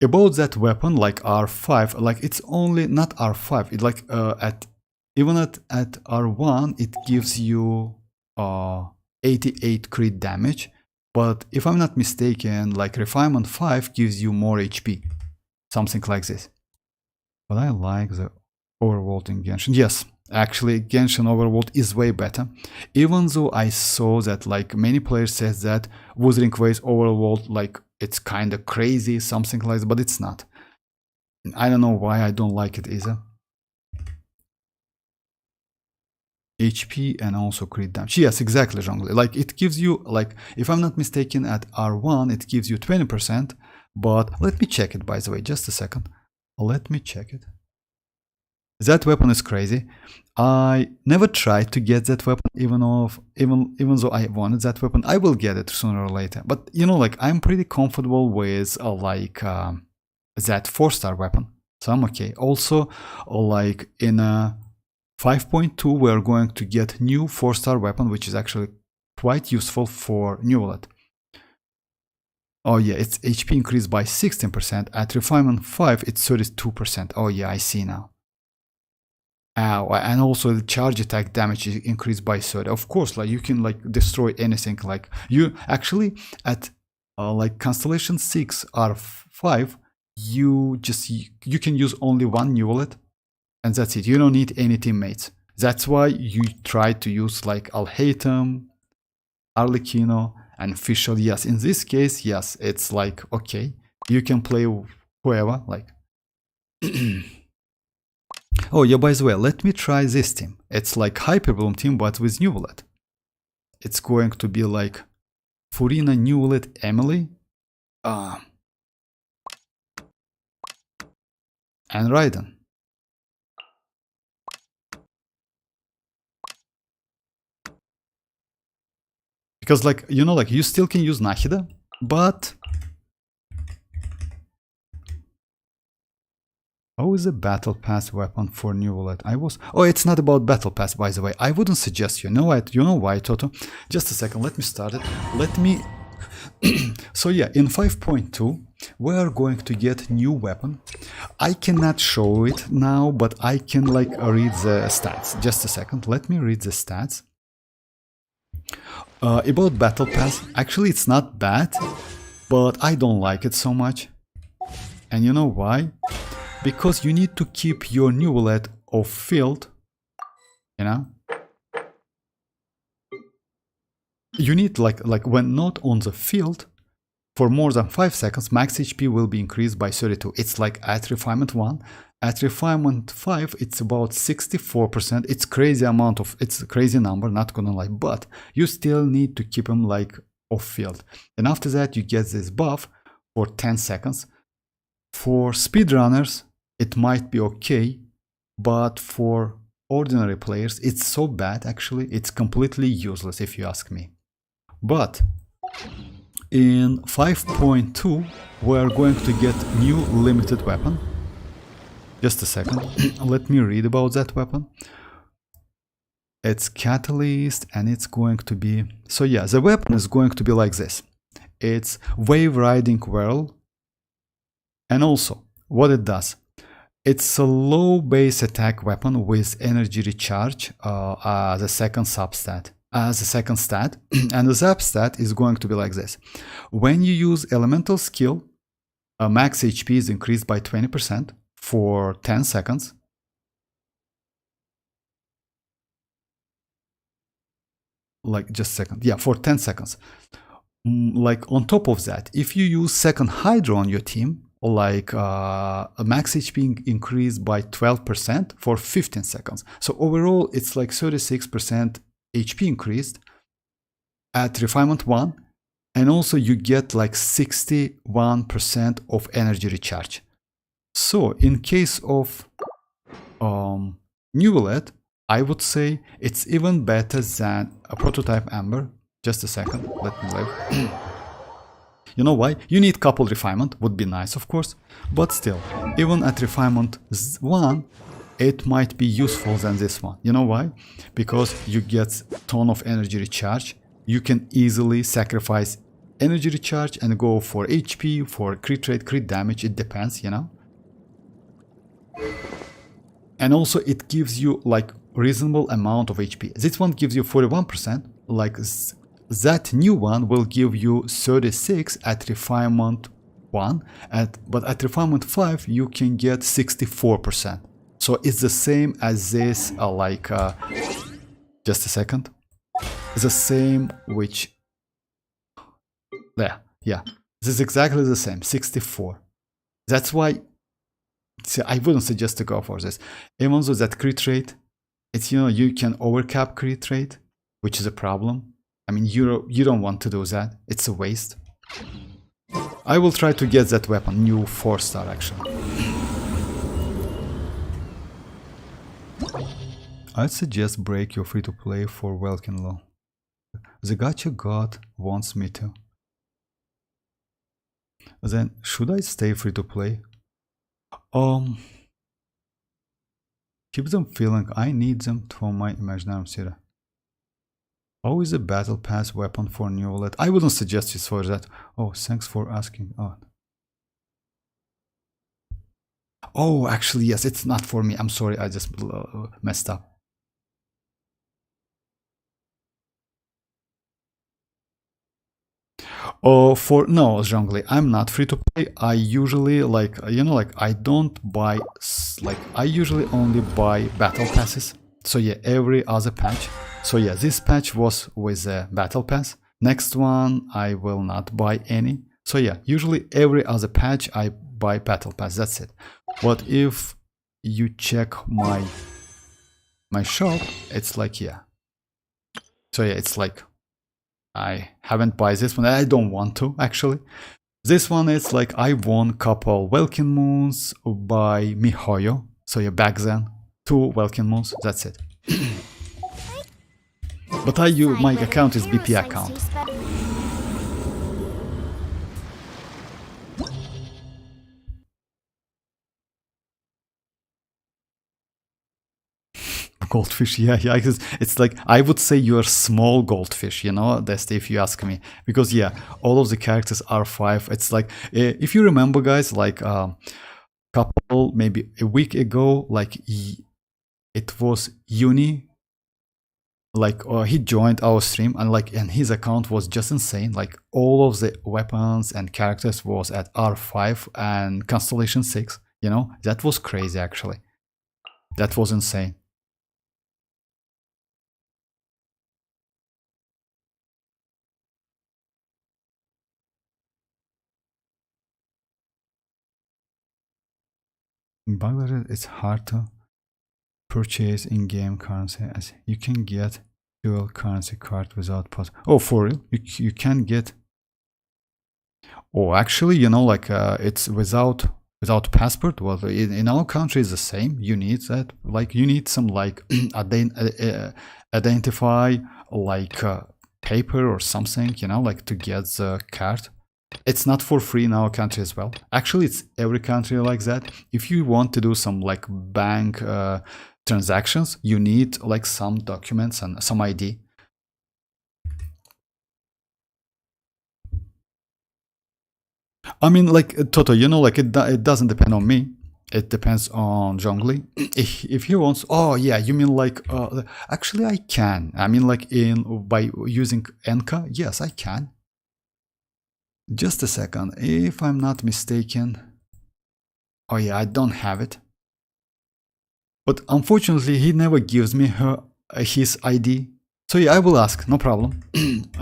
About that weapon, like R5, like it's only not R5, it like even at R1 it gives you 88 crit damage, but if I'm not mistaken, like Refinement 5 gives you more HP, something like this. But I like the Overworld in Genshin. Yes, actually Genshin Overworld is way better, even though I saw that like many players says that Wuthering Waves Overworld, like it's kind of crazy, something like that, but it's not. I don't know why I don't like it either. HP and also crit damage. Yes, exactly, Zhongli. Like it gives you, like, if I'm not mistaken, at R1 it gives you 20%, but let me check it, by the way, just a second. Let me check it. That weapon is crazy. I never tried to get that weapon, even though I wanted that weapon. I will get it sooner or later. But you know, like, I'm pretty comfortable with that 4-star weapon, so I'm okay. Also, like in 5.2 we are going to get new 4-star weapon, which is actually quite useful for Neuvillette. Oh yeah, its HP increased by 16%. At Refinement 5 it's 32%. Oh yeah, I see now. And also the charge attack damage is increased by 30. Of course, like you can like destroy anything. Like you actually at like Constellation 6 R5, you can use only one Neuvillette, and that's it. You don't need any teammates. That's why you try to use like Alhaitham, Arlecchino, and Fischl. Yes, in this case, yes, it's like okay, you can play whoever, like. Oh yeah, by the way, let me try this team. It's like Hyperbloom team, but with Neuvillette. It's going to be like Furina, Neuvillette, Emily, and Raiden. Because like, you know, like you still can use Nahida, but how is a battle pass weapon for Neuvillette? Oh, it's not about battle pass, by the way. I wouldn't suggest you know why, Toto. Just a second, let me start it. Let me so yeah, in 5.2 we are going to get new weapon. I cannot show it now, but I can like read the stats. Just a second, let me read the stats. About battle pass, actually it's not bad, but I don't like it so much. And you know why? Because you need to keep your Neuvillette off field, you know? You need like when not on the field, for more than 5 seconds, max HP will be increased by 32. It's like at Refinement 1. At Refinement 5, it's about 64%. It's a crazy number, not gonna lie, but you still need to keep them like off field. And after that, you get this buff for 10 seconds. For speedrunners, it might be okay, but for ordinary players, it's so bad actually, it's completely useless if you ask me. But in 5.2, we're going to get new limited weapon. Just a second, let me read about that weapon. It's catalyst and it's going to be, so yeah, the weapon is going to be like this. It's wave riding whirl. And also, what it does, it's a low base attack weapon with energy recharge as a second substat, as a second stat. And the substat is going to be like this. When you use elemental skill, max HP is increased by 20% for 10 seconds. Like just a second, yeah, for 10 seconds. Like on top of that, if you use second Hydra on your team, like a max HP increased by 12% for 15 seconds. So overall, it's like 36% HP increased at refinement 1, and also you get like 61% of energy recharge. So in case of Neuvillette, I would say it's even better than a prototype Amber. Just a second, let me live. You know why? You need couple refinement, would be nice of course, but still, even at refinement 1, it might be useful than this one. You know why? Because you get ton of energy recharge, you can easily sacrifice energy recharge and go for HP, for crit rate, crit damage, it depends, you know? And also it gives you like reasonable amount of HP. This one gives you 41%, like that new one will give you 36 at refinement 1, but at refinement 5 you can get 64%. So it's the same as this, just a second, it's the same which, yeah, this is exactly the same, 64. That's why, see, I wouldn't suggest to go for this. Even though that crit rate, it's, you know, you can overcap crit rate, which is a problem. I mean, you don't want to do that. It's a waste. I will try to get that weapon, new 4-star actually. I'd suggest break your free-to-play for Welkin Law. The gacha god wants me to. Then, should I stay free-to-play? Keep them feeling I need them for my Imaginarium Sira. How is a battle pass weapon for Neuvillette? I wouldn't suggest you for that. Oh, thanks for asking. Oh, actually, yes, it's not for me. I'm sorry, I just messed up. Oh, no, Zhongli, I'm not free to play. I usually I don't buy, I usually only buy battle passes. So yeah, every other patch. So yeah, this patch was with a battle pass. Next one, I will not buy any. So yeah, usually every other patch I buy battle pass, that's it. But if you check my shop, it's like, yeah. So yeah, it's like, I haven't buy this one. I don't want to actually. This one is like I won couple Welkin Moons by Mihoyo. So yeah, back then 2 Welkin Moons. That's it. But my account is BP account. Goldfish, yeah, it's like, I would say you're small goldfish, you know, that's if you ask me, because yeah, all of the characters are 5. It's like, if you remember guys, like couple, maybe a week ago, like it was Uni, like he joined our stream, and his account was just insane. Like all of the weapons and characters was at R5 and Constellation 6, you know, that was crazy actually. That was insane. In Bangladesh, it's hard to purchase in-game currency, as you can get dual currency card without pos. Oh, for real? You can get. Oh, actually, you know, like it's without. without passport. Well, in our country is the same. You need that, like you need some like identify like paper or something, you know, like to get the card. It's not for free in our country as well. Actually, it's every country like that. If you want to do some like bank transactions, you need like some documents and some ID. I mean, like Toto, you know, like it doesn't depend on me. It depends on Zhongli. If he wants, oh yeah, you mean like actually I can. I mean like by using Enka, yes, I can. Just a second, if I'm not mistaken. Oh yeah, I don't have it. But unfortunately, he never gives me his ID. So yeah, I will ask, no problem.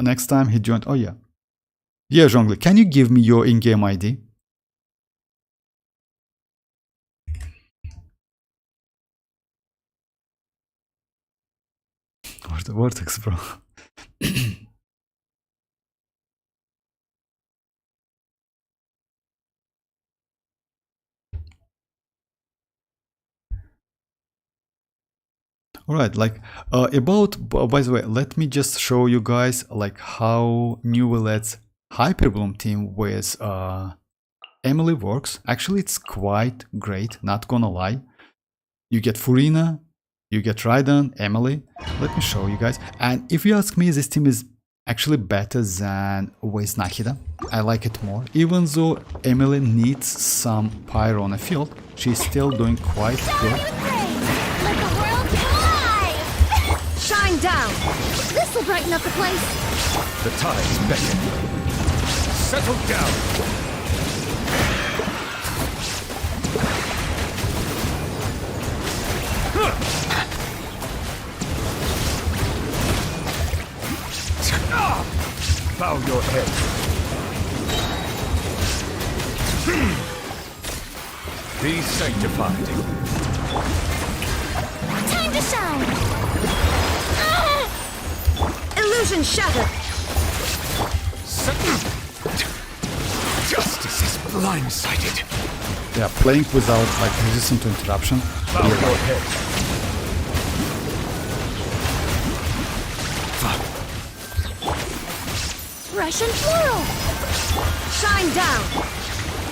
Next time he joined, oh yeah. Yeah, Zhongli, can you give me your in-game ID? Or the Vortex, bro. Alright, like by the way, let me just show you guys like how Neuvillette's Hyperbloom team with Emily works. Actually, it's quite great, not gonna lie. You get Furina, you get Raiden, Emily. Let me show you guys. And if you ask me, this team is actually better than with Nahida. I like it more. Even though Emily needs some pyro on the field, she's still doing quite good. Let the world fly! Shine down! This'll brighten up the place. The tides beckon. Settle down. Bow your head. Be sanctified. Time to shine! Illusion shattered! Justice is blindsided. Yeah, playing without like resistant to interruption. Bow your head. Russian floral! Shine down!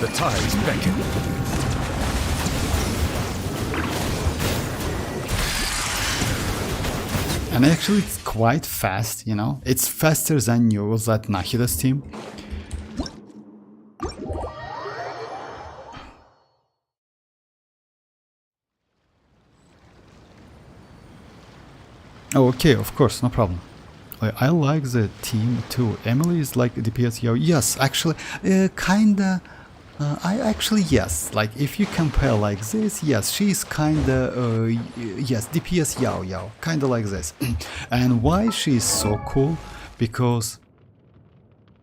The tides beckon. And actually it's quite fast, you know. It's faster than Neuvillette's Nahida's team. Oh, okay, of course, no problem. I like the team too. Emily is like DPS Yao. Yes, actually, kinda. Yes. Like if you compare like this, yes, she's kinda. Yes, DPS Yao, kinda like this. And why she's so cool? Because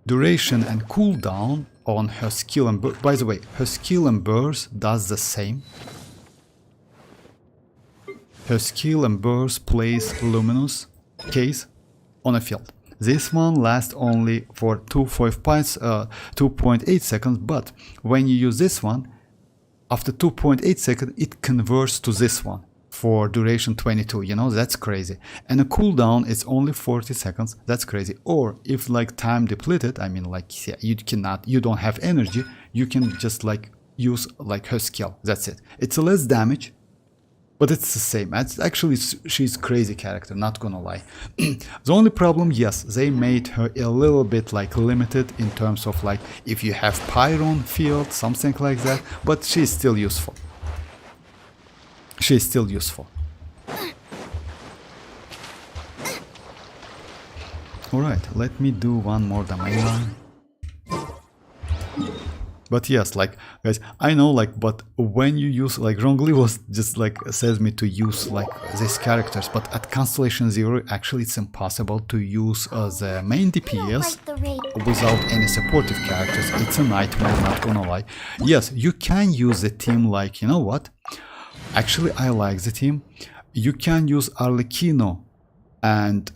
duration and cooldown on her skill and by the way, her skill and burst does the same. Her skill and burst plays luminous case on a field. This one lasts only for 2.8 seconds, but when you use this one, after 2.8 seconds, it converts to this one for duration 22, you know, that's crazy. And a cooldown is only 40 seconds, that's crazy. Or if like time depleted, I mean like yeah, you don't have energy, you can just like use like her skill, that's it. It's less damage, but it's the same. Actually, she's crazy character, not gonna lie. The only problem, yes, they made her a little bit like limited in terms of like if you have Pyron field, something like that, but she's still useful. She's still useful. Alright, let me do one more domain line. But yes, like guys, I know like, but when you use like Zhongli was just like says me to use like these characters, but at Constellation 0 actually it's impossible to use the main DPS without any supportive characters. It's a nightmare, not gonna lie. Yes, you can use the team like, you know what? Actually, I like the team. You can use Arlecchino and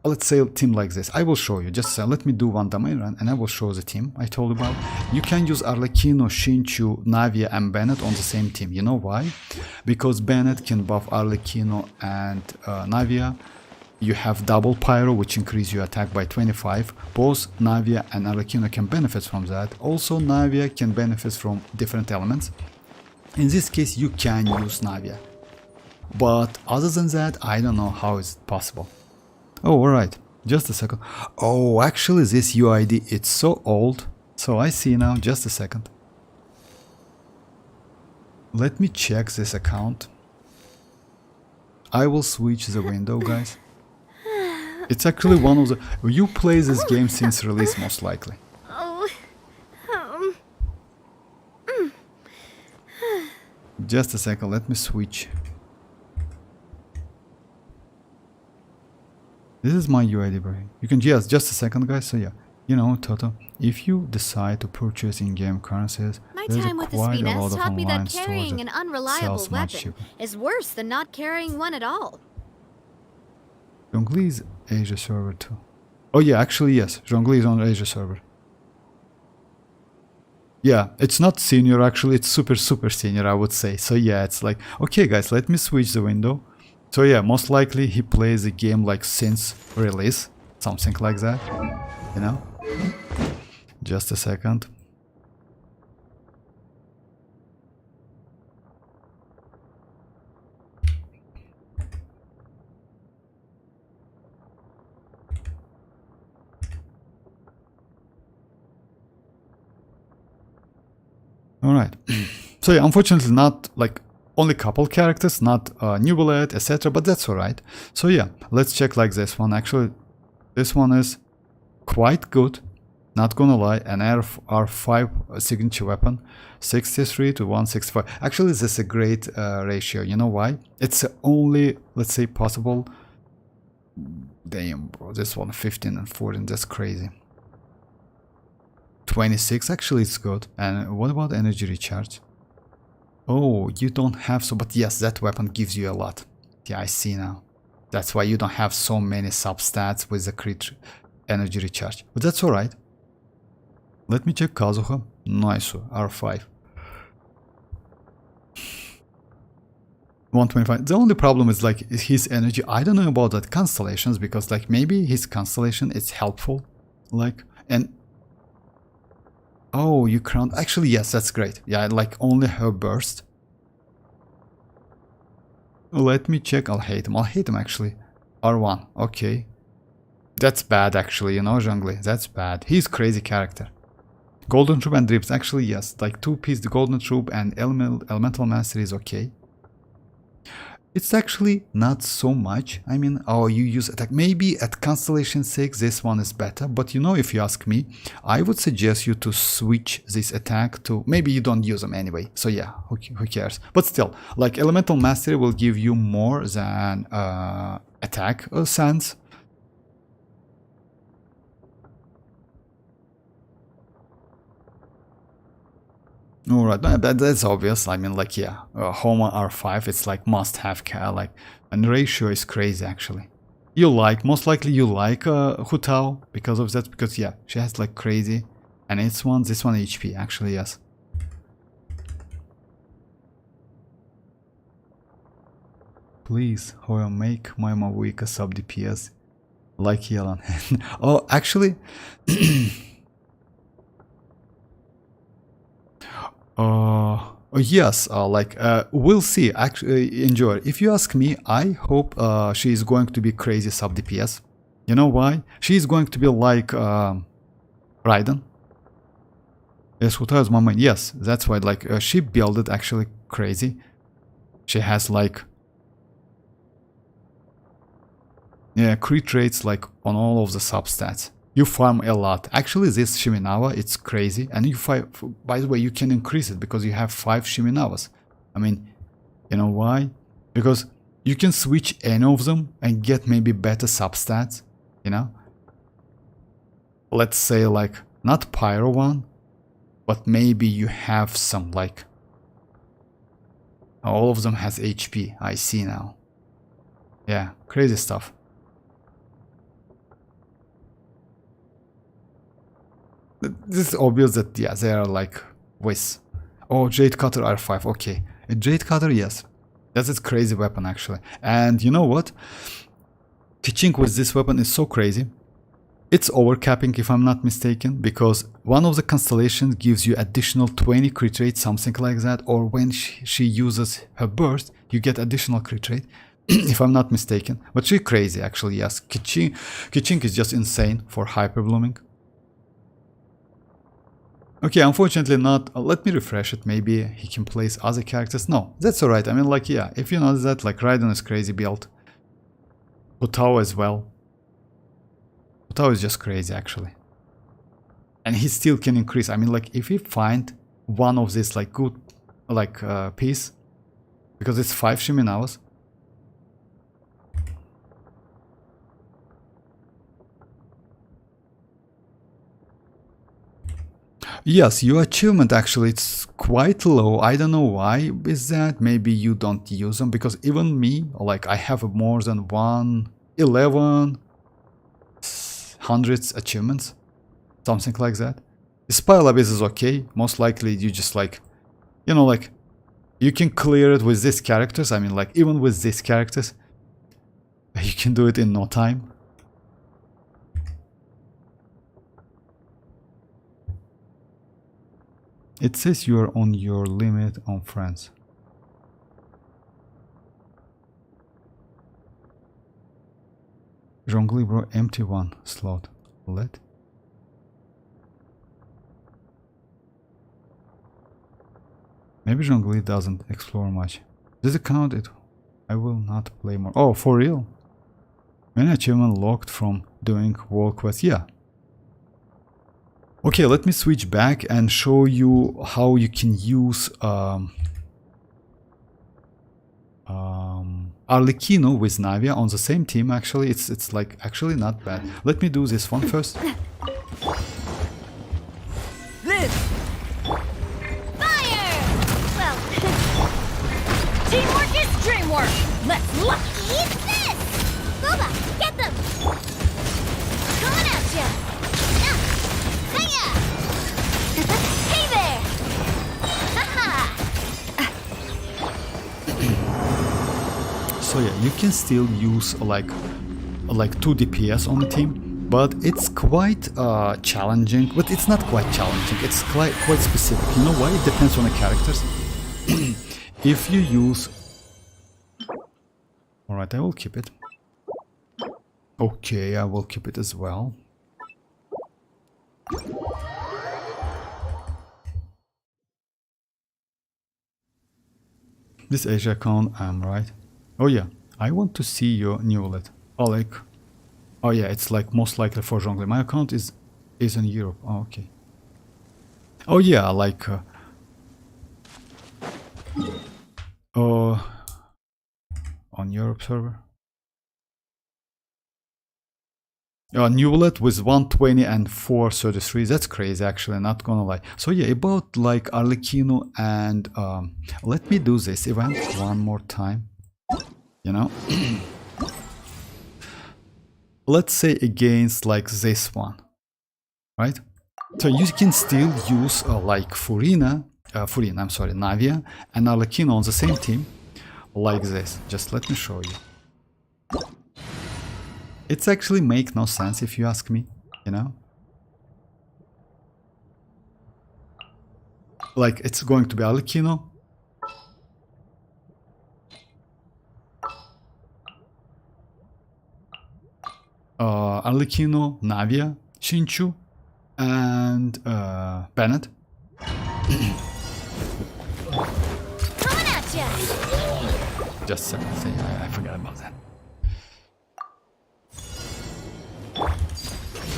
let's say a team like this. I will show you. Just let me do one domain run and I will show the team I told you about. You can use Arlecchino, Shinchu, Navia and Bennett on the same team. You know why? Because Bennett can buff Arlecchino and Navia. You have double pyro, which increase your attack by 25. Both Navia and Arlecchino can benefit from that. Also, Navia can benefit from different elements. In this case, you can use Navia. But other than that, I don't know how it's possible. Oh, alright. Just a second. Oh, actually, this UID, it's so old. So I see now. Just a second. Let me check this account. I will switch the window, guys. It's actually one of the... You play this game since release, most likely. Oh. Just a second, let me switch. This is my UID, bro. You can just a second, guys. So yeah, you know, Toto, if you decide to purchase in-game currencies, My there's time with the quite a lot Spinas of taught me online that stores carrying that an unreliable sells much weapon cheaper. is worse than not carrying one at all. Zhongli is Asia server too. Oh yeah, actually yes, Zhongli is on Asia server. Yeah, it's not senior actually, it's super senior I would say. So yeah, it's like, okay guys, let me switch the window. So yeah, most likely he plays the game like since release, something like that, you know? Just a second. Alright, so yeah, unfortunately not like only couple characters, not Neuvillette, etc, but that's alright. So yeah, let's check like this one. Actually, this one is quite good, not gonna lie, an R5 signature weapon, 63 to 165. Actually, this is a great ratio, you know why? It's the only, let's say, possible... Damn bro, this one 15 and 14, that's crazy. 26, actually it's good. And what about energy recharge? Oh, you don't have so, but yes, that weapon gives you a lot. Yeah, I see now. That's why you don't have so many substats with the crit energy recharge. But that's alright. Let me check Kazuha. Nice, R5. 125. The only problem is like his energy. I don't know about that constellations because like maybe his constellation is helpful. Like, and oh, you crowned. Actually, yes, that's great. Yeah, like only her burst. Let me check. I'll hate him. I'll hate him actually. R1. Okay. That's bad actually, you know, Zhongli. That's bad. He's crazy character. Golden Troop and Drips. Actually, yes. Like 2-piece, the Golden Troop and Elemental Mastery is okay. It's actually not so much. I mean, oh, you use attack. Maybe at Constellation 6 this one is better. But you know, if you ask me, I would suggest you to switch this attack to... Maybe you don't use them anyway. So yeah, who cares? But still, like Elemental Mastery will give you more than attack sense. Alright, that's obvious. I mean, like, yeah, Homa R5, it's like must-have, like, and ratio is crazy, actually. You like, most likely you like Hu Tao because of that, because, yeah, she has, like, crazy, and this one HP, actually, yes. Please, Hoyo, make my mavuika sub DPS like Xilonen. Oh, actually... yes, we'll see. Actually, enjoy. If you ask me, I hope she is going to be crazy sub DPS. You know why? She is going to be like Raiden. Yes, Huta is my main. Yes, that's why. Like she built actually crazy. She has like crit rates like on all of the substats. You farm a lot. Actually, this Shiminawa, it's crazy. And you by the way, you can increase it because you have 5 Shiminawas. I mean, you know why? Because you can switch any of them and get maybe better substats, you know? Let's say like, not Pyro one, but maybe you have some like... all of them has HP, I see now. Yeah, crazy stuff. This is obvious that, yeah, they are like Whis. Oh, Jade Cutter R5, okay. A Jade Cutter, yes. That's a crazy weapon, actually. And you know what? Teaching with this weapon is so crazy. It's overcapping, if I'm not mistaken, because one of the constellations gives you additional 20 crit rate, something like that, or when she uses her burst, you get additional crit rate, if I'm not mistaken. But she's crazy, actually, yes. Kiching is just insane for hyper blooming. Okay, unfortunately not. Let me refresh it. Maybe he can place other characters. No, that's alright. I mean, like, yeah, if you notice that, like, Raiden is crazy build. Otao as well. Otao is just crazy, actually. And he still can increase. I mean, like, if we find one of this, like, good, like, piece, because it's 5 Shiminawas. Yes, your achievement actually, it's quite low. I don't know why is that. Maybe you don't use them, because even me, like, I have more than 1100 achievements, something like that. Spire Abyss is okay. Most likely you just, like, you know, like, you can clear it with these characters. I mean, like, even with these characters, you can do it in no time. It says you're on your limit on friends. Zhongli, bro, empty one slot. Let. Maybe Zhongli doesn't explore much. Does it count it? I will not play more. Oh, for real? Many achievement locked from doing world quest. Yeah. Okay, let me switch back and show you how you can use Arlecchino with Navia on the same team. Actually, it's like actually not bad. Let me do this one first. This fire. Well, teamwork is dreamwork. Let's look. Eat this. Boba, get them. Coming at ya. Hiya. Hey there. Haha. So yeah, you can still use like 2 DPS on the team, but it's quite challenging. But it's not quite challenging. It's quite specific. You know why? It depends on the characters. If you use, all right, I will keep it. Okay, I will keep it as well. This Asia account, I'm right. Oh yeah, I want to see your Neuvillette. Oh, like, oh yeah, it's like most likely for Zhongli. My account is in Europe. Oh, okay. Oh yeah, like on Europe server. Neuvillette with 120 and 433. That's crazy, actually, not gonna lie. So yeah, about like Arlecchino and let me do this event one more time. You know, let's say against like this one, right? So you can still use like Furina, I'm sorry, Navia and Arlecchino on the same team, like this. Just let me show you. It's actually make no sense if you ask me, you know? Like, it's going to be Arlecchino. Arlecchino, Navia, Shinchu, and Bennett. Coming at ya. Just a second, I forgot about that.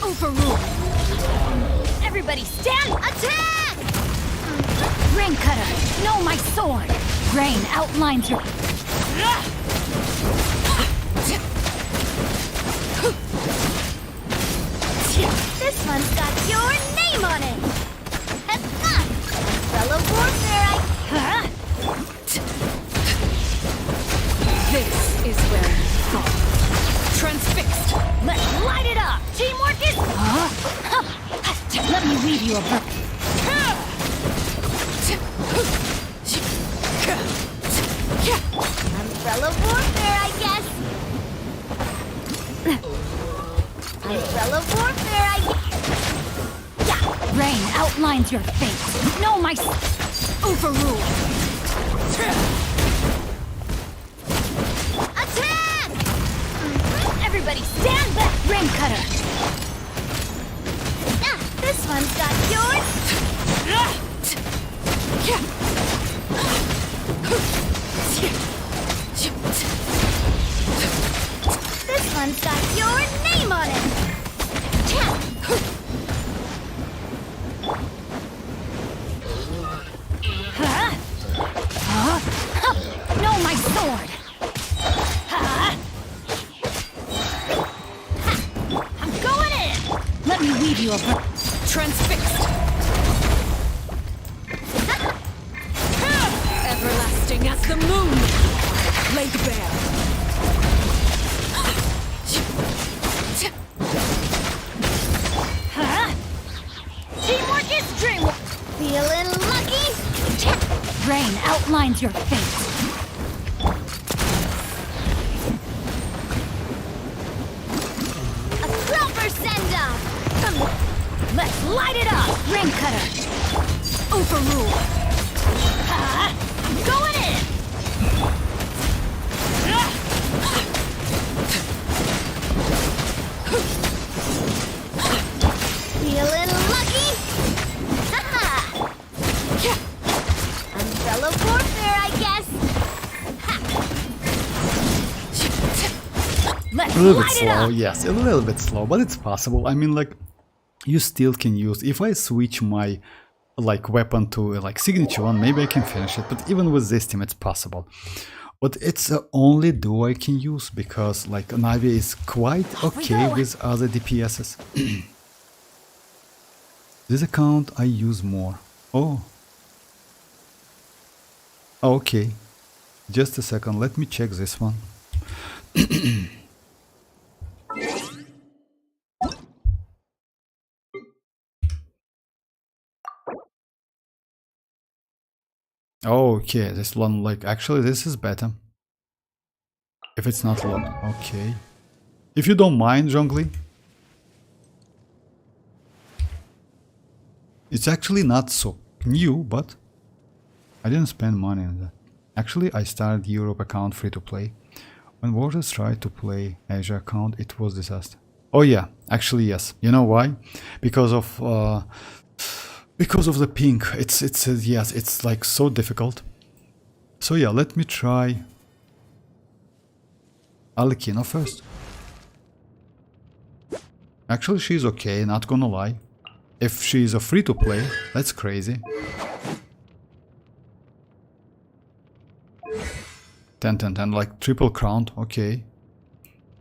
Overruled. Everybody stand! Attack! Grain cutter, know my sword. Grain outlines your... This one's got your name on it. Fellow warfare, This is where you fall. Transfixed. Let's light it up! Teamwork is... Let me weave you a break. Umbrella warfare, I guess. Umbrella warfare, I guess. Rain outlines your fate. No, my overrule. Attack! Everybody stand back! Rain cutter. This one's got yours. This one's got your name on it. No, my sword. I'm going in. Let me weave you a transfixed. Everlasting as the moon. Laid bare. Teamwork is dreamwork. Feeling lucky? Rain outlines your fate. A proper send-off. Let's light it up. Rain cutter. Overrule. I'm going in. Feeling lucky? Haha! Umbrella warfare, I guess. Let's A little bit light it slow, up. yes, a little bit slow, but it's possible. I mean, like, you still can use, if I switch my like weapon to like signature one, maybe I can finish it, but even with this team it's possible. But it's the only duo I can use because like Na'vi is quite okay with other DPSs. This account I use more. Oh. Okay. Just a second, let me check this one. Okay, this one, like, actually this is better. If it's not low. Okay. If you don't mind, Zhongli. It's actually not so new, but I didn't spend money on that. Actually, I started Europe account free to play. When voters tried to play Asia account, it was disaster. Oh yeah, actually yes. You know why? Because of the ping. It's yes, it's like so difficult. So yeah, let me try arlecchino first. Actually, she's okay, not gonna lie. If she's a free to play, that's crazy. 10, 10, 10, like triple crown, okay.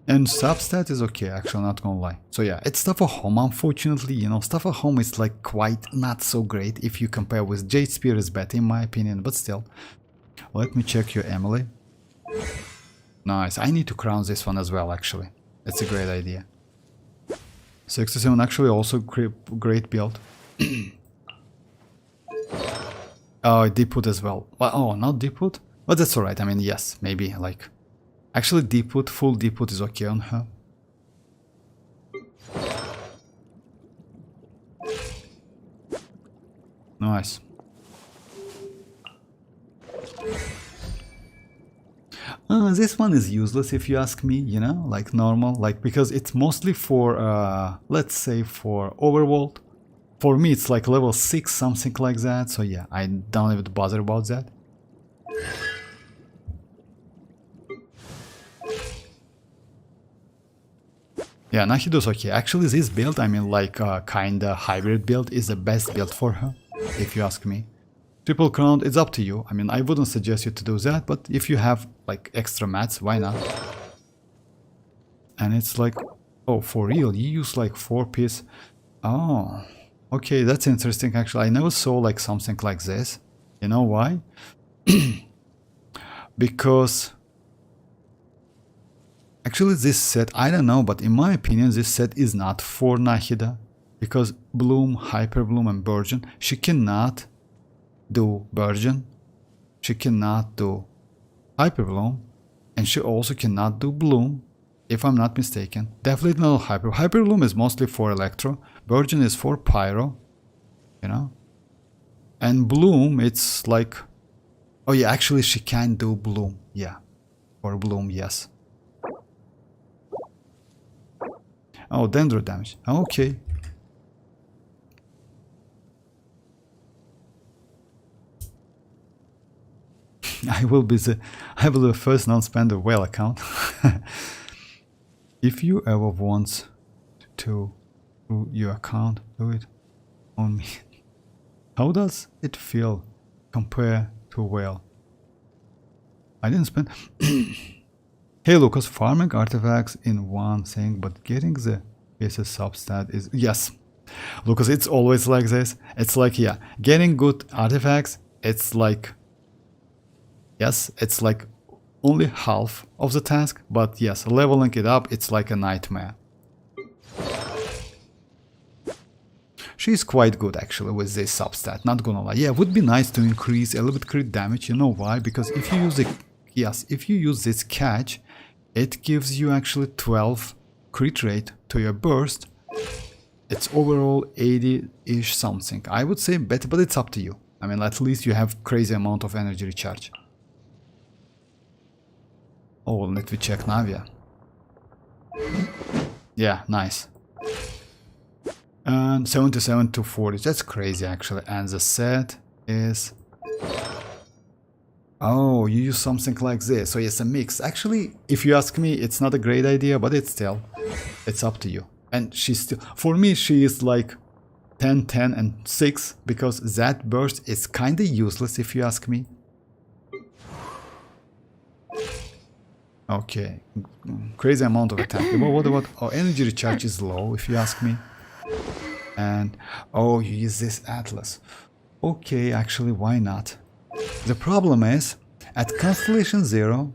And substat is okay, actually, not gonna lie. So yeah, it's stuff at home, unfortunately, you know, stuff at home is like quite not so great if you compare with Jade Spear is better in my opinion, but still. Let me check your Emily. Nice, I need to crown this one as well, actually. It's a great idea. 67 actually also great build. Oh, D-put as well. Oh, not D-put? But that's alright, I mean, yes, maybe, like... Actually, D-put, full D-put is okay on her. Nice. This one is useless if you ask me, you know, like normal, like because it's mostly for, let's say for overworld. For me it's like level 6, something like that, so yeah, I don't even bother about that. Yeah, Nahido's okay. Actually this build, I mean like kinda hybrid build is the best build for her, if you ask me. Triple crown, it's up to you. I mean, I wouldn't suggest you to do that, but if you have like extra mats, why not? And it's like, oh, for real, you use like 4-piece. Oh, okay, that's interesting actually. I never saw like something like this. You know why? Because actually this set, I don't know, but in my opinion, this set is not for Nahida. because Bloom, Hyper Bloom, and Burgeon, she cannot do Burgeon, she cannot do Hyper Bloom, and she also cannot do Bloom, if I'm not mistaken. Definitely not Hyper. Hyper Bloom is mostly for Electro, Burgeon is for Pyro, you know, and Bloom, it's like, oh yeah, actually she can do Bloom, yeah, for Bloom, yes. Oh, Dendro damage, okay. I will be the first non-spender whale account. If you ever want to do your account, do it on me. How does it feel compared to whale? I didn't spend. Hey Lucas, farming artifacts in one thing, but getting the basis substat is, yes. Lucas, it's always like this. It's like, yeah, getting good artifacts, it's like, yes, it's like only half of the task, but yes, leveling it up, it's like a nightmare. She's quite good actually with this substat, not gonna lie. Yeah, it would be nice to increase a little bit crit damage, you know why? Because if you use the, yes, if you use this catch, it gives you actually 12 crit rate to your burst. It's overall 80-ish something. I would say better, but it's up to you. I mean, at least you have crazy amount of energy recharge. Oh, let me check Navia. Yeah, nice. And 77 to 40, that's crazy actually. And the set is... Oh, you use something like this, so it's a mix. Actually, if you ask me, it's not a great idea, but it's still, it's up to you. And she's still, for me, she is like 10, 10, and 6, because that burst is kinda useless if you ask me. Okay, crazy amount of attack. But what about, oh, energy recharge is low if you ask me. And, oh, you use this Atlas. Okay, actually, why not? The problem is, at Constellation 0,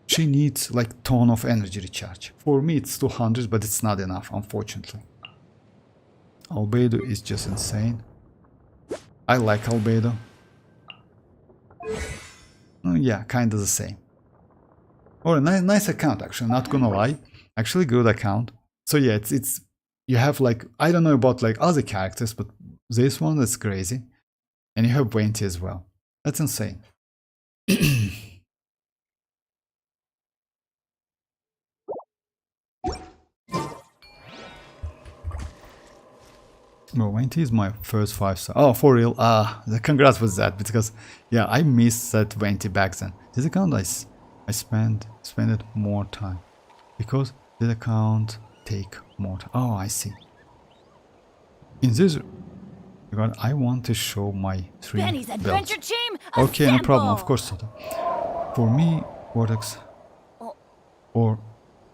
she needs like ton of energy recharge. For me it's 200, but it's not enough, unfortunately. Albedo is just insane. I like Albedo. Yeah, kinda the same. Or a nice account actually, not gonna lie. Actually good account. So yeah, it's you have like, I don't know about like other characters, but this one is crazy. And you have Venti as well. That's insane. Well, Venti is my first 5-star. Oh, for real? Congrats with that, because yeah, I missed that Venti back then. This account I spend it more time, because this account take more time. Oh, I see. In this regard, I want to show my 3 Benny's belts. adventure team. Okay, no problem. assemble! Of course, Toto. For me, Vortex or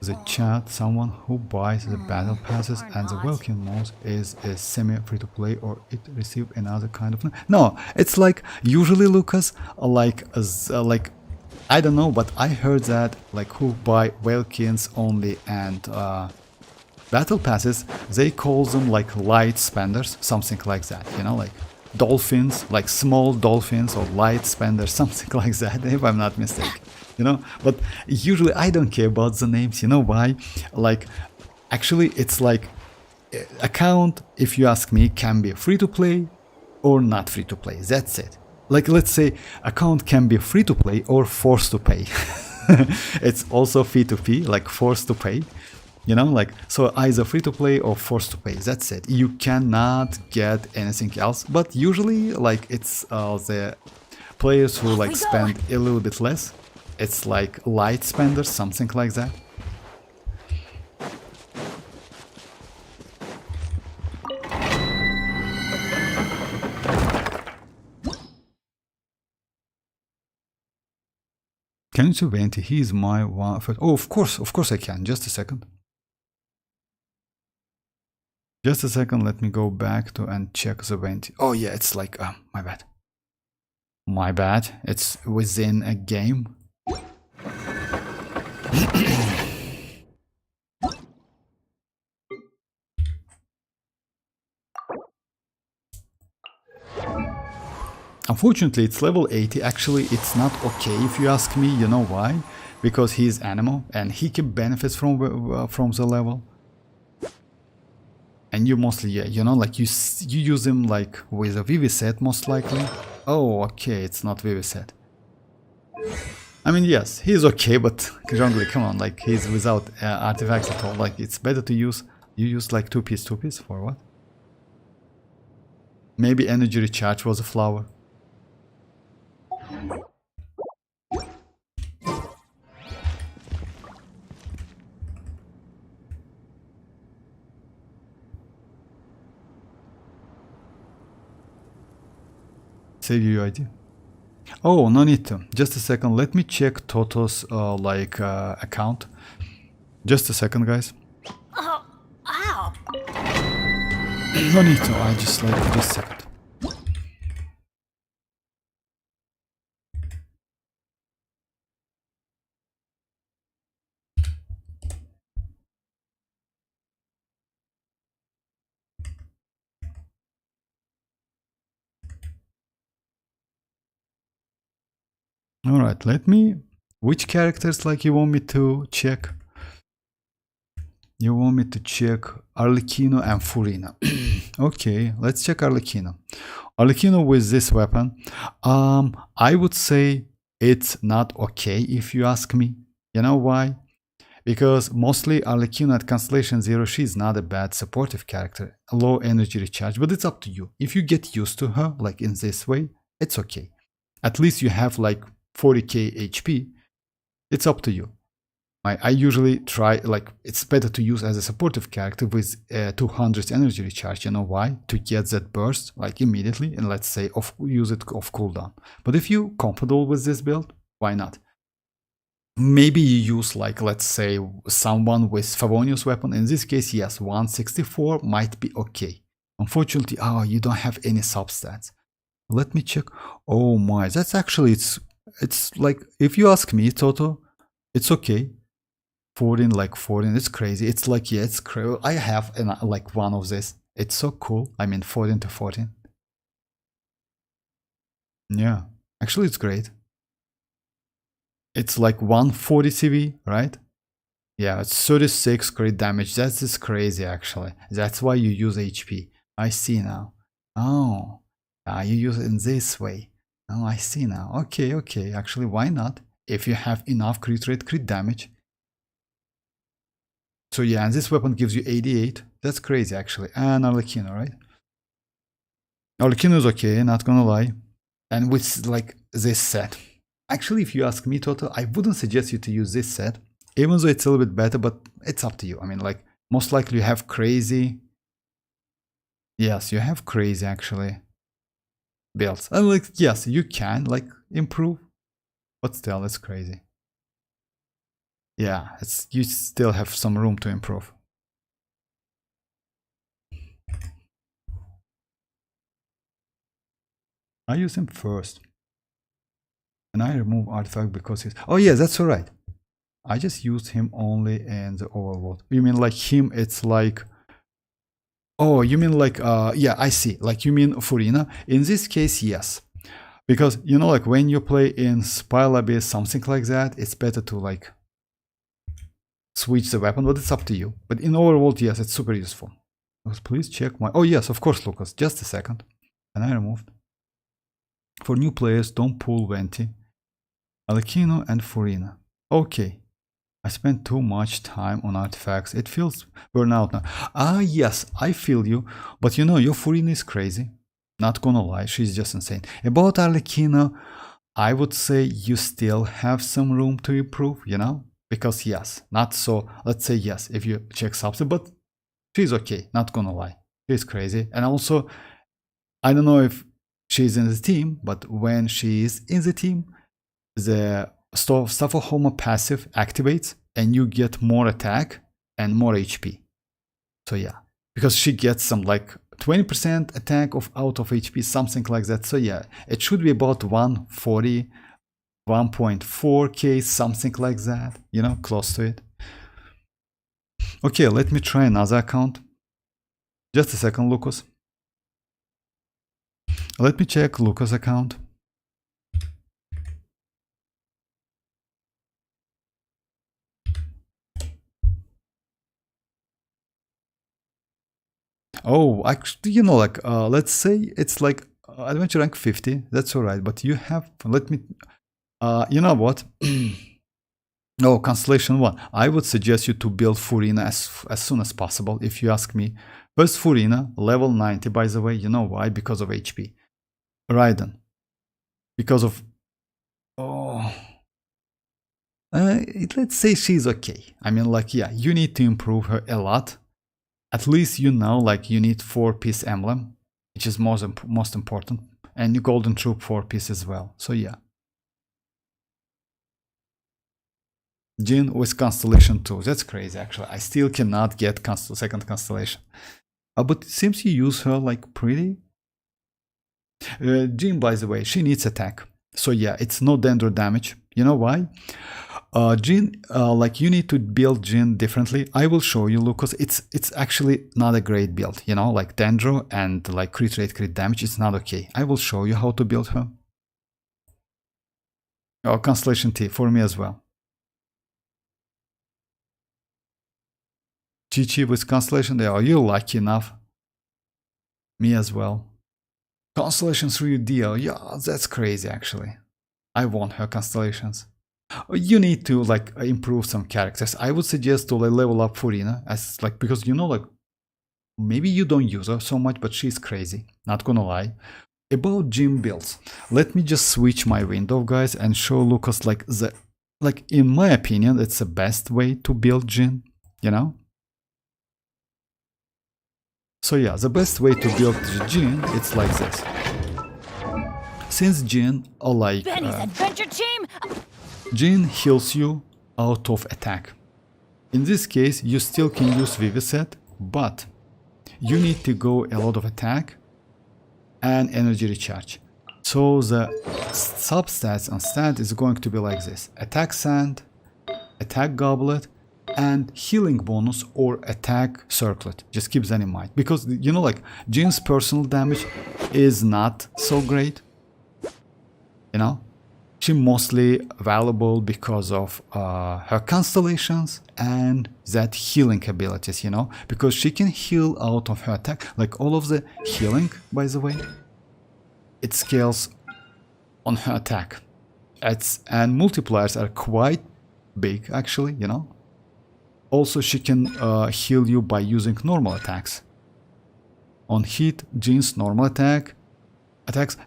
the chat, someone who buys the battle passes and the welcome modes is a semi-free-to-play, or it receive another kind of... No, it's like usually, Lucas, like I don't know, but I heard that like who buy Welkins only and battle passes, they call them like light spenders, something like that, you know, like dolphins, like small dolphins or light spenders, something like that, if I'm not mistaken, you know. But usually I don't care about the names, you know why? Like, actually it's like account, if you ask me, can be free to play or not free to play, that's it. Like, let's say account can be free to play or forced to pay. It's also P2P, like forced to pay. You know, like, so either free to play or forced to pay, that's it. You cannot get anything else, but usually like it's the players who like spend a little bit less. It's like light spenders, something like that. Can you see Venti? He is my one. Oh, of course I can. Just a second. Just a second, let me go back to and check the Venti. Oh yeah, it's like, my bad. My bad, it's within a game. Unfortunately, it's level 80. Actually, it's not okay if you ask me. You know why? Because he's animal and he can benefit from the level. And you mostly, yeah, you know, like you use him like with a VV set most likely. Oh, okay, it's not VV set. I mean, yes, he's okay, but Zhongli, come on, like he's without artifacts at all. Like it's better to use, you use like two piece for what? Maybe energy recharge was a flower. Save UID. Oh, no need to. Just a second. Let me check Toto's account. Just a second, guys. Oh, ow. No need to. I just like just a second. All right. Let me. Which characters like you want me to check? You want me to check Arlecchino and Furina. Okay, let's check Arlecchino. Arlecchino with this weapon. I would say it's not okay if you ask me. You know why? Because mostly Arlecchino at Constellation Zero, she's not a bad supportive character. Low energy recharge, but it's up to you. If you get used to her, like in this way, it's okay. At least you have like 40k HP. It's up to you. I usually try, like, it's better to use as a supportive character with 200 energy recharge. You know why? To get that burst, like, immediately, and let's say, use it off cooldown. But if you're comfortable with this build, why not? Maybe you use, like, let's say, someone with Favonius weapon. In this case, yes, 164 might be okay. Unfortunately, you don't have any substats. Let me check. Oh my, that's actually, it's like, if you ask me, Toto, it's okay. 14, like 14, it's crazy. It's like, yeah, it's crazy. I have like one of this. It's so cool. I mean, 14 to 14. Yeah, actually, it's great. It's like 140 CV, right? Yeah, it's 36 crit damage. That's just crazy, actually. That's why you use HP. I see now. Oh, you use it in this way. Oh, I see now. Okay, okay. Actually, why not? If you have enough crit rate, crit damage. So yeah, and this weapon gives you 88. That's crazy, actually. And Arlecchino, right? Arlecchino is okay, not gonna lie. And with like this set. Actually, if you ask me, Toto, I wouldn't suggest you to use this set. Even though it's a little bit better, but it's up to you. I mean, like, most likely you have crazy. Yes, you have crazy, actually, builds. And like, yes, you can, like, improve. But still, it's crazy. Yeah, you still have some room to improve. I use him first. And I remove artifact because he's... Oh yeah, that's alright. I just used him only in the overworld. You mean like him, it's like... Oh, you mean like... yeah, I see. Like you mean Furina. In this case, yes. Because, you know, like when you play in Spire Abyss, something like that, it's better to like... switch the weapon, but it's up to you. But in overworld, yes, it's super useful. Please check my... Oh yes, of course, Lucas. Just a second. And I removed. For new players, don't pull Venti, Arlecchino and Furina. Okay. I spent too much time on artifacts. It feels burnout now. Yes, I feel you. But you know, your Furina is crazy. Not gonna lie, she's just insane. About Arlecchino, I would say you still have some room to improve, you know? Because yes, not so, let's say yes, if you check subset, but she's okay, not gonna lie. She's crazy. And also, I don't know if she's in the team, but when she is in the team, the Staphyloma passive activates and you get more attack and more HP. So yeah, because she gets some like 20% attack out of HP, something like that. So yeah, it should be about 140, 1.4k, something like that, you know, close to it. Okay, let me try another account. Just a second, Lucas. Let me check Lucas' account. Oh, actually, you know, like, let's say it's like adventure rank 50. That's all right. But you have, let me, you know what? Oh, Constellation 1. I would suggest you to build Furina as soon as possible, if you ask me. First Furina, level 90, by the way. You know why? Because of HP. Raiden. Because of... Oh... let's say she's okay. I mean, like, yeah, you need to improve her a lot. At least you know, like, you need 4-piece emblem, which is most important. And you golden troop 4-piece as well. So, yeah. Jin with Constellation 2. That's crazy, actually. I still cannot get second Constellation. But it seems you use her, like, pretty. Jin, by the way, she needs attack. So, yeah, it's no dendro damage. You know why? Jin, like, you need to build Jin differently. I will show you, Lucas. It's actually not a great build. You know, like, dendro and, like, crit rate, crit damage. It's not okay. I will show you how to build her. Oh, Constellation T for me as well. Chi-Chi with Constellation, they are you lucky enough. Me as well. Constellation 3 Dio, yeah, that's crazy actually. I want her Constellations. You need to like improve some characters. I would suggest to like, level up Furina as like, because you know, like, maybe you don't use her so much, but she's crazy, not gonna lie. About gym builds, let me just switch my window, guys, and show Lucas like in my opinion, it's the best way to build Jin, you know. So yeah, the best way to build Jin, it's like this. Since Jin, like Benny's adventure team. Jin heals you out of attack. In this case, you still can use Viviset, but you need to go a lot of attack and energy recharge. So the substats on stat is going to be like this: attack sand, attack goblet, and healing bonus or attack circlet. Just keep that in mind, because you know, like, Jin's personal damage is not so great, you know. She's mostly valuable because of her constellations and that healing abilities, you know, because she can heal out of her attack. Like, all of the healing, by the way, it scales on her attack. And multipliers are quite big actually, you know. Also, she can heal you by using normal attacks. On hit, Jin's normal attacks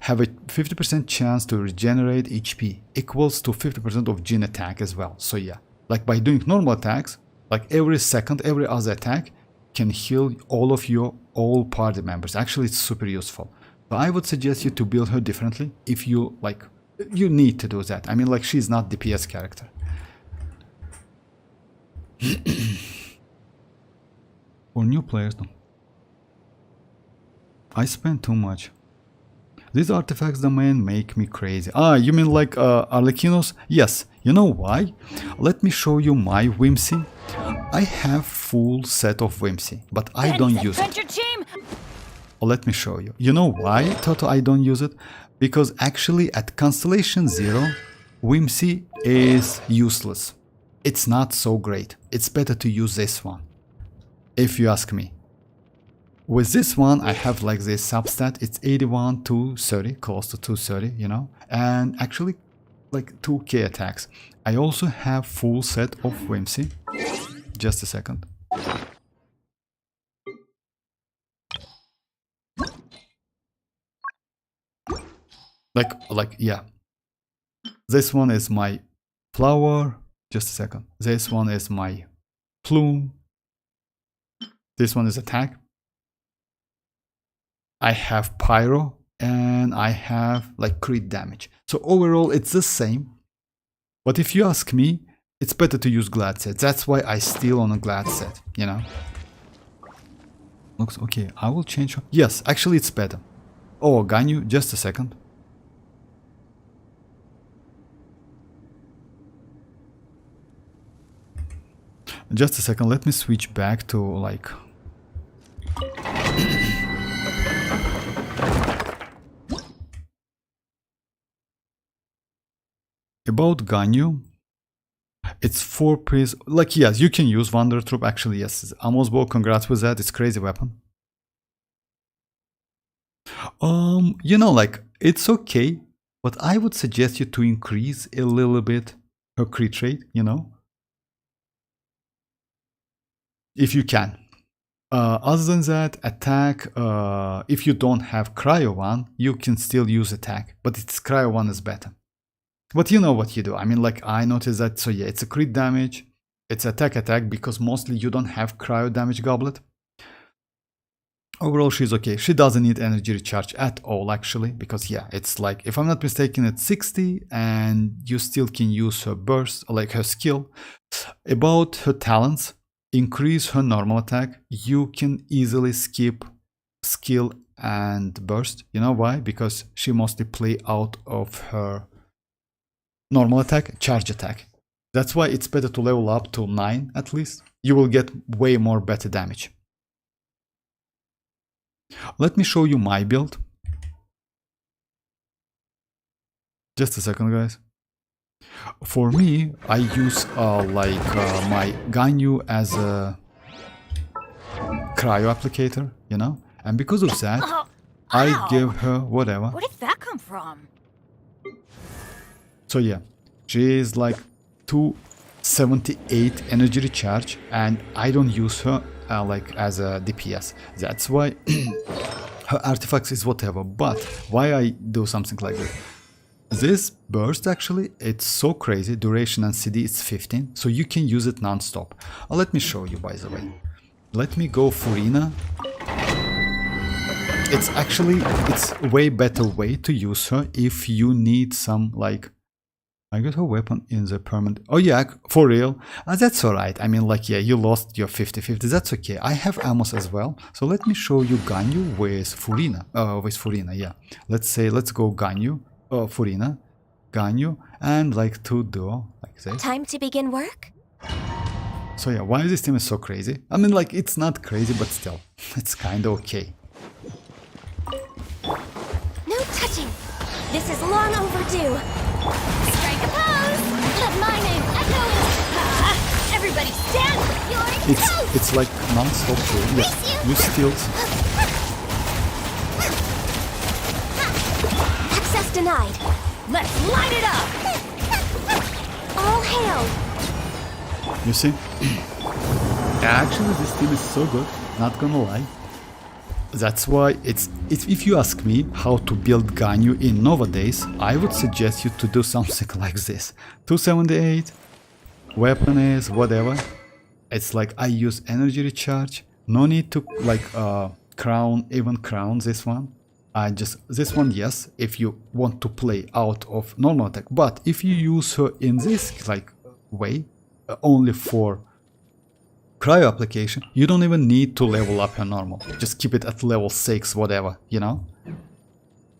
have a 50% chance to regenerate HP, equals to 50% of Jin attack as well. So yeah, like, by doing normal attacks, like, every other attack can heal all party members. Actually, it's super useful. So I would suggest you to build her differently if you like. You need to do that. I mean, like, she's not DPS character. For new players, no. I spend too much. These artifacts domain make me crazy. Ah, you mean like arlecchinos? Yes. You know why? Let me show you my Whimsy. I have full set of Whimsy, but I don't use it. Let me show you. You know why, Toto, I don't use it? Because actually at Constellation 0, Whimsy is useless. It's not so great. It's better to use this one, if you ask me. With this one, I have like this substat. It's 81 to 30, close to 230, you know, and actually like 2k attacks. I also have full set of Whimsy. Just a second. Like yeah. This one is my flower. Just a second. This one is my plume. This one is attack. I have pyro and I have like crit damage. So overall it's the same. But if you ask me, it's better to use glad set. That's why I steal on a glad set, you know. Looks okay. I will change. Yes, actually it's better. Oh, Ganyu, just a second. Just a second, let me switch back to like about Ganyu. It's 4-piece. Like, yes, you can use Wanderer Troop. Actually, yes. Amos Bow, congrats with that. It's crazy weapon. You know, like, it's okay, but I would suggest you to increase a little bit her crit rate, you know, if you can. Other than that, attack, if you don't have Cryo 1, you can still use attack, but it's Cryo 1 is better. But you know what you do. I mean, like, I noticed that, so yeah, it's a crit damage, it's attack, because mostly you don't have Cryo damage goblet. Overall, she's okay. She doesn't need energy recharge at all, actually, because yeah, it's like, if I'm not mistaken, it's 60, and you still can use her burst, like her skill. About her talents, increase her normal attack. You can easily skip skill and burst. You know why? Because she mostly play out of her normal attack, charge attack. That's why it's better to level up to 9 at least. You will get way more better damage. Let me show you my build. Just a second, guys. For me, I use my Ganyu as a cryo applicator, you know? And because of that, I give her whatever. Where did that come from? So yeah, she is like 278 energy recharge, and I don't use her like as a DPS. That's why her artifacts is whatever. But why I do something like this? This burst, actually, it's so crazy. Duration and CD is 15, so you can use it non-stop. Let me show you, by the way. Let me go Furina. It's a way better way to use her if you need some, like, I got her weapon in the permanent. Oh yeah, for real. That's alright. I mean, like, yeah, you lost your 50-50. That's okay. I have Amos as well. So let me show you Ganyu with Furina. Yeah. Let's go Ganyu, Furina, Ganyu, and like two duo, like this. Time to begin work? So yeah, why this team is so crazy? I mean, like, it's not crazy, but still, it's kinda okay. No touching. This is long overdue. Strike a pose. Let my name echo. Everybody stand. You're toast. It's like non-stop. Yeah, you still. Access denied. Let's light it up. All hail. You see? Actually, this team is so good. Not gonna lie. That's why if you ask me how to build Ganyu in nowadays, I would suggest you to do something like this. 278, weapon is whatever. It's like I use energy recharge. No need to like crown this one. This one, yes, if you want to play out of normal attack. But if you use her in this like way, only for cryo application, you don't even need to level up her normal. Just keep it at level 6, whatever, you know?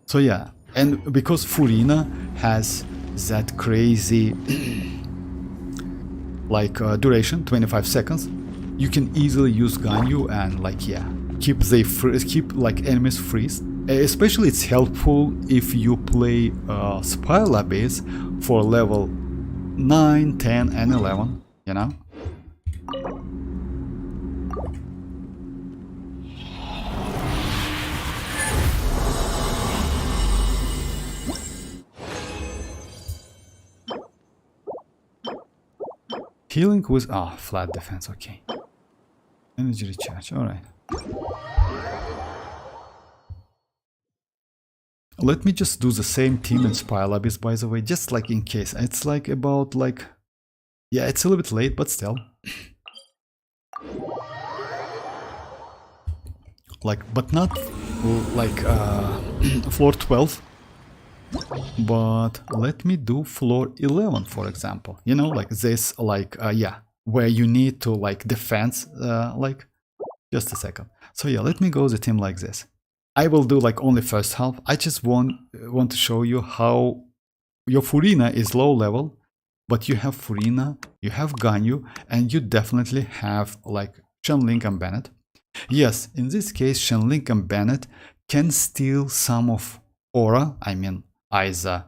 So yeah, and because Furina has that crazy like duration, 25 seconds, you can easily use Ganyu and like, yeah, keep like enemies freeze. Especially it's helpful if you play Spiral Abyss for level 9, 10 and 11, you know? Healing with flat defense, okay. Energy recharge, alright. Let me just do the same team in Spiral Abyss, by the way, just like in case. It's like about like, yeah, it's a little bit late, but still. Like, but not like floor 12. But let me do floor 11, for example. You know, like this, like, yeah, where you need to like defense, like, just a second. So yeah, let me go the team like this. I will do like only first half. I just want to show you how your Furina is low level, but you have Furina, you have Ganyu, and you definitely have like Xianyun and Bennett. Yes, in this case, Xianyun and Bennett can steal some of aura, I mean, either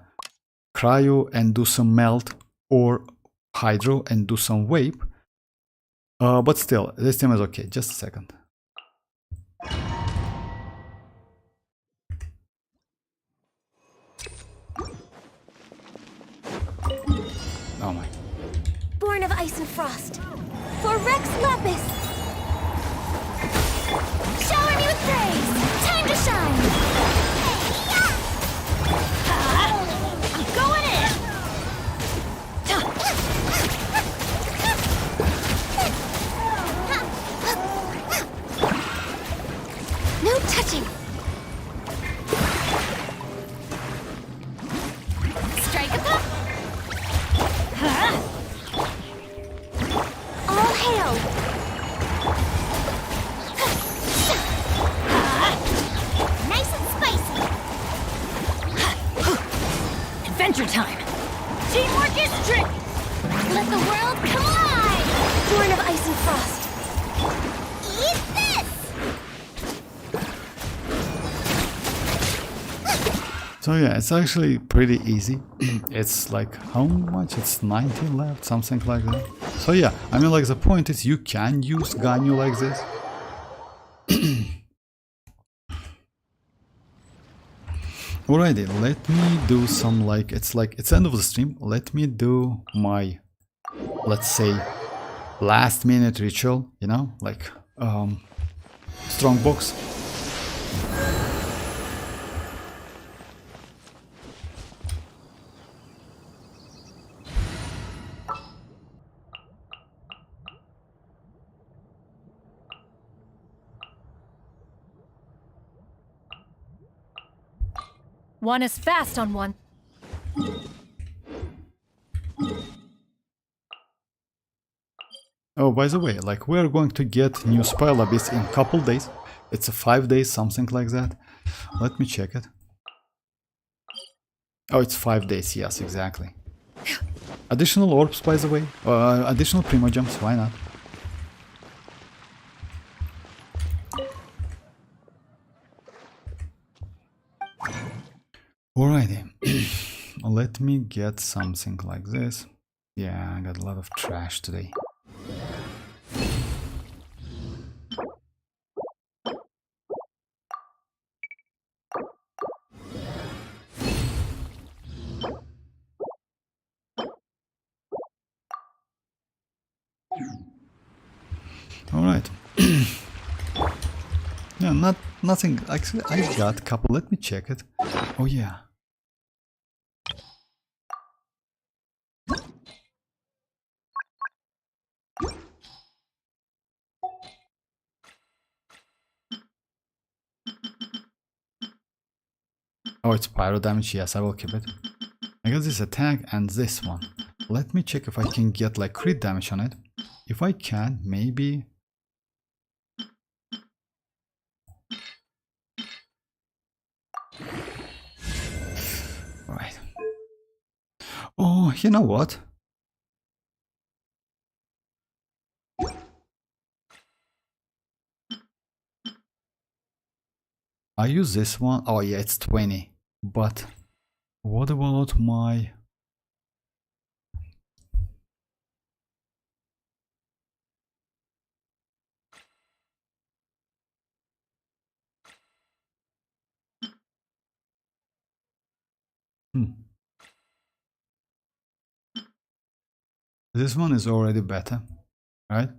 cryo and do some melt, or hydro and do some vape. But still, this team is okay. Just a second. Oh my. Born of ice and frost. For Rex Lapis. Shower me with praise. Time to shine. I'm going in. No touching. Strike a pop. All hail. Nice and spicy. Adventure time. Teamwork is trick. Let the world collide. Born of ice and frost. Eat this. So yeah, it's actually pretty easy. It's like, how much? It's 90 left, something like that. So yeah, I mean, like, the point is you can use Ganyu like this. Alrighty, let me do some, like, it's end of the stream. Let me do my, let's say, last minute ritual, you know, like strong box. One is fast on one. Oh, by the way, like, we're going to get new Spell Abyss in couple days. It's a 5 days, something like that. Let me check it. Oh, it's 5 days, yes, exactly. Additional orbs, by the way. Additional Primogems, why not? Alrighty. Let me get something like this. Yeah, I got a lot of trash today. Alright. Yeah, nothing. Actually, I got a couple. Let me check it. Oh yeah. Oh, it's pyro damage. Yes, I will keep it. I got this attack and this one. Let me check if I can get like crit damage on it. If I can, maybe. Alright. Oh, you know what? I use this one. Oh yeah, it's 20. But what about my... This one is already better, right?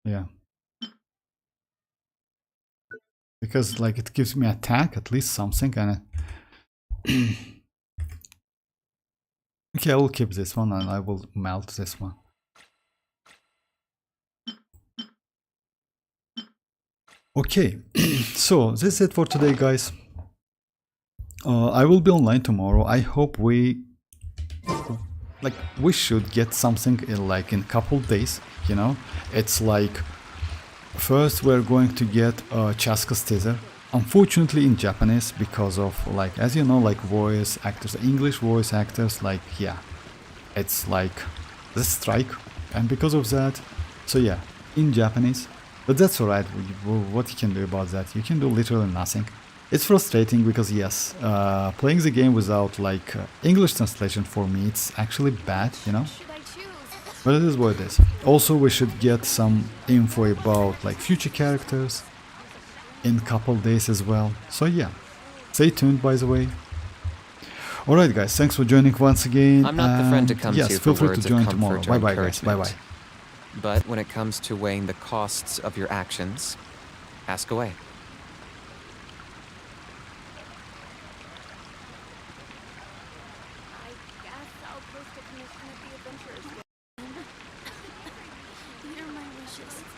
Yeah. Because like it gives me attack, at least something, and okay, I will keep this one and I will melt this one. Okay, so this is it for today, guys. I will be online tomorrow. I hope we should get something in like in couple days, you know. It's like first we're going to get Chasca's teaser, unfortunately in Japanese, because of, like, as you know, like voice actors, English voice actors, like, yeah, it's like the strike, and because of that, so yeah, in Japanese. But that's alright. What you can do about that? You can do literally nothing. It's frustrating because yes, playing the game without like English translation for me, it's actually bad, you know. But it is what it is. Also, we should get some info about like future characters in couple days as well. So yeah, stay tuned. By the way. Alright guys, thanks for joining once again. I'm not the friend to come yes, to feel for free to words join of tomorrow. comfort or Bye bye guys. Bye bye. encouragement. But when it comes to weighing the costs of your actions, ask away. I guess I'll post a commission at the adventurers. What are my wishes?